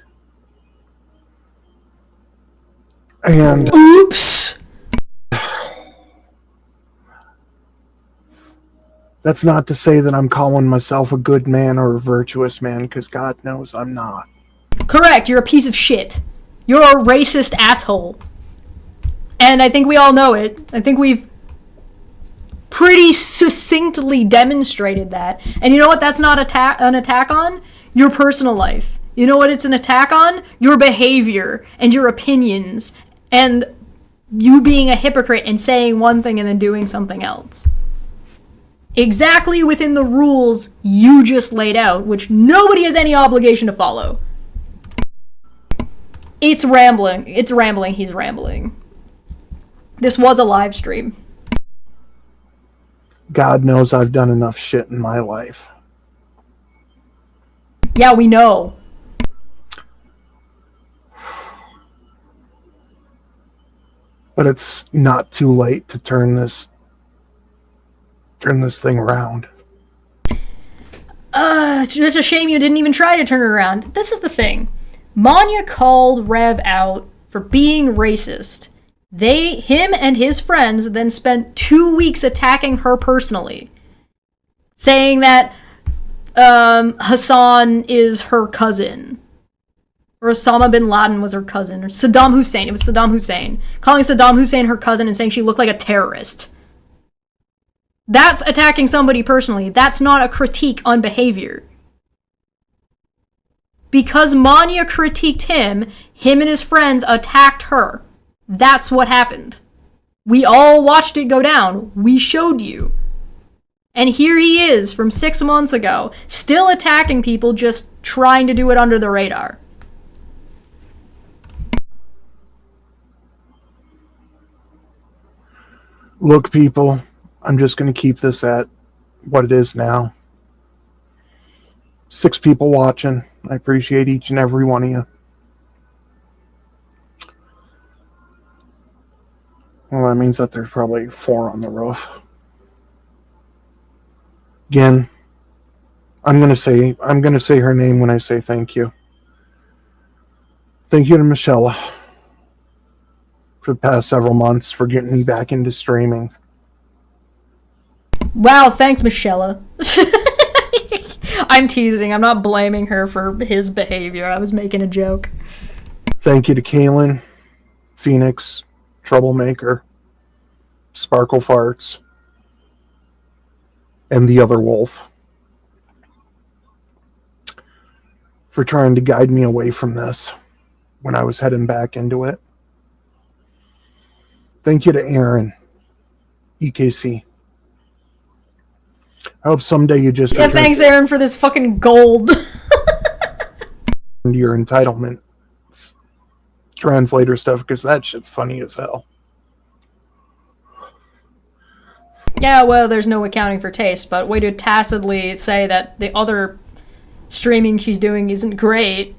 And Oops. that's not to say that I'm calling myself a good man or a virtuous man, because God knows I'm not. Correct, you're a piece of shit. You're a racist asshole. And I think we all know it. I think we've pretty succinctly demonstrated that. And you know what that's not an attack on? Your personal life. You know what it's an attack on? Your behavior and your opinions and you being a hypocrite and saying one thing and then doing something else. Exactly within the rules you just laid out, which nobody has any obligation to follow. It's rambling. It's rambling. He's rambling. This was a live stream. God knows I've done enough shit in my life. Yeah, we know. But it's not too late to turn this thing around. It's just a shame you didn't even try to turn it around. This is the thing. Manya called Rev out for being racist. Him and his friends then spent 2 weeks attacking her personally. Saying that Hassan is her cousin. Or Osama bin Laden was her cousin. Or Saddam Hussein. It was Saddam Hussein. Calling Saddam Hussein her cousin and saying she looked like a terrorist. That's attacking somebody personally. That's not a critique on behavior. Because Manya critiqued him and his friends attacked her. That's what happened. We all watched it go down. We showed you. And here he is from 6 months ago, still attacking people, just trying to do it under the radar. Look, people, I'm just going to keep this at what it is now. 6 people watching. I appreciate each and every one of you. Well, that means that there's probably 4 on the roof. Again, I'm gonna say her name when I say thank you. Thank you to Michelle for the past several months for getting me back into streaming. Wow, thanks, Michelle. I'm teasing. I'm not blaming her for his behavior. I was making a joke. Thank you to Kaylin, Phoenix, Troublemaker, Sparkle Farts, and the other wolf for trying to guide me away from this when I was heading back into it. Thank you to Aaron, EKC. I hope someday you just Yeah, thanks, Aaron, for this fucking gold. your entitlement translator stuff, because that shit's funny as hell. Yeah, well, there's no accounting for taste, but way to tacitly say that the other streaming she's doing isn't great.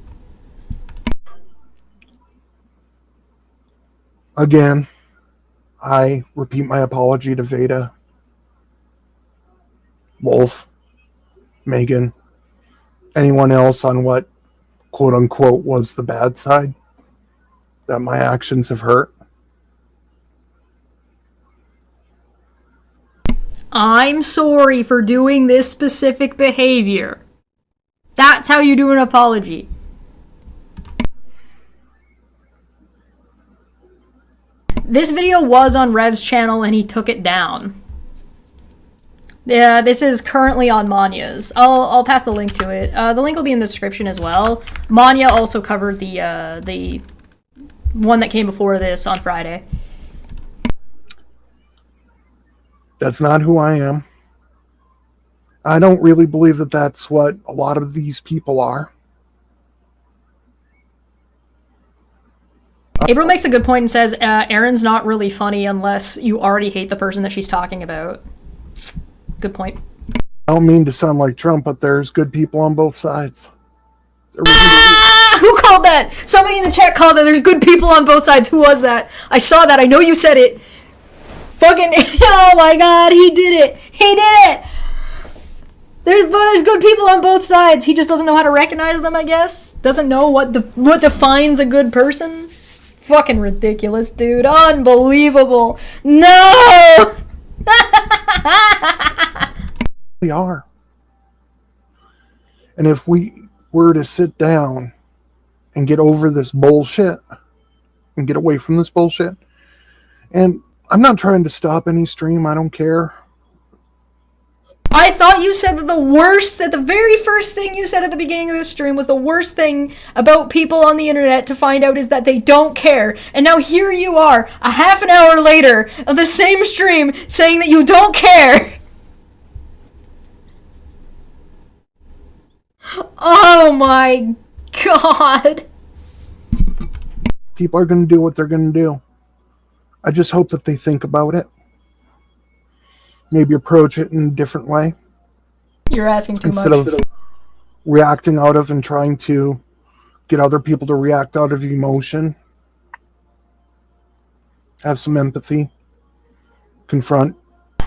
Again, I repeat my apology to Veda, Wolf, Megan, anyone else on what quote unquote was the bad side that my actions have hurt. I'm sorry for doing this specific behavior. That's how you do an apology. This video was on Rev's channel and he took it down. Yeah, this is currently on Manya's. I'll pass the link to it. The link will be in the description as well. Manya also covered the one that came before this on Friday. That's not who I am. I don't really believe that that's what a lot of these people are. April makes a good point and says, Erin's not really funny unless you already hate the person that she's talking about. Good point. I don't mean to sound like Trump, but there's good people on both sides. Who called that? Somebody in the chat called that there's good people on both sides. Who was that? I saw that. I know you said it. Fucking, oh my god, he did it. He did it. There's good people on both sides. He just doesn't know how to recognize them, I guess. Doesn't know what defines a good person. Fucking ridiculous, dude. Unbelievable. No! We are. And if we were to sit down and get over this bullshit and get away from this bullshit, and I'm not trying to stop any stream, I don't care. I thought you said that the very first thing you said at the beginning of this stream was the worst thing about people on the internet to find out is that they don't care. And now here you are, a half an hour later of the same stream, saying that you don't care. Oh my god. People are going to do what they're going to do. I just hope that they think about it. Maybe approach it in a different way. You're asking too Instead much. of reacting out of and trying to get other people to react out of emotion. Have some empathy. Confront.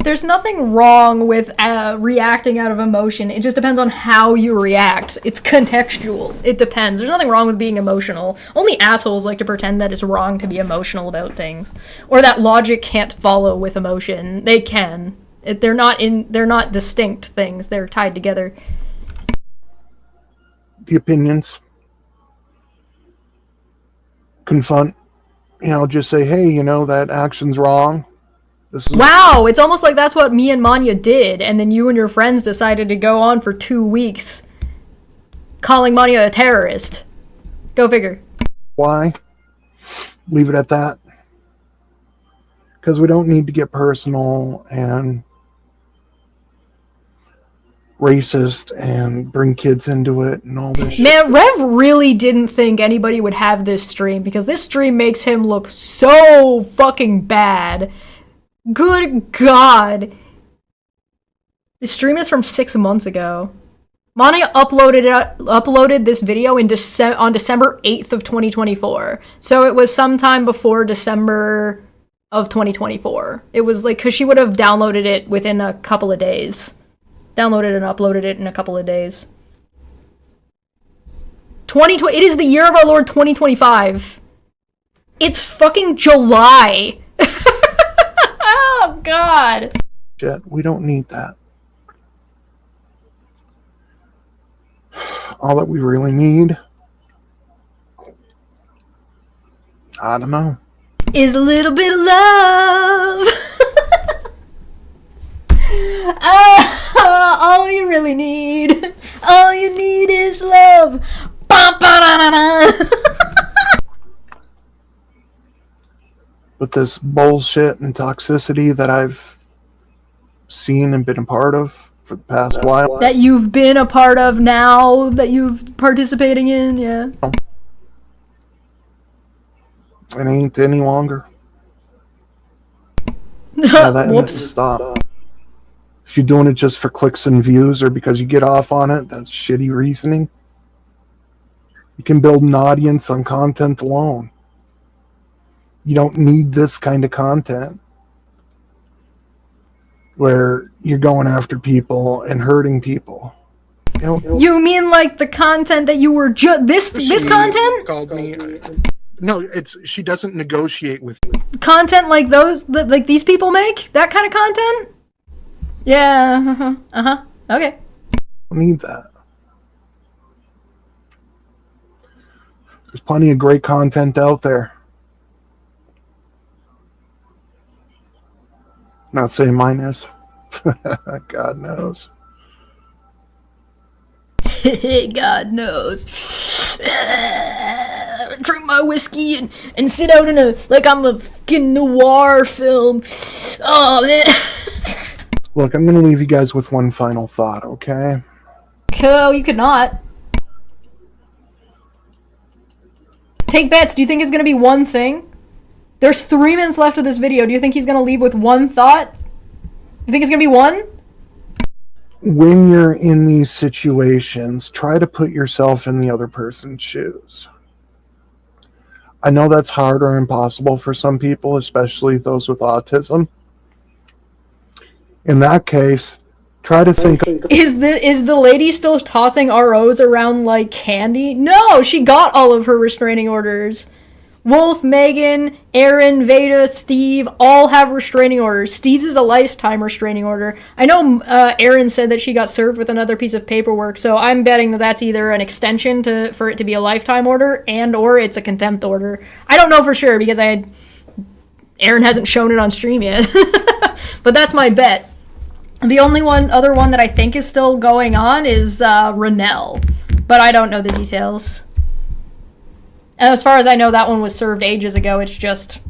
There's nothing wrong with reacting out of emotion. It just depends on how you react. It's contextual. It depends. There's nothing wrong with being emotional. Only assholes like to pretend that it's wrong to be emotional about things, or that logic can't follow with emotion. They can. They're not distinct things. They're tied together. The opinions. Confront. Just say, hey, that action's wrong. Wow, it's almost like that's what me and Manya did, and then you and your friends decided to go on for 2 weeks calling Manya a terrorist. Go figure. Why? Leave it at that. Because we don't need to get personal and racist and bring kids into it and all this shit. Man, Rev really didn't think anybody would have this stream, because this stream makes him look so fucking bad. Good God. This stream is from 6 months ago. Mania uploaded this video on December 8th of 2024. So it was sometime before December of 2024. It was like, because she would have downloaded it within a couple of days. Downloaded and uploaded it in a couple of days. It is the year of our Lord 2025. It's fucking July. Oh, God. Shit, we don't need that. All that we really need, I don't know, is a little bit of love. All you really need. All you need is love. With this bullshit and toxicity that I've seen and been a part of for the past while. That you've been a part of now, that you've participating in, yeah. It ain't any longer. Yeah, that Whoops. needs to stop. If you're doing it just for clicks and views or because you get off on it, that's shitty reasoning. You can build an audience on content alone. You don't need this kind of content where you're going after people and hurting people. You mean like the content that you were this content? Called me. No, she doesn't negotiate with content like those like these people make? That kind of content? Yeah. Okay. I need that. There's plenty of great content out there. Not saying mine is. God knows. God knows. Drink my whiskey and sit out in like I'm a fucking noir film. Oh, man. Look, I'm going to leave you guys with one final thought, okay? Oh, you could not. Take bets. Do you think it's going to be one thing? There's 3 minutes left of this video. Do you think he's going to leave with one thought? You think it's going to be one? When you're in these situations, try to put yourself in the other person's shoes. I know that's hard or impossible for some people, especially those with autism. In that case, try to think... Is the lady still tossing ROs around like candy? No, she got all of her restraining orders. Wolf, Megan, Aaron, Veda, Steve all have restraining orders. Steve's is a lifetime restraining order. I know Aaron said that she got served with another piece of paperwork, so I'm betting that that's either an extension for it to be a lifetime order or it's a contempt order. I don't know for sure because Aaron hasn't shown it on stream yet. But that's my bet. The only other one that I think is still going on is Renelle, but I don't know the details. And as far as I know, that one was served ages ago. It's just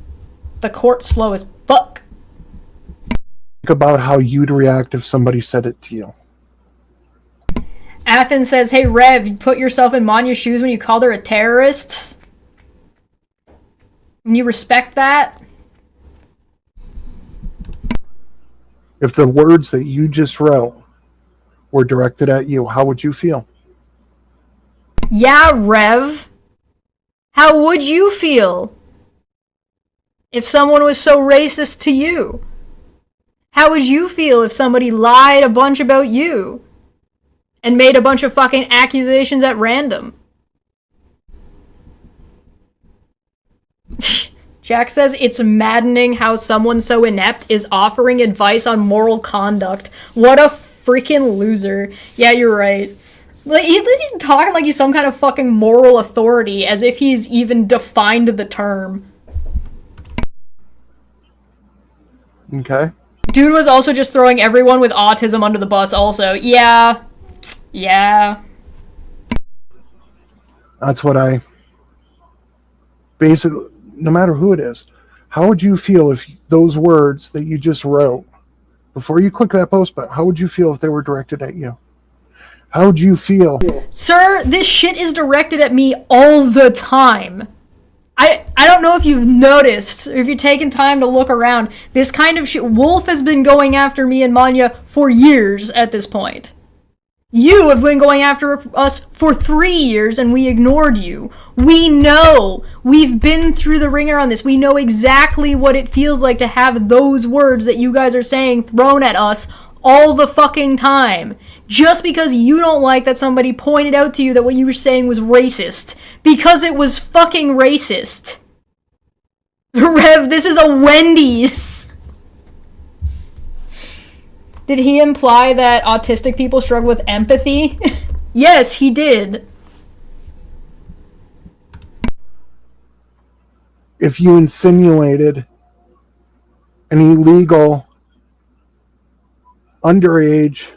the court's slow as fuck. Think about how you'd react if somebody said it to you. Athens says, hey, Rev, you put yourself in Manya's shoes when you called her a terrorist? And you respect that? If the words that you just wrote were directed at you, how would you feel? Yeah, Rev. How would you feel if someone was so racist to you? How would you feel if somebody lied a bunch about you and made a bunch of fucking accusations at random? Jack says it's maddening how someone so inept is offering advice on moral conduct. What a freaking loser. Yeah, you're right. Like, he's talking like he's some kind of fucking moral authority, as if he's even defined the term. Okay. Dude was also just throwing everyone with autism under the bus also. Yeah. Yeah. That's what I... Basically, no matter who it is, how would you feel if those words that you just wrote, before you click that post button, how would you feel if they were directed at you? How would you feel? Sir, this shit is directed at me all the time. I don't know if you've noticed, or if you've taken time to look around. This kind of shit, Wolf has been going after me and Manya for years at this point. You have been going after us for 3 years and we ignored you. We know. We've been through the ringer on this. We know exactly what it feels like to have those words that you guys are saying thrown at us all the fucking time. Just because you don't like that somebody pointed out to you that what you were saying was racist. Because it was fucking racist. Rev, this is a Wendy's. Did he imply that autistic people struggle with empathy? Yes, he did. If you insinuated an illegal underage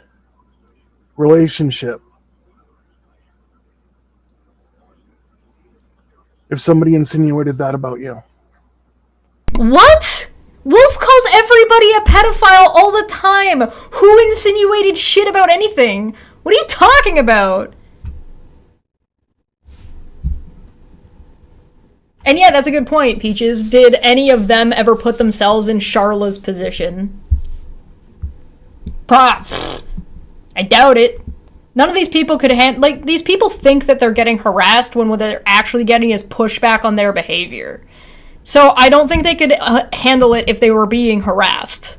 relationship, if somebody insinuated that about you, What? Wolf calls everybody a pedophile all the time. Who insinuated shit about anything? What are you talking about? And yeah, that's a good point, Peaches. Did any of them ever put themselves in Charla's position? I doubt it. None of these people could these people think that they're getting harassed when what they're actually getting is pushback on their behavior. So I don't think they could handle it if they were being harassed.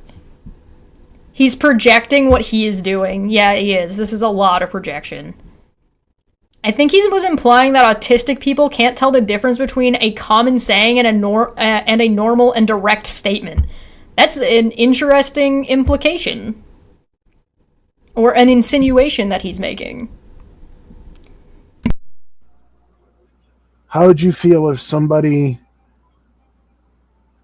He's projecting what he is doing. Yeah, he is. This is a lot of projection. I think he was implying that autistic people can't tell the difference between a common saying and a normal and direct statement. That's an interesting implication. Or an insinuation that he's making. how would you feel if somebody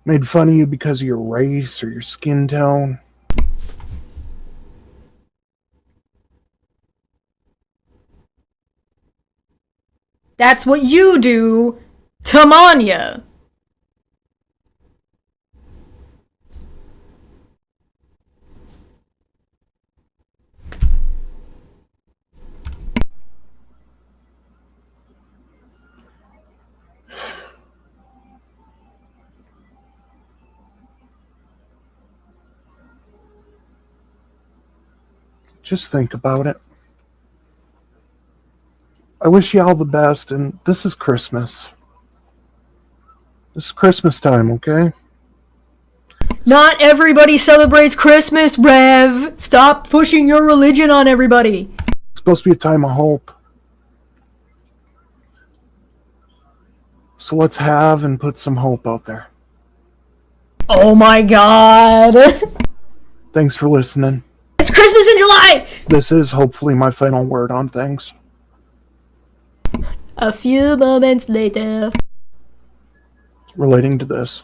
made fun of you because of your race or your skin tone? That's what you do to Manya. Just think about it. I wish you all the best, and this is Christmas. This is Christmas time, okay? Not everybody celebrates Christmas, Rev. Stop pushing your religion on everybody. It's supposed to be a time of hope. So let's have and put some hope out there. Oh my god. Thanks for listening. It's Christmas in July! This is hopefully my final word on things. A few moments later. Relating to this.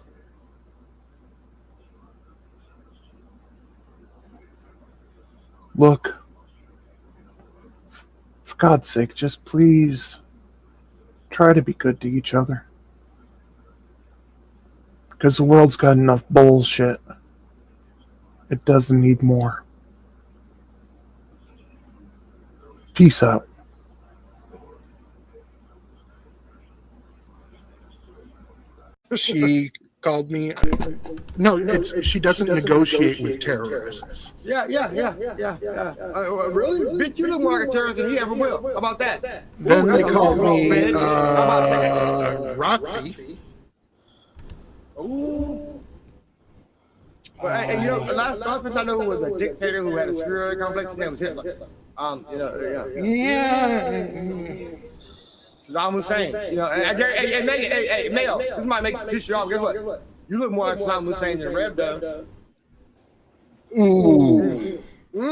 Look, for God's sake, just please try to be good to each other. Because the world's got enough bullshit. It doesn't need more. Peace out. She called me. No, it's she doesn't negotiate with terrorists. Yeah. Really? Bitch, you look more like a terrorist than he ever will. How about that? Then they that's a called low blow, me bitch. How about that? Roxy. Ooh. But you know, the last person I knew was a dictator who had a superiority complex. His name was Hitler. Yeah. Saddam Hussein. You know, and hey, Megan, hey, Mayo, this might make piss you off. Guess what? You look more like Saddam Hussein than Rev does. Ooh. That's.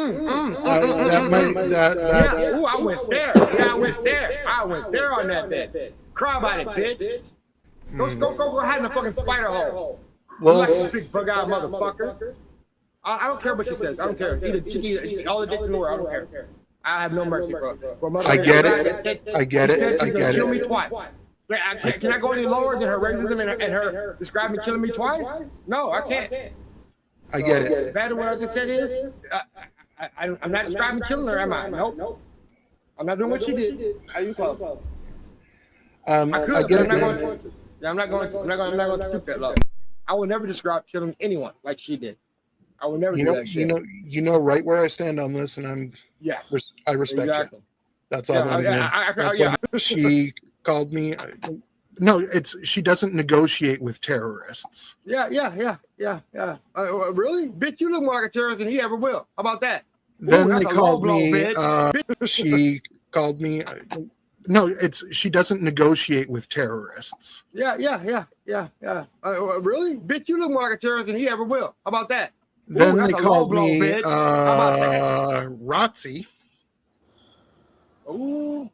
Ooh, I went there. Yeah, I went there on that bed. Cry about it, bitch. Go hide in the fucking spider hole. Well, Like a big bug-eyed motherfucker. I don't care what she says. I don't care. Eat all the dicks in the world. I don't care. I have no mercy, bro. I get it. I get it. I get Kill me it. twice. Can I go any lower than her racism and her describing killing me twice? No, I can't. I get it. Better what I just said is, I'm not describing killing her, am I? Nope. I'm not doing what she did. How you close? I could, I get but I'm it, not man. going to. Yeah, I'm not going to stoop that low. I will never describe killing anyone like she did. I will never do that shit. You know right where I stand on this, and I respect Exactly. you. That's all I'm doing. She called me. No, she doesn't negotiate with terrorists. Yeah. Really? Bitch, you look more like a terrorist than he ever will. How about that? Then that's they a called low blow, me. bitch. She called me. No, she doesn't negotiate with terrorists. Yeah. Really? Bitch, you look more like a terrorist than he ever will. How about that? Then that's they a low called blow, me bitch. How about that? Roxy. Ooh.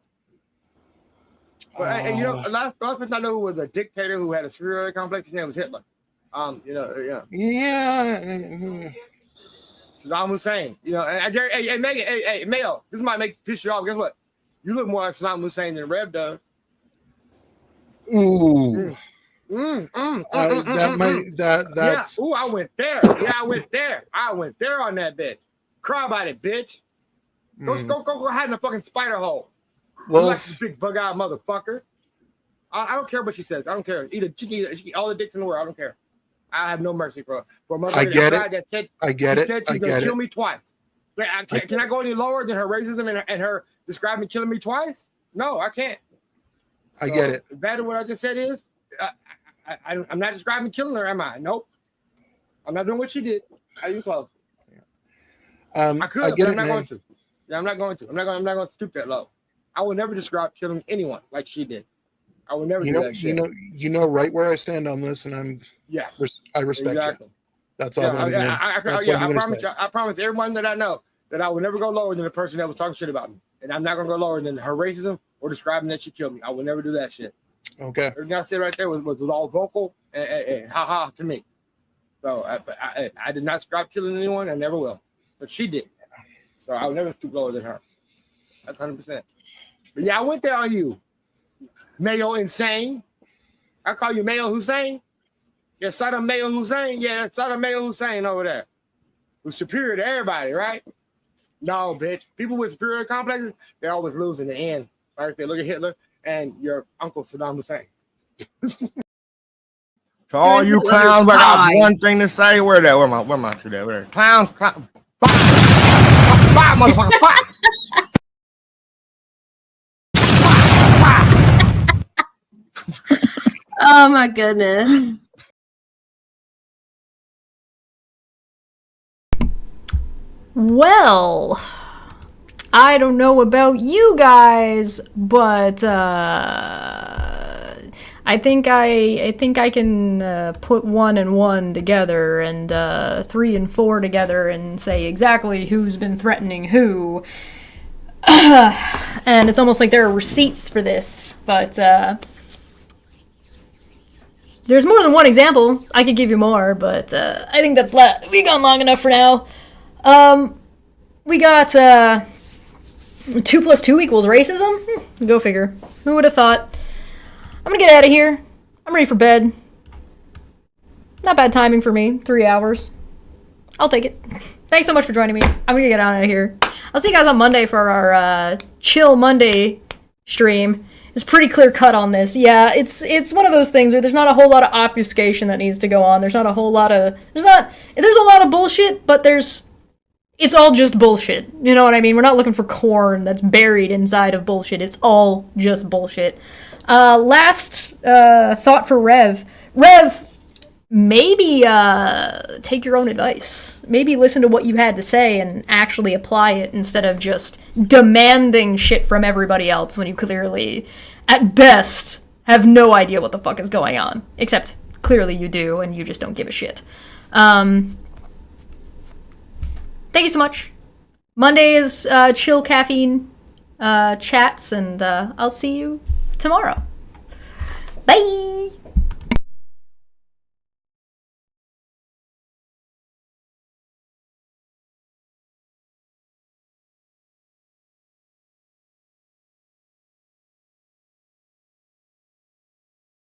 But you know, the last person I knew was a dictator who had a superiority complex. His name was Hitler. Yeah. Saddam Hussein. You know, and hey, Megan, hey, Mayo, this might make piss you off. Guess what? You look more like Saddam Hussein than Rev does. Ooh. Yeah. That's. Ooh, I went there. Yeah, I went there on that bitch. Cry about it, bitch. Go hide in the fucking spider hole. Well, Like a big bug-eyed motherfucker. I don't care what she says. I don't care. She can eat all the dicks in the world. I don't care. I have no mercy for a mother I get it. that said, I get it. Said I she's gonna get kill it. me twice. Can I go any lower than her racism and her describing killing me twice? No, I can't. I get it. Better what I just said is, I'm not describing killing her, am I? Nope. I'm not doing what she did. How you close? I could, I get but it, I'm not man. going to. Yeah, I'm not going to. I'm not going to stoop that low. I will never describe killing anyone like she did. I will never do that shit. You know right where I stand on this, and I respect Exactly. you. That's all I'm doing. I promise everyone that I know that I will never go lower than the person that was talking shit about me. And I'm not going to go lower than her racism or describing that she killed me. I will never do that shit. Okay. Everything I said right there was all vocal and ha to me. So I did not describe killing anyone. I never will. But she did. So I will never stoop lower than her. That's 100%. But yeah, I went there on you. Mayo Insane. I call you Mayo Hussein. Yeah, Saddam Mayo Hussein. Yeah, that's Saddam Mayo Hussein over there. Who's superior to everybody, right? No, bitch. People with superior complexes, they always lose in the end. Right? They look at Hitler and your uncle Saddam Hussein. To all you clowns, I got one thing to say. Where my shit at? Where clowns? Bye, motherfucker. Bye. Oh my goodness. Well, I don't know about you guys, but I think I can put 1 and 1 together and 3 and 4 together and say exactly who's been threatening who. And it's almost like there are receipts for this, but there's more than one example. I could give you more, but I think that's we gone long enough for now. We got 2 + 2 = racism? Go figure. Who would have thought? I'm gonna get out of here. I'm ready for bed. Not bad timing for me. 3 hours. I'll take it. Thanks so much for joining me. I'm gonna get out of here. I'll see you guys on Monday for our Chill Monday stream. is pretty clear cut on this. Yeah, it's one of those things where there's not a whole lot of obfuscation that needs to go on. There's not a whole lot of there's a lot of bullshit, but it's all just bullshit. You know what I mean? We're not looking for corn that's buried inside of bullshit. It's all just bullshit. Last thought for Rev. Rev, maybe take your own advice. Maybe listen to what you had to say and actually apply it instead of just demanding shit from everybody else when you clearly, at best, have no idea what the fuck is going on. Except, clearly you do, and you just don't give a shit. Thank you so much. Monday is chill caffeine chats, and I'll see you tomorrow. Bye!